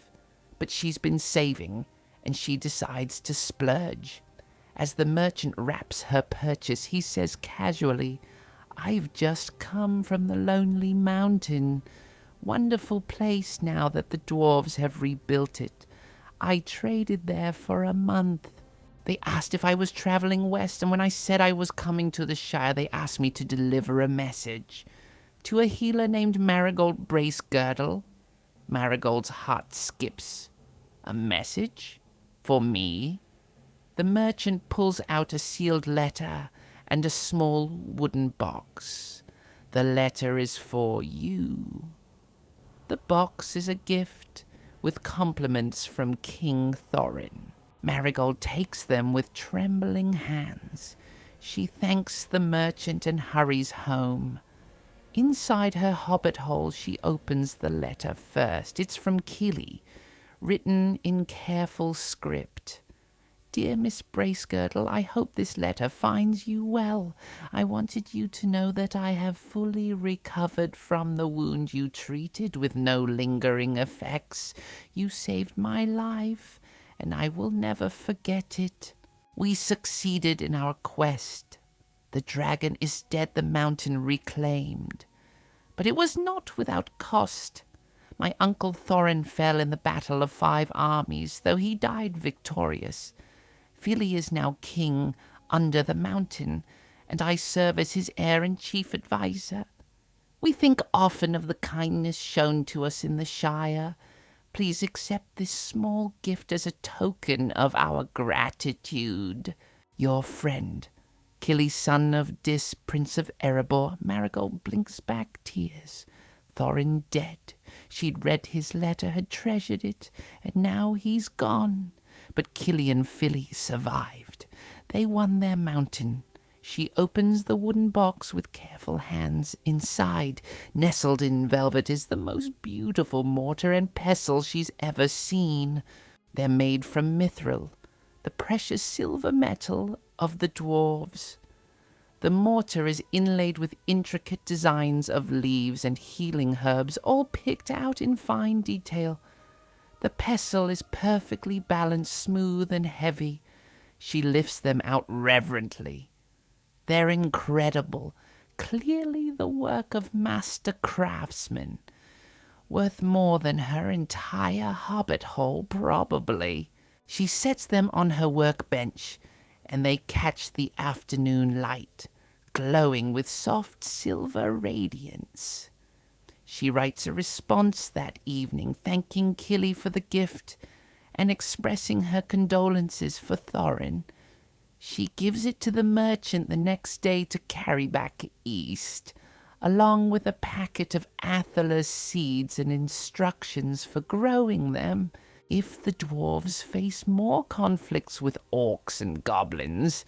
but she's been saving, and she decides to splurge. As the merchant wraps her purchase, he says casually, I've just come from the Lonely Mountain. Wonderful place now that the dwarves have rebuilt it. I traded there for a month. They asked if I was traveling west, and when I said I was coming to the Shire, they asked me to deliver a message. To a healer named Marigold Bracegirdle. Marigold's heart skips. A message? For me? The merchant pulls out a sealed letter and a small wooden box. The letter is for you. The box is a gift with compliments from King Thorin. Marigold takes them with trembling hands. She thanks the merchant and hurries home. Inside her hobbit hole, she opens the letter first. It's from Kili, written in careful script. Dear Miss Bracegirdle, I hope this letter finds you well. I wanted you to know that I have fully recovered from the wound you treated with no lingering effects. You saved my life, and I will never forget it. We succeeded in our quest. The The dragon is dead, the mountain reclaimed. But it was not without cost. My uncle Thorin fell in the battle of 5 armies, though he died victorious. Fili is now king under the mountain, and I serve as his heir and chief adviser. We think often of the kindness shown to us in the Shire. Please accept this small gift as a token of our gratitude. Your friend, Kili, son of Dis, Prince of Erebor. Marigold blinks back tears. Thorin dead. She'd read his letter, had treasured it, and now he's gone. But Kili and Fili survived. They won their mountain. She opens the wooden box with careful hands. Inside, nestled in velvet, is the most beautiful mortar and pestle she's ever seen. They're made from mithril, the precious silver metal of the dwarves. The mortar is inlaid with intricate designs of leaves and healing herbs, all picked out in fine detail. The pestle is perfectly balanced, smooth and heavy. She lifts them out reverently. They're incredible, clearly the work of master craftsmen, worth more than her entire hobbit hole, probably. She sets them on her workbench, and they catch the afternoon light, glowing with soft silver radiance. She writes a response that evening, thanking Kili for the gift and expressing her condolences for Thorin. She gives it to the merchant the next day to carry back east, along with a packet of Athalar seeds and instructions for growing them. If the dwarves face more conflicts with orcs and goblins,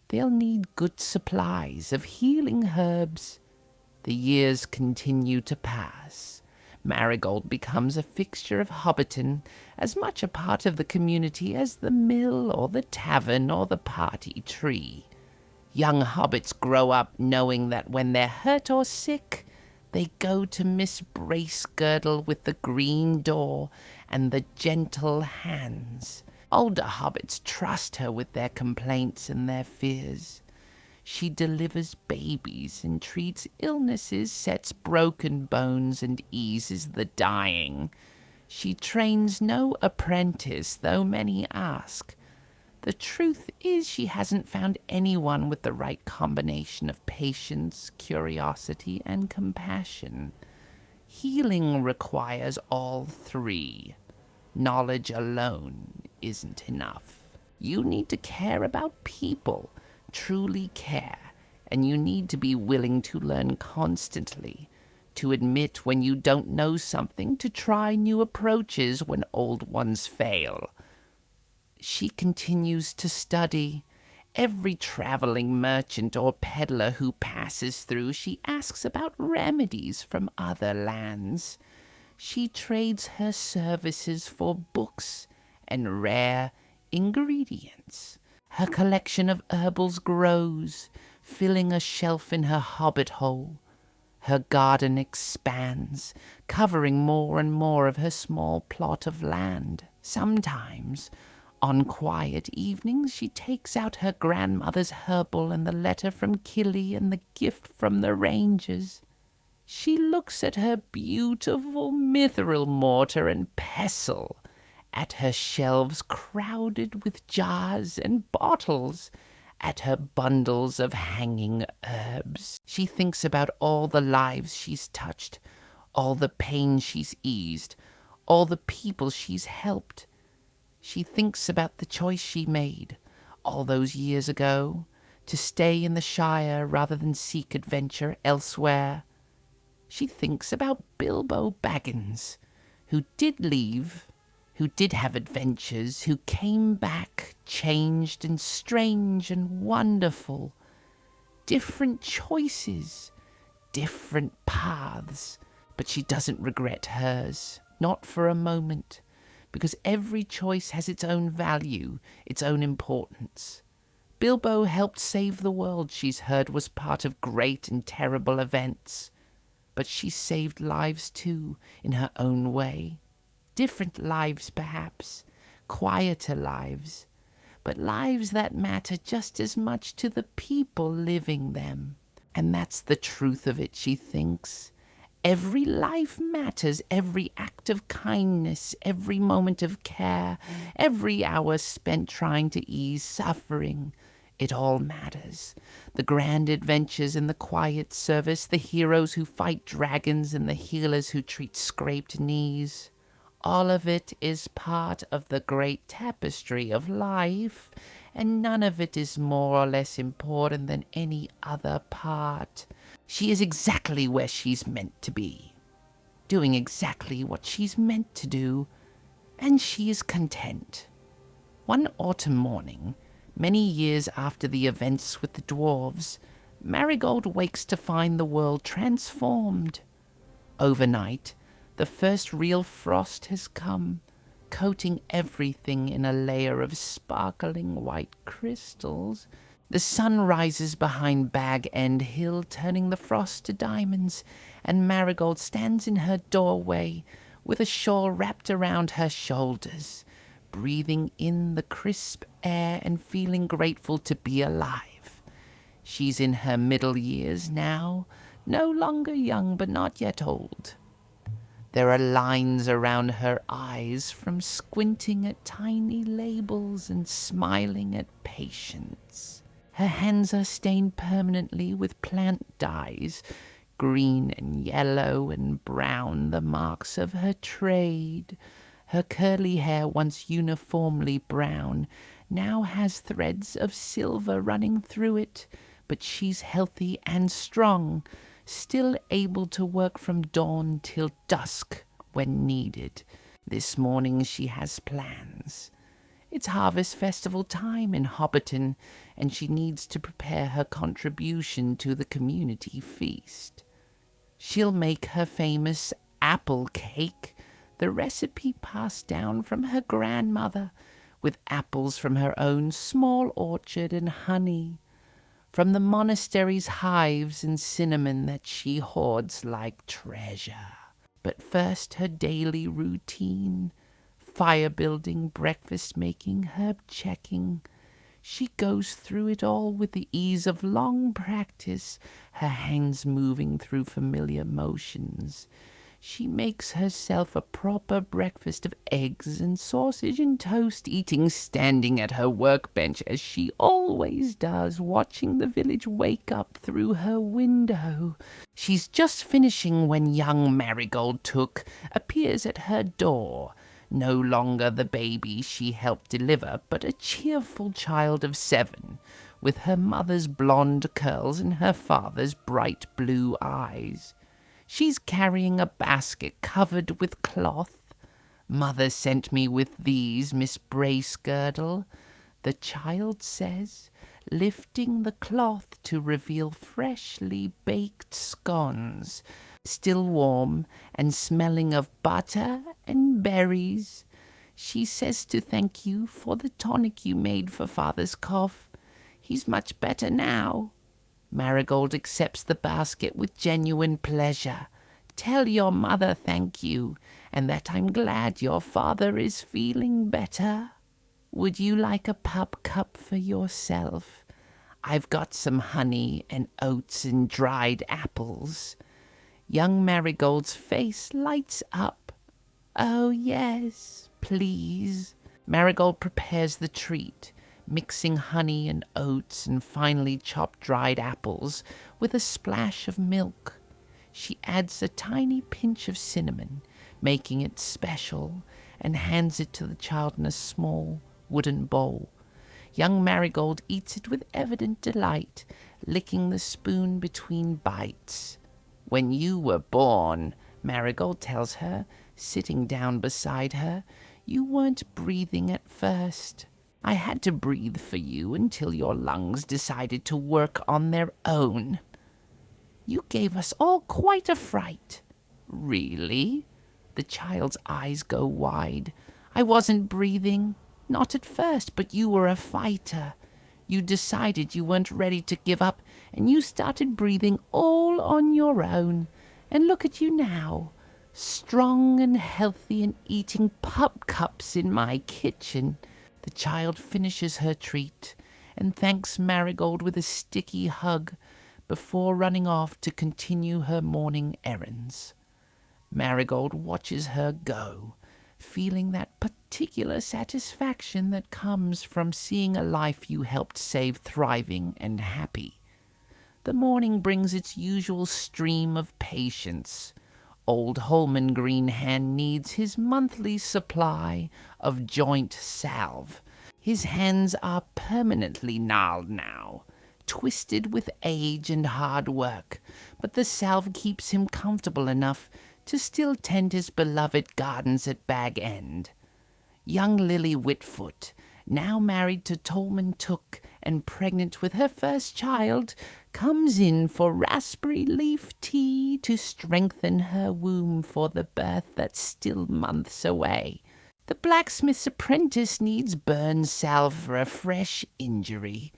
they'll need good supplies of healing herbs. The years continue to pass. Marigold becomes a fixture of Hobbiton, as much a part of the community as the mill or the tavern or the party tree. Young hobbits grow up knowing that when they're hurt or sick, they go to Miss Bracegirdle with the green door and the gentle hands. Older hobbits trust her with their complaints and their fears. She delivers babies and treats illnesses, sets broken bones, and eases the dying. She trains no apprentice, though many ask. The truth is she hasn't found anyone with the right combination of patience, curiosity, and compassion. Healing requires all 3. Knowledge alone isn't enough. You need to care about people, truly care, and you need to be willing to learn constantly, to admit when you don't know something, to try new approaches when old ones fail. She continues to study. Every traveling merchant or peddler who passes through, she asks about remedies from other lands. She trades her services for books and rare ingredients. Her collection of herbals grows, filling a shelf in her hobbit hole. Her garden expands, covering more and more of her small plot of land. Sometimes, on quiet evenings, she takes out her grandmother's herbal and the letter from Kili and the gift from the rangers. She looks at her beautiful mithril mortar and pestle, at her shelves crowded with jars and bottles, at her bundles of hanging herbs. She thinks about all the lives she's touched, all the pain she's eased, all the people she's helped. She thinks about the choice she made all those years ago, to stay in the Shire rather than seek adventure elsewhere. She thinks about Bilbo Baggins, who did leave, who did have adventures, who came back changed and strange and wonderful. Different choices, different paths, but she doesn't regret hers, not for a moment, because every choice has its own value, its own importance. Bilbo helped save the world she's heard was part of great and terrible events, but she saved lives too, in her own way. Different lives, perhaps, quieter lives, but lives that matter just as much to the people living them. And that's the truth of it, she thinks. Every life matters, every act of kindness, every moment of care, every hour spent trying to ease suffering. It all matters. The grand adventures and the quiet service, the heroes who fight dragons and the healers who treat scraped knees. All of it is part of the great tapestry of life, and none of it is more or less important than any other part. She is exactly where she's meant to be, doing exactly what she's meant to do, and she is content. One autumn morning, many years after the events with the dwarves, Marigold wakes to find the world transformed. Overnight, the first real frost has come, coating everything in a layer of sparkling white crystals. The sun rises behind Bag End Hill, turning the frost to diamonds, and Marigold stands in her doorway with a shawl wrapped around her shoulders, breathing in the crisp air and feeling grateful to be alive. She's in her middle years now, no longer young but not yet old. There are lines around her eyes from squinting at tiny labels and smiling at patience. Her hands are stained permanently with plant dyes, green and yellow and brown, the marks of her trade. Her curly hair, once uniformly brown, now has threads of silver running through it, but she's healthy and strong, still able to work from dawn till dusk when needed. This morning she has plans. It's harvest festival time in Hobbiton, and she needs to prepare her contribution to the community feast. She'll make her famous apple cake, the recipe passed down from her grandmother, with apples from her own small orchard and honey from the monastery's hives and cinnamon that she hoards like treasure. But first her daily routine, fire building, breakfast making, herb checking. She goes through it all with the ease of long practice, her hands moving through familiar motions. She makes herself a proper breakfast of eggs and sausage and toast, eating standing at her workbench as she always does, watching the village wake up through her window. She's just finishing when young Marigold Took appears at her door, no longer the baby she helped deliver, but a cheerful child of 7, with her mother's blonde curls and her father's bright blue eyes. She's carrying a basket covered with cloth. Mother sent me with these, Miss Bracegirdle, the child says, lifting the cloth to reveal freshly baked scones, still warm and smelling of butter and berries. She says to thank you for the tonic you made for Father's cough. He's much better now. Marigold accepts the basket with genuine pleasure. Tell your mother thank you, and that I'm glad your father is feeling better. Would you like a pup cup for yourself? I've got some honey and oats and dried apples. Young Marigold's face lights up. Oh, yes, please. Marigold prepares the treat, mixing honey and oats and finely chopped dried apples with a splash of milk. She adds a tiny pinch of cinnamon, making it special, and hands it to the child in a small wooden bowl. Young Marigold eats it with evident delight, licking the spoon between bites. When you were born, Marigold tells her, sitting down beside her, you weren't breathing at first. I had to breathe for you until your lungs decided to work on their own. You gave us all quite a fright. Really? The child's eyes go wide. I wasn't breathing. Not at first, but you were a fighter. You decided you weren't ready to give up, and you started breathing all on your own. And look at you now, strong and healthy and eating pup cups in my kitchen. The child finishes her treat and thanks Marigold with a sticky hug before running off to continue her morning errands. Marigold watches her go, feeling that particular satisfaction that comes from seeing a life you helped save thriving and happy. The morning brings its usual stream of patience. Old Holman Greenhand needs his monthly supply of joint salve. His hands are permanently gnarled now, twisted with age and hard work, but the salve keeps him comfortable enough to still tend his beloved gardens at Bag End. Young Lily Whitfoot, now married to Tolman Took and pregnant with her first child, comes in for raspberry leaf tea to strengthen her womb for the birth that's still months away. The blacksmith's apprentice needs burn salve for a fresh injury.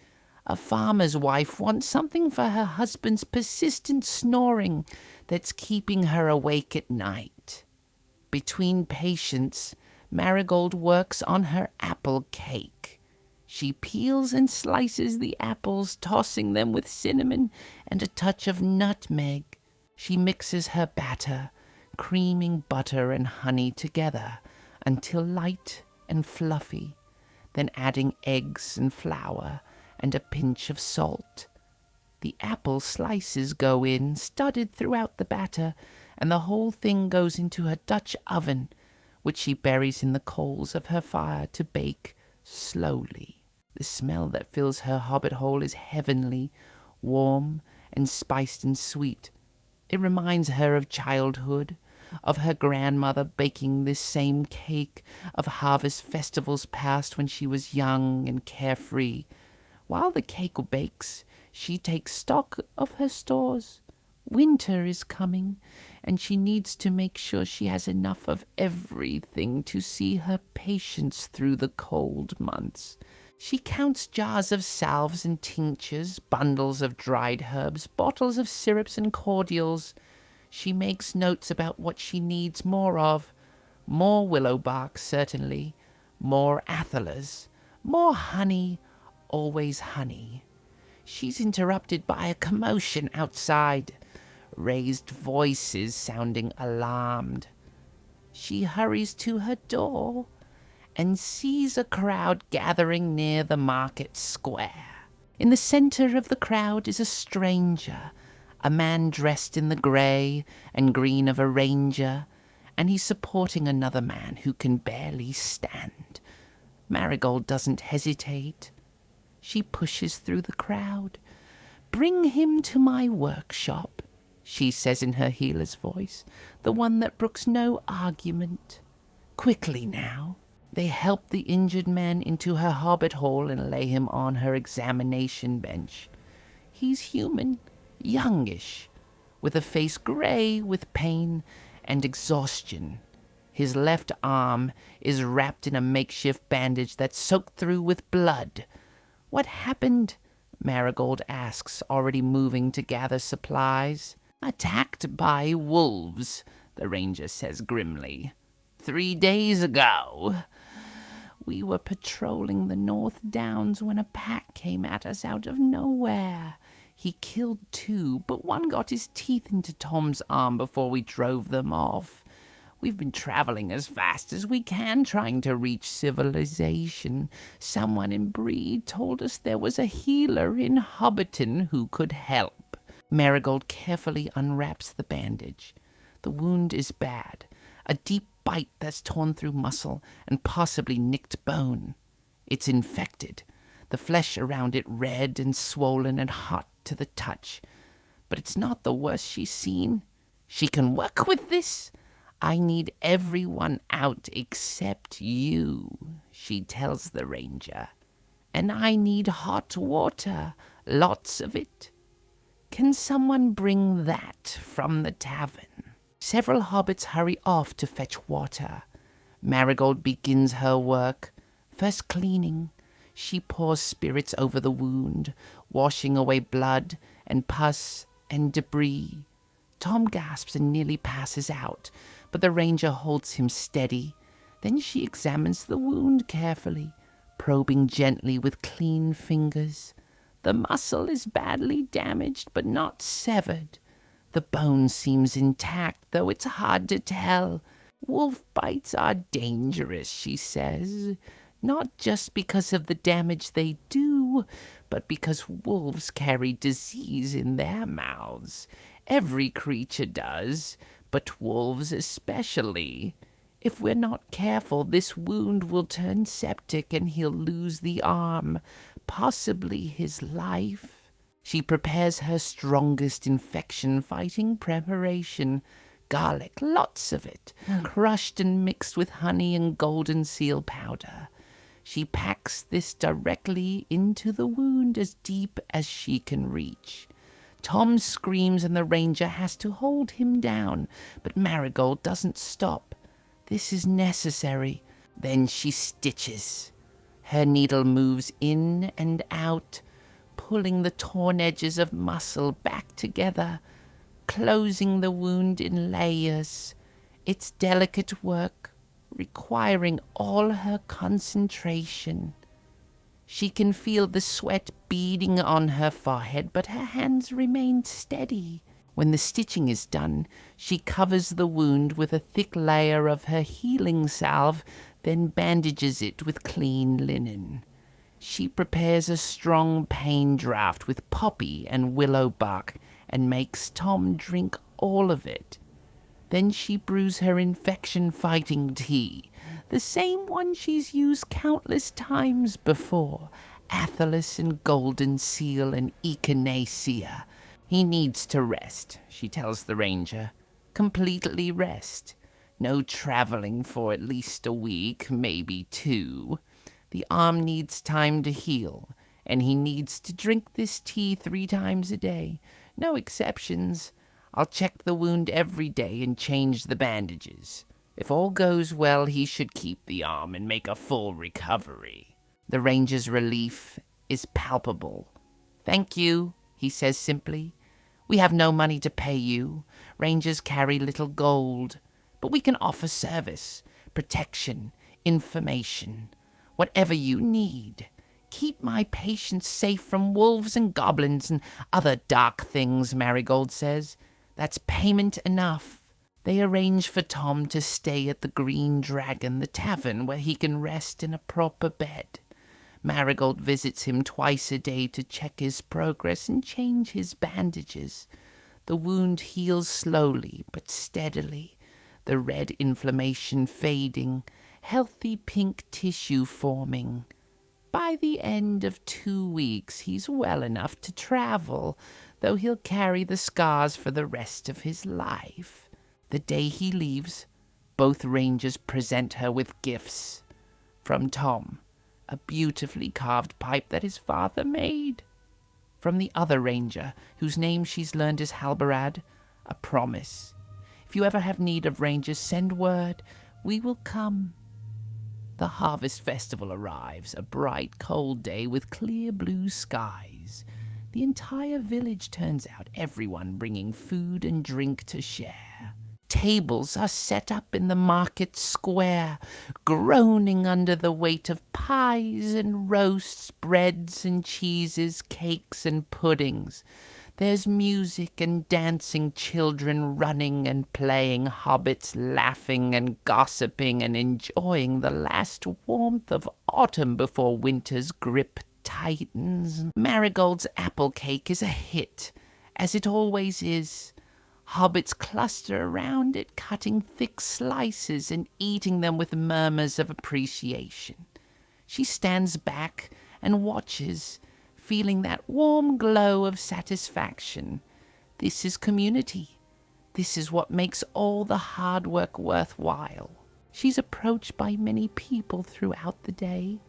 A farmer's wife wants something for her husband's persistent snoring that's keeping her awake at night. Between patients, Marigold works on her apple cake. She peels and slices the apples, tossing them with cinnamon and a touch of nutmeg. She mixes her batter, creaming butter and honey together until light and fluffy, then adding eggs and flour and a pinch of salt. The apple slices go in, studded throughout the batter, and the whole thing goes into her Dutch oven, which she buries in the coals of her fire to bake slowly. The smell that fills her hobbit hole is heavenly, warm and spiced and sweet. It reminds her of childhood, of her grandmother baking this same cake, of harvest festivals past when she was young and carefree. While the cake bakes, she takes stock of her stores. Winter is coming, and she needs to make sure she has enough of everything to see her patients through the cold months. She counts jars of salves and tinctures, bundles of dried herbs, bottles of syrups and cordials. She makes notes about what she needs more of. More willow bark, certainly. More athalas. More honey. Always honey. She's interrupted by a commotion outside. Raised voices sounding alarmed. She hurries to her door and sees a crowd gathering near the market square. In the center of the crowd is a stranger, a man dressed in the grey and green of a ranger, and he's supporting another man who can barely stand. Marigold doesn't hesitate. She pushes through the crowd. "Bring him to my workshop," she says in her healer's voice, the one that brooks no argument. Quickly now. They help the injured man into her hobbit hole and lay him on her examination bench. He's human, youngish, with a face grey with pain and exhaustion. His left arm is wrapped in a makeshift bandage that's soaked through with blood. "What happened?" Marigold asks, already moving to gather supplies. "Attacked by wolves," the ranger says grimly. 3 days ago. We were patrolling the North Downs when a pack came at us out of nowhere. He killed 2, but one got his teeth into Tom's arm before we drove them off. We've been traveling as fast as we can, trying to reach civilization. Someone in Bree told us there was a healer in Hobbiton who could help." Marigold carefully unwraps the bandage. The wound is bad. A deep bite that's torn through muscle and possibly nicked bone. It's infected, the flesh around it red and swollen and hot to the touch. But it's not the worst she's seen. She can work with this. "I need everyone out except you," she tells the ranger. "And I need hot water, lots of it. Can someone bring that from the tavern?" Several hobbits hurry off to fetch water. Marigold begins her work, first cleaning. She pours spirits over the wound, washing away blood and pus and debris. Tom gasps and nearly passes out, but the ranger holds him steady. Then she examines the wound carefully, probing gently with clean fingers. The muscle is badly damaged, but not severed. The bone seems intact, though it's hard to tell. Wolf bites are dangerous, she says, not just because of the damage they do, but because wolves carry disease in their mouths. Every creature does, but wolves especially. If we're not careful, this wound will turn septic and he'll lose the arm, possibly his life. She prepares her strongest infection-fighting preparation, garlic, lots of it, crushed and mixed with honey and golden seal powder. She packs this directly into the wound as deep as she can reach. Tom screams and the ranger has to hold him down, but Marigold doesn't stop. This is necessary. Then she stitches. Her needle moves in and out, pulling the torn edges of muscle back together, closing the wound in layers. It's delicate work, requiring all her concentration. She can feel the sweat beading on her forehead, but her hands remain steady. When the stitching is done, she covers the wound with a thick layer of her healing salve, then bandages it with clean linen. She prepares a strong pain draught with poppy and willow bark and makes Tom drink all of it. Then she brews her infection-fighting tea, the same one she's used countless times before, athelis and golden seal and echinacea. He needs to rest, she tells the ranger. Completely rest. No traveling for at least a week, maybe 2. The arm needs time to heal, and he needs to drink this tea 3 times a day. No exceptions. I'll check the wound every day and change the bandages. If all goes well, he should keep the arm and make a full recovery. The ranger's relief is palpable. Thank you, he says simply. We have no money to pay you. Rangers carry little gold. But we can offer service, protection, information, whatever you need. Keep my patients safe from wolves and goblins and other dark things, Marigold says. That's payment enough. They arrange for Tom to stay at the Green Dragon, the tavern, where he can rest in a proper bed. Marigold visits him twice a day to check his progress and change his bandages. The wound heals slowly but steadily, the red inflammation fading, healthy pink tissue forming. By the end of 2 weeks, he's well enough to travel, though he'll carry the scars for the rest of his life. The day he leaves, both rangers present her with gifts. From Tom, a beautifully carved pipe that his father made. From the other ranger, whose name she's learned is Halbarad, a promise. If you ever have need of rangers, send word. We will come. The harvest festival arrives, a bright, cold day with clear blue skies. The entire village turns out, everyone bringing food and drink to share. Tables are set up in the market square, groaning under the weight of pies and roasts, breads and cheeses, cakes and puddings. There's music and dancing, children running and playing, hobbits laughing and gossiping and enjoying the last warmth of autumn before winter's grip tightens. Marigold's apple cake is a hit, as it always is. Hobbits cluster around it, cutting thick slices and eating them with murmurs of appreciation. She stands back and watches, feeling that warm glow of satisfaction. This is community. This is what makes all the hard work worthwhile. She's approached by many people throughout the day.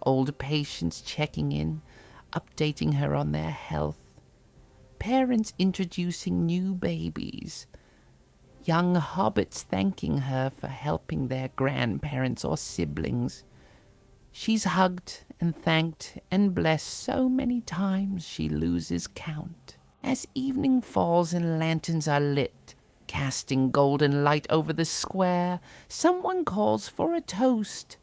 Old patients checking in, updating her on their health. Parents introducing new babies. Young hobbits thanking her for helping their grandparents or siblings. She's hugged and thanked and blessed so many times she loses count. As evening falls and lanterns are lit, casting golden light over the square, someone calls for a toast.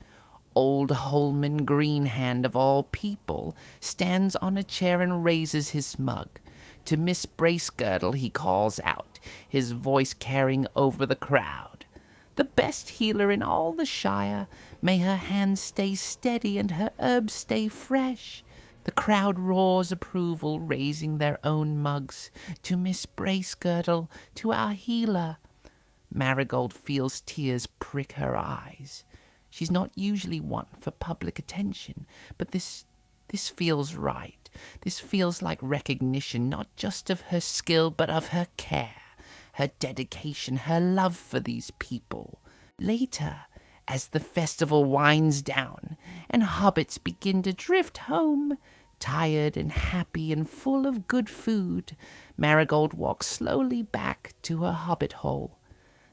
Old Holman Greenhand, of all people, stands on a chair and raises his mug. To Miss Bracegirdle he calls out, his voice carrying over the crowd. The best healer in all the Shire, may her hands stay steady and her herbs stay fresh. The crowd roars approval, raising their own mugs. To Miss Bracegirdle, to our healer. Marigold feels tears prick her eyes. She's not usually one for public attention, but this feels right. This feels like recognition, not just of her skill, but of her care, her dedication, her love for these people. Later, as the festival winds down and hobbits begin to drift home, tired and happy and full of good food, Marigold walks slowly back to her hobbit hole.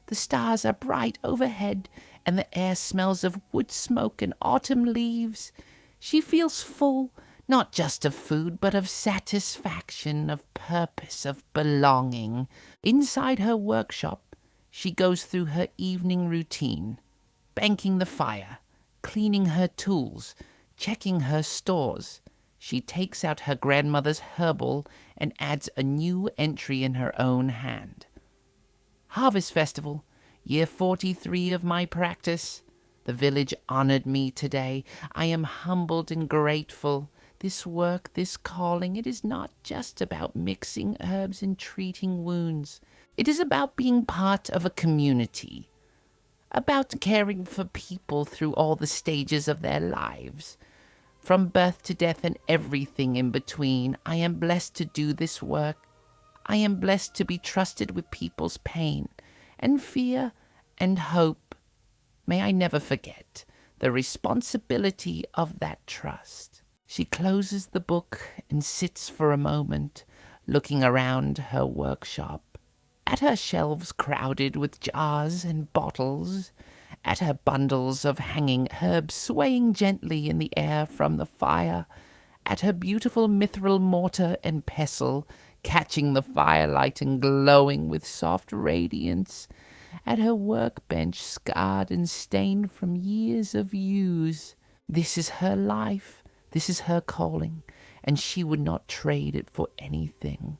The stars are bright overhead, and the air smells of wood smoke and autumn leaves. She feels full, not just of food, but of satisfaction, of purpose, of belonging. Inside her workshop, she goes through her evening routine, banking the fire, cleaning her tools, checking her stores. She takes out her grandmother's herbal and adds a new entry in her own hand. Harvest Festival, year 43 of my practice. The village honored me today. I am humbled and grateful. This work, this calling, it is not just about mixing herbs and treating wounds. It is about being part of a community, about caring for people through all the stages of their lives. From birth to death and everything in between, I am blessed to do this work. I am blessed to be trusted with people's pain and fear and hope. May I never forget the responsibility of that trust. She closes the book and sits for a moment, looking around her workshop, at her shelves crowded with jars and bottles, at her bundles of hanging herbs swaying gently in the air from the fire, at her beautiful mithril mortar and pestle catching the firelight and glowing with soft radiance, at her workbench scarred and stained from years of use. This is her life, this is her calling, and she would not trade it for anything.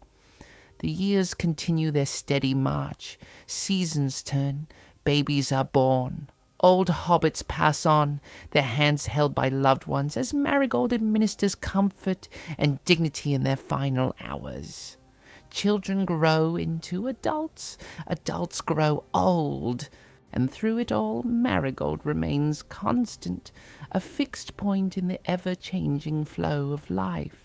The years continue their steady march, seasons turn, babies are born. Old hobbits pass on, their hands held by loved ones, as Marigold administers comfort and dignity in their final hours. Children grow into adults, adults grow old, and through it all Marigold remains constant, a fixed point in the ever-changing flow of life.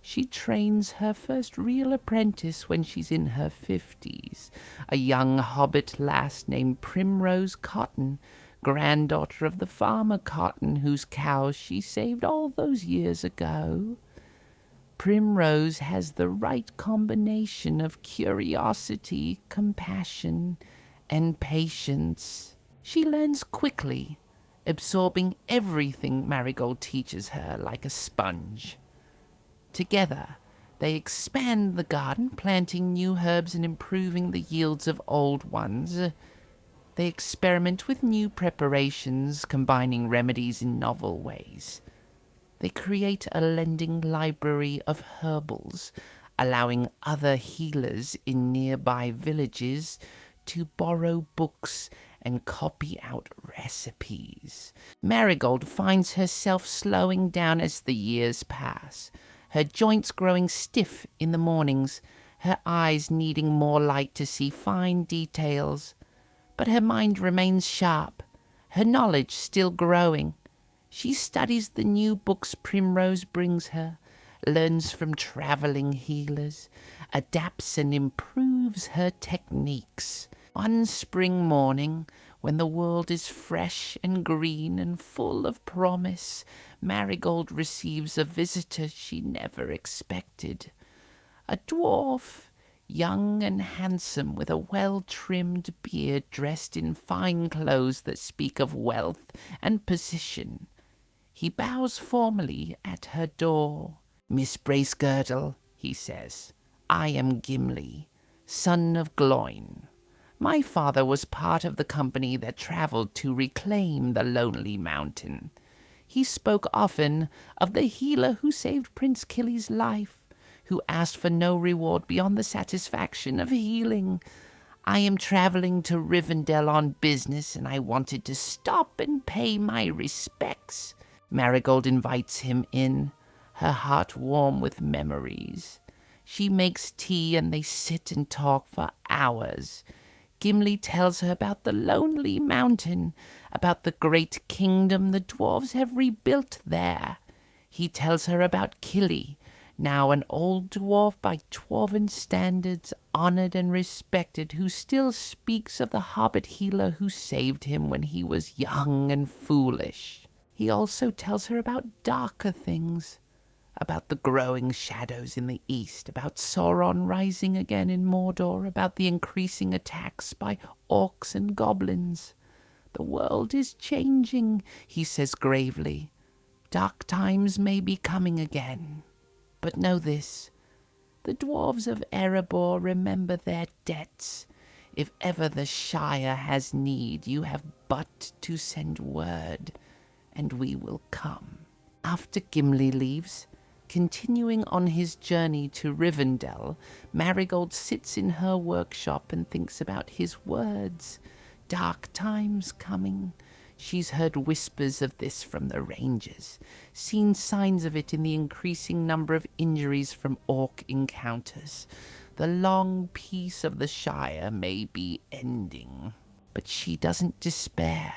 She trains her first real apprentice when she's in her 50s, a young hobbit lass named Primrose Cotton, granddaughter of the farmer Cotton whose cows she saved all those years ago. Primrose has the right combination of curiosity, compassion, and patience. She learns quickly, absorbing everything Marigold teaches her like a sponge. Together, they expand the garden, planting new herbs and improving the yields of old ones. They experiment with new preparations, combining remedies in novel ways. They create a lending library of herbals, allowing other healers in nearby villages to borrow books and copy out recipes. Marigold finds herself slowing down as the years pass, her joints growing stiff in the mornings, her eyes needing more light to see fine details. But her mind remains sharp, her knowledge still growing. She studies the new books Primrose brings her, learns from traveling healers, adapts and improves her techniques. One spring morning, when the world is fresh and green and full of promise, Marigold receives a visitor she never expected. A dwarf, young and handsome, with a well-trimmed beard, dressed in fine clothes that speak of wealth and position. He bows formally at her door. "Miss Bracegirdle," he says, "I am Gimli, son of Gloin. My father was part of the company that travelled to reclaim the Lonely Mountain. He spoke often of the healer who saved Prince Killy's life, who asked for no reward beyond the satisfaction of healing. I am traveling to Rivendell on business, and I wanted to stop and pay my respects. Marigold invites him in, her heart warm with memories. She makes tea, and they sit and talk for hours. Gimli tells her about the lonely mountain, about the great kingdom the dwarves have rebuilt there. He tells her about Killy, now an old dwarf by dwarven standards, honoured and respected, who still speaks of the hobbit healer who saved him when he was young and foolish. He also tells her about darker things, about the growing shadows in the east, about Sauron rising again in Mordor, about the increasing attacks by orcs and goblins. The world is changing, he says gravely. Dark times may be coming again. But know this, the dwarves of Erebor remember their debts. If ever the Shire has need, you have but to send word, and we will come. After Gimli leaves, continuing on his journey to Rivendell, Marigold sits in her workshop and thinks about his words. Dark times coming. She's heard whispers of this from the rangers, seen signs of it in the increasing number of injuries from orc encounters. The long peace of the Shire may be ending, but she doesn't despair,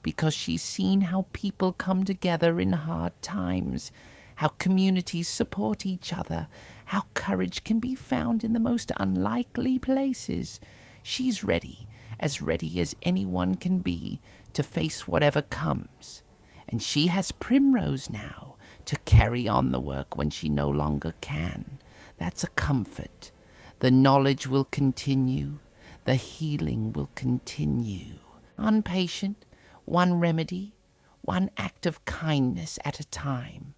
because she's seen how people come together in hard times, how communities support each other, how courage can be found in the most unlikely places. She's ready as anyone can be, to face whatever comes. And she has Primrose now to carry on the work when she no longer can. That's a comfort. The knowledge will continue. The healing will continue. One patient, one remedy, one act of kindness at a time.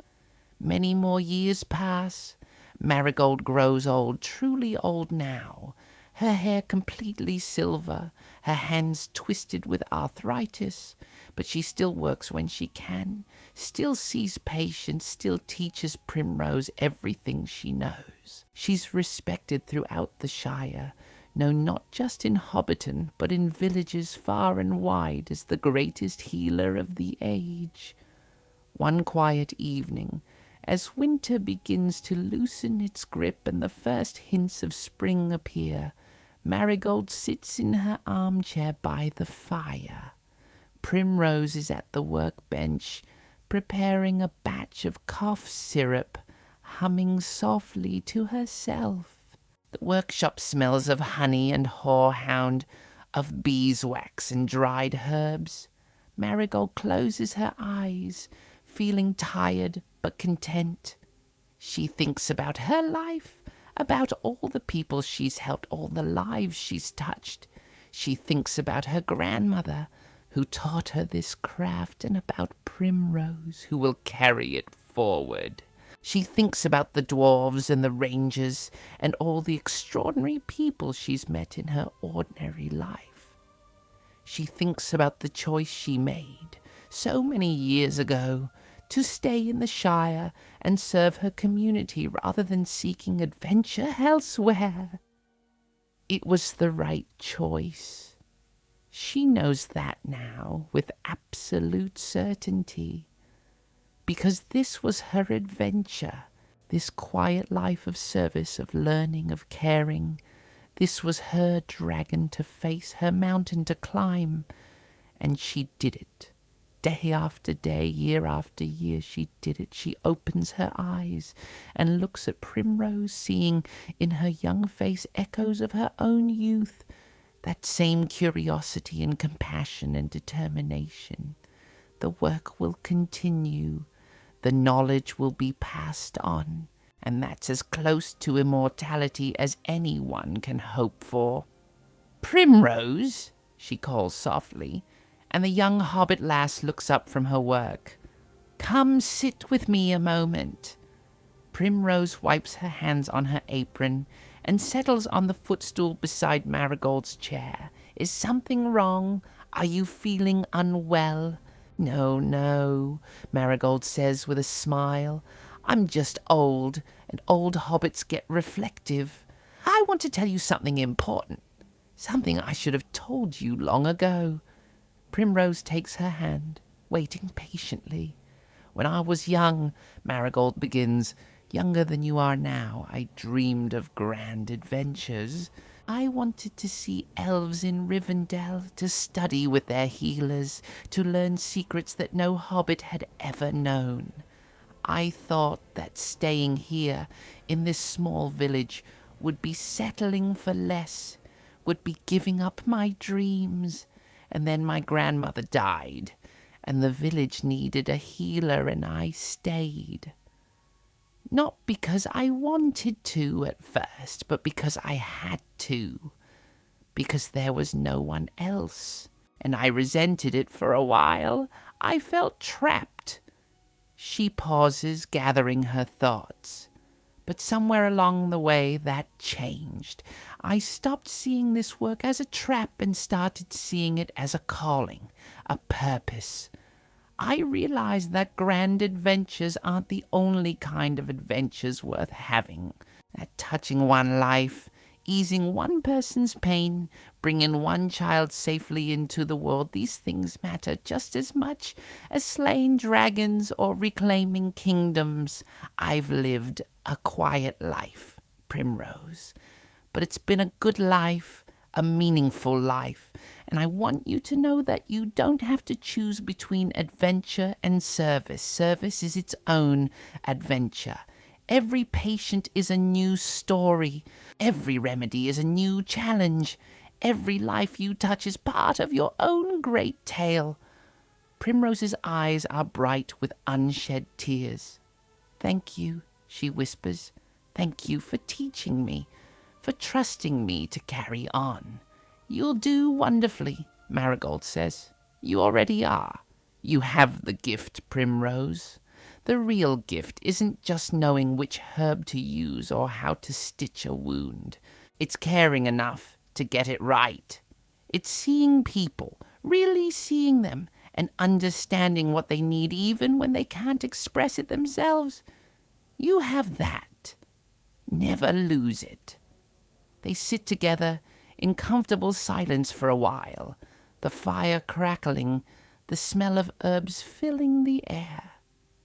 Many more years pass. Marigold grows old, truly old now. Her hair completely silver, her hands twisted with arthritis, but she still works when she can, still sees patients, still teaches Primrose everything she knows. She's respected throughout the Shire, known not just in Hobbiton, but in villages far and wide as the greatest healer of the age. One quiet evening, as winter begins to loosen its grip and the first hints of spring appear, Marigold sits in her armchair by the fire. Primrose is at the workbench, preparing a batch of cough syrup, humming softly to herself. The workshop smells of honey and horehound, of beeswax and dried herbs. Marigold closes her eyes, feeling tired but content. She thinks about her life, about all the people she's helped, all the lives she's touched. She thinks about her grandmother, who taught her this craft, and about Primrose, who will carry it forward. She thinks about the dwarves and the rangers, and all the extraordinary people she's met in her ordinary life. She thinks about the choice she made so many years ago, to stay in the Shire and serve her community rather than seeking adventure elsewhere. It was the right choice. She knows that now with absolute certainty, because this was her adventure, this quiet life of service, of learning, of caring. This was her dragon to face, her mountain to climb, and she did it. Day after day, year after year, she did it. She opens her eyes and looks at Primrose, seeing in her young face echoes of her own youth, that same curiosity and compassion and determination. The work will continue. The knowledge will be passed on, and that's as close to immortality as anyone can hope for. "Primrose," she calls softly, and the young hobbit lass looks up from her work. "Come sit with me a moment." Primrose wipes her hands on her apron and settles on the footstool beside Marigold's chair. "Is something wrong? Are you feeling unwell?" No, no, Marigold says with a smile. I'm just old, and old hobbits get reflective. I want to tell you something important. Something I should have told you long ago. Primrose takes her hand, waiting patiently. When I was young, Marigold begins, younger than you are now, I dreamed of grand adventures. I wanted to see elves in Rivendell, to study with their healers, to learn secrets that no hobbit had ever known. I thought that staying here, in this small village, would be settling for less, would be giving up my dreams. And then my grandmother died, and the village needed a healer, and I stayed. Not because I wanted to at first, but because I had to. Because there was no one else, and I resented it for a while. I felt trapped. She pauses, gathering her thoughts. But somewhere along the way that changed. I stopped seeing this work as a trap and started seeing it as a calling, a purpose. I realized that grand adventures aren't the only kind of adventures worth having. That touching one life, easing one person's pain, bringing one child safely into the world, these things matter just as much as slaying dragons or reclaiming kingdoms. I've lived a quiet life, Primrose, but it's been a good life, a meaningful life, and I want you to know that you don't have to choose between adventure and service. Service is its own adventure. Every patient is a new story. Every remedy is a new challenge. Every life you touch is part of your own great tale. Primrose's eyes are bright with unshed tears. Thank you, she whispers. Thank you for teaching me, for trusting me to carry on. You'll do wonderfully, Marigold says. You already are. You have the gift, Primrose. The real gift isn't just knowing which herb to use or how to stitch a wound. It's caring enough to get it right. It's seeing people, really seeing them, and understanding what they need even when they can't express it themselves. You have that. Never lose it. They sit together in comfortable silence for a while, the fire crackling, the smell of herbs filling the air.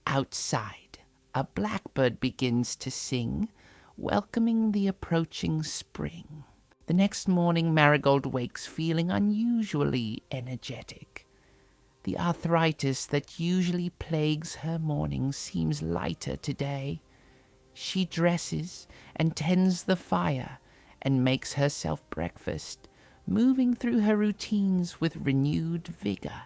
Outside, a blackbird begins to sing, welcoming the approaching spring. The next morning, Marigold wakes feeling unusually energetic. The arthritis that usually plagues her mornings seems lighter today. She dresses and tends the fire and makes herself breakfast, moving through her routines with renewed vigor.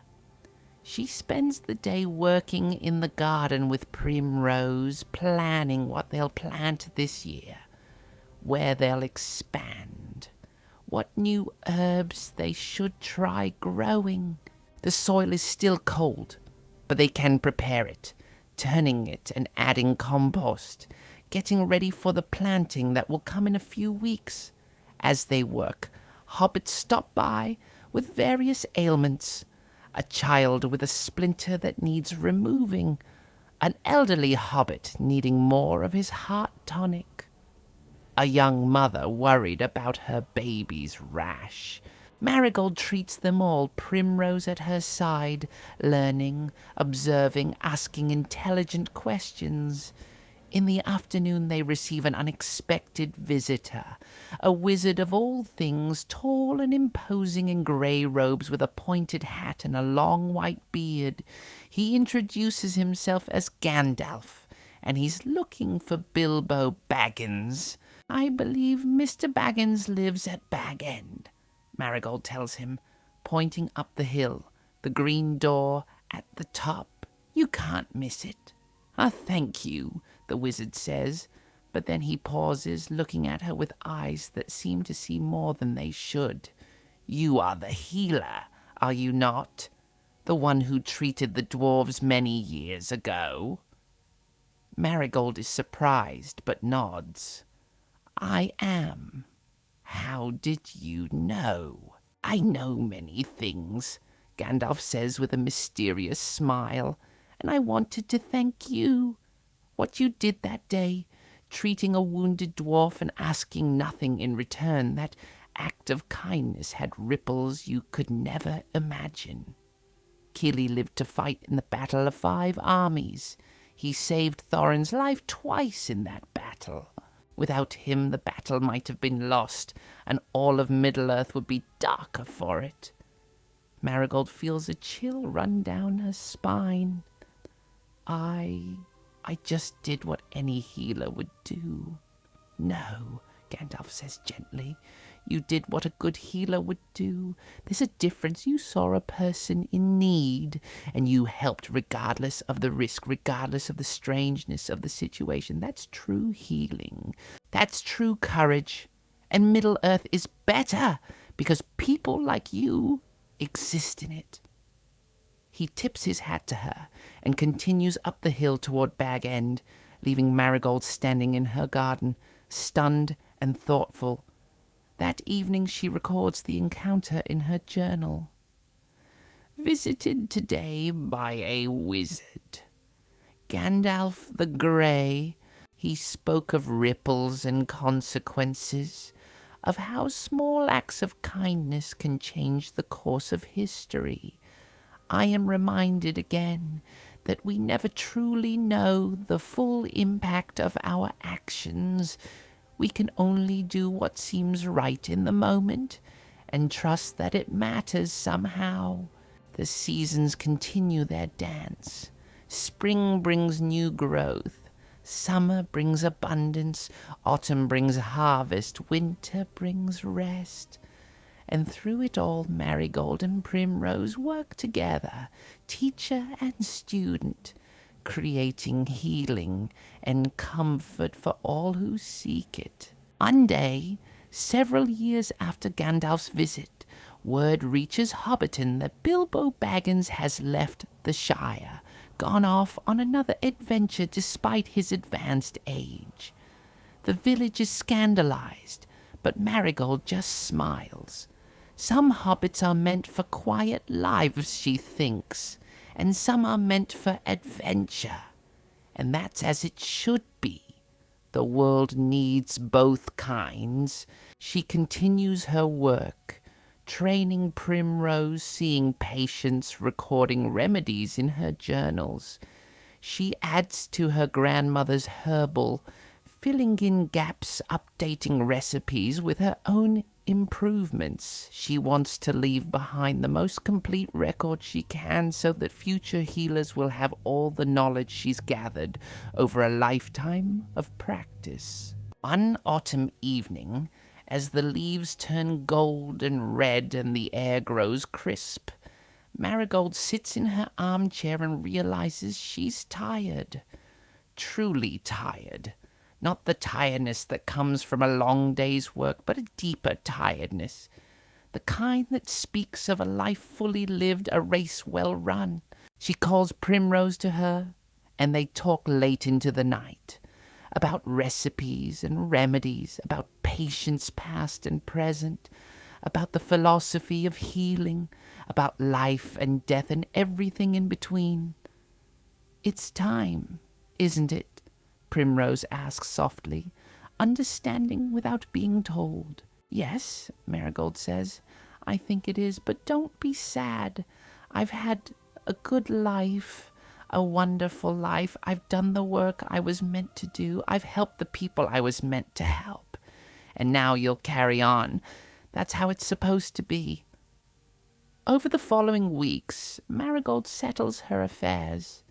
She spends the day working in the garden with Primrose, planning what they'll plant this year, where they'll expand, what new herbs they should try growing. The soil is still cold, but they can prepare it, turning it and adding compost, getting ready for the planting that will come in a few weeks. As they work, hobbits stop by with various ailments. A child with a splinter that needs removing. An elderly hobbit needing more of his heart tonic. A young mother worried about her baby's rash. Marigold treats them all, Primrose at her side, learning, observing, asking intelligent questions. In the afternoon they receive an unexpected visitor, a wizard of all things, tall and imposing in grey robes with a pointed hat and a long white beard. He introduces himself as Gandalf, and he's looking for Bilbo Baggins. I believe Mr. Baggins lives at Bag End, Marigold tells him, pointing up the hill, the green door at the top. You can't miss it. Thank you, the wizard says, but then he pauses, looking at her with eyes that seem to see more than they should. You are the healer, are you not? The one who treated the dwarves many years ago? Marigold is surprised, but nods. I am. How did you know? I know many things. Gandalf says with a mysterious smile, "and I wanted to thank you. What you did that day, treating a wounded dwarf and asking nothing in return, that act of kindness had ripples you could never imagine. Kili lived to fight in the Battle of 5 Armies. He saved Thorin's life twice in that battle. Without him, the battle might have been lost, and all of Middle-earth would be darker for it." Marigold feels a chill run down her spine. I just did what any healer would do." "No," Gandalf says gently. "You did what a good healer would do. There's a difference. You saw a person in need, and you helped regardless of the risk, regardless of the strangeness of the situation. That's true healing. That's true courage. And Middle-earth is better because people like you exist in it." He tips his hat to her and continues up the hill toward Bag End, leaving Marigold standing in her garden, stunned and thoughtful. That evening she records the encounter in her journal. "Visited today by a wizard. Gandalf the Grey. He spoke of ripples and consequences, of how small acts of kindness can change the course of history. I am reminded again that we never truly know the full impact of our actions. We can only do what seems right in the moment and trust that it matters somehow. The seasons continue their dance. Spring brings new growth. Summer brings abundance. Autumn brings harvest. Winter brings rest. And through it all, Marigold and Primrose work together, teacher and student, creating healing and comfort for all who seek it." One day, several years after Gandalf's visit, word reaches Hobbiton that Bilbo Baggins has left the Shire, gone off on another adventure despite his advanced age. The village is scandalized, but Marigold just smiles. Some hobbits are meant for quiet lives, she thinks, and some are meant for adventure. And that's as it should be. The world needs both kinds. She continues her work, training Primrose, seeing patients, recording remedies in her journals. She adds to her grandmother's herbal, filling in gaps, updating recipes with her own improvements. She wants to leave behind the most complete record she can so that future healers will have all the knowledge she's gathered over a lifetime of practice. One autumn evening, as the leaves turn gold and red and the air grows crisp, Marigold sits in her armchair and realizes she's tired. Truly tired. Not the tiredness that comes from a long day's work, but a deeper tiredness. The kind that speaks of a life fully lived, a race well run. She calls Primrose to her, and they talk late into the night. About recipes and remedies, about patience past and present, about the philosophy of healing, about life and death and everything in between. "It's time, isn't it?" Primrose asks softly, understanding without being told. "Yes," Marigold says, "I think it is, but don't be sad. I've had a good life, a wonderful life. I've done the work I was meant to do. I've helped the people I was meant to help. And now you'll carry on. That's how it's supposed to be." Over the following weeks, Marigold settles her affairs.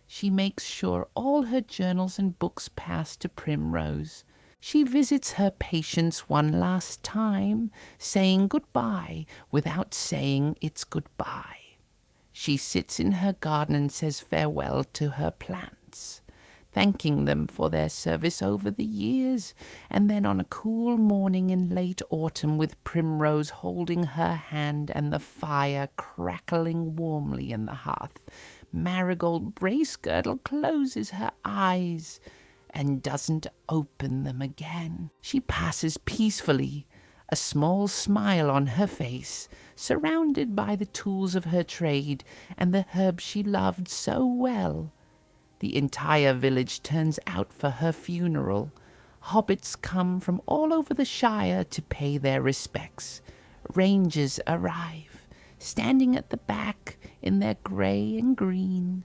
She makes sure all her journals and books pass to Primrose. She visits her patients one last time, saying goodbye without saying it's goodbye. She sits in her garden and says farewell to her plants, thanking them for their service over the years. And then on a cool morning in late autumn, with Primrose holding her hand and the fire crackling warmly in the hearth, Marigold Bracegirdle closes her eyes and doesn't open them again. She passes peacefully, a small smile on her face, surrounded by the tools of her trade and the herbs she loved so well. The entire village turns out for her funeral. Hobbits come from all over the Shire to pay their respects. Rangers arrive, standing at the back in their grey and green,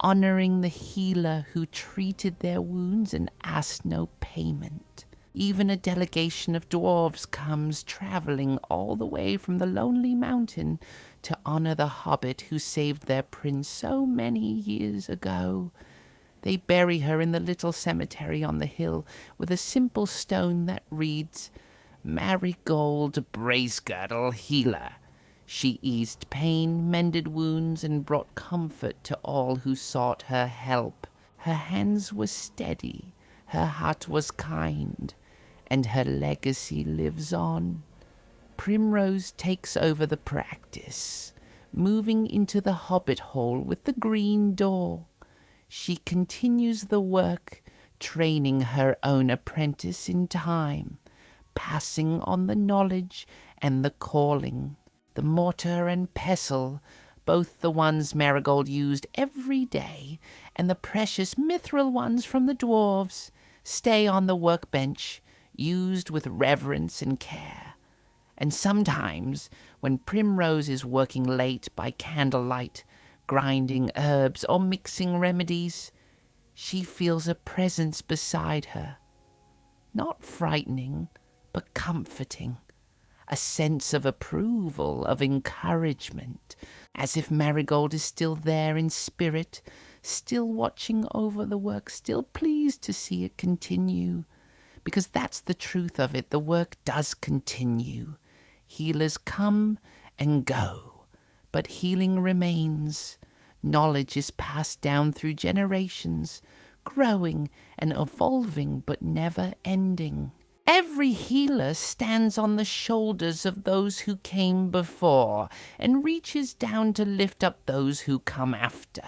honouring the healer who treated their wounds and asked no payment. Even a delegation of dwarves comes travelling all the way from the lonely mountain to honour the hobbit who saved their prince so many years ago. They bury her in the little cemetery on the hill with a simple stone that reads, Marigold Bracegirdle, healer. She eased pain, mended wounds, and brought comfort to all who sought her help. Her hands were steady, her heart was kind, and her legacy lives on. Primrose takes over the practice, moving into the hobbit hole with the green door. She continues the work, training her own apprentice in time, passing on the knowledge and the calling. The mortar and pestle, both the ones Marigold used every day, and the precious mithril ones from the dwarves, stay on the workbench, used with reverence and care. And sometimes, when Primrose is working late by candlelight, grinding herbs or mixing remedies, she feels a presence beside her. Not frightening, but comforting. A sense of approval, of encouragement, as if Marigold is still there in spirit, still watching over the work, still pleased to see it continue. Because that's the truth of it, the work does continue. Healers come and go, but healing remains. Knowledge is passed down through generations, growing and evolving, but never ending. Every healer stands on the shoulders of those who came before and reaches down to lift up those who come after.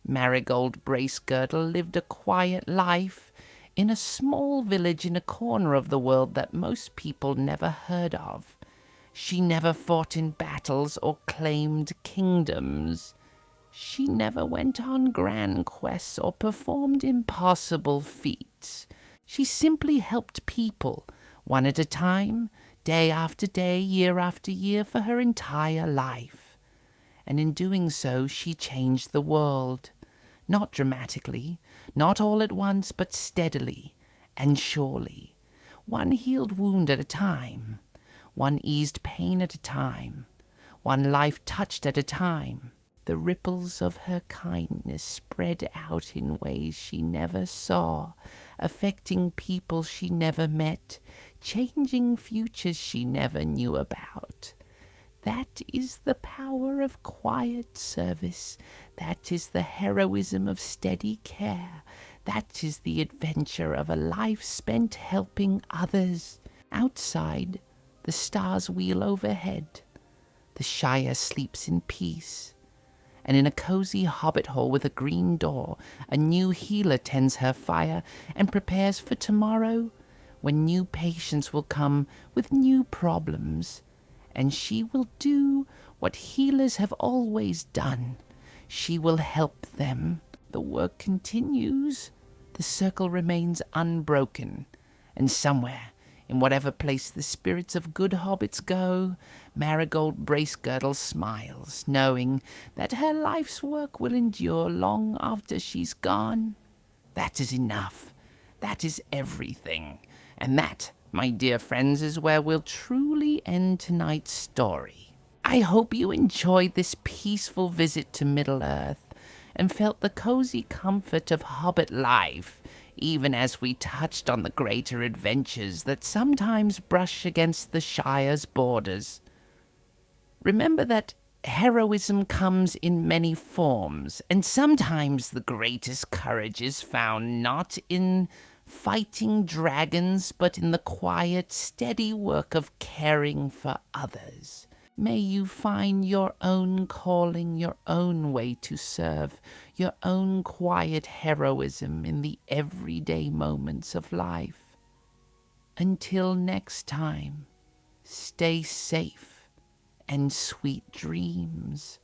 Marigold Bracegirdle lived a quiet life in a small village in a corner of the world that most people never heard of. She never fought in battles or claimed kingdoms. She never went on grand quests or performed impossible feats. She simply helped people, one at a time, day after day, year after year, for her entire life. And in doing so, she changed the world. Not dramatically, not all at once, but steadily and surely. One healed wound at a time. One eased pain at a time. One life touched at a time. The ripples of her kindness spread out in ways she never saw, affecting people she never met, changing futures she never knew about. That is the power of quiet service. That is the heroism of steady care. That is the adventure of a life spent helping others. Outside, the stars wheel overhead. The Shire sleeps in peace. And in a cozy hobbit hole with a green door, a new healer tends her fire and prepares for tomorrow, when new patients will come with new problems. And she will do what healers have always done. She will help them. The work continues. The circle remains unbroken. And somewhere, in whatever place the spirits of good hobbits go, Marigold Bracegirdle smiles, knowing that her life's work will endure long after she's gone. That is enough. That is everything. And that, my dear friends, is where we'll truly end tonight's story. I hope you enjoyed this peaceful visit to Middle-earth and felt the cozy comfort of hobbit life, even as we touched on the greater adventures that sometimes brush against the Shire's borders. Remember that heroism comes in many forms, and sometimes the greatest courage is found not in fighting dragons, but in the quiet, steady work of caring for others. May you find your own calling, your own way to serve, your own quiet heroism in the everyday moments of life. Until next time, Stay safe and sweet dreams.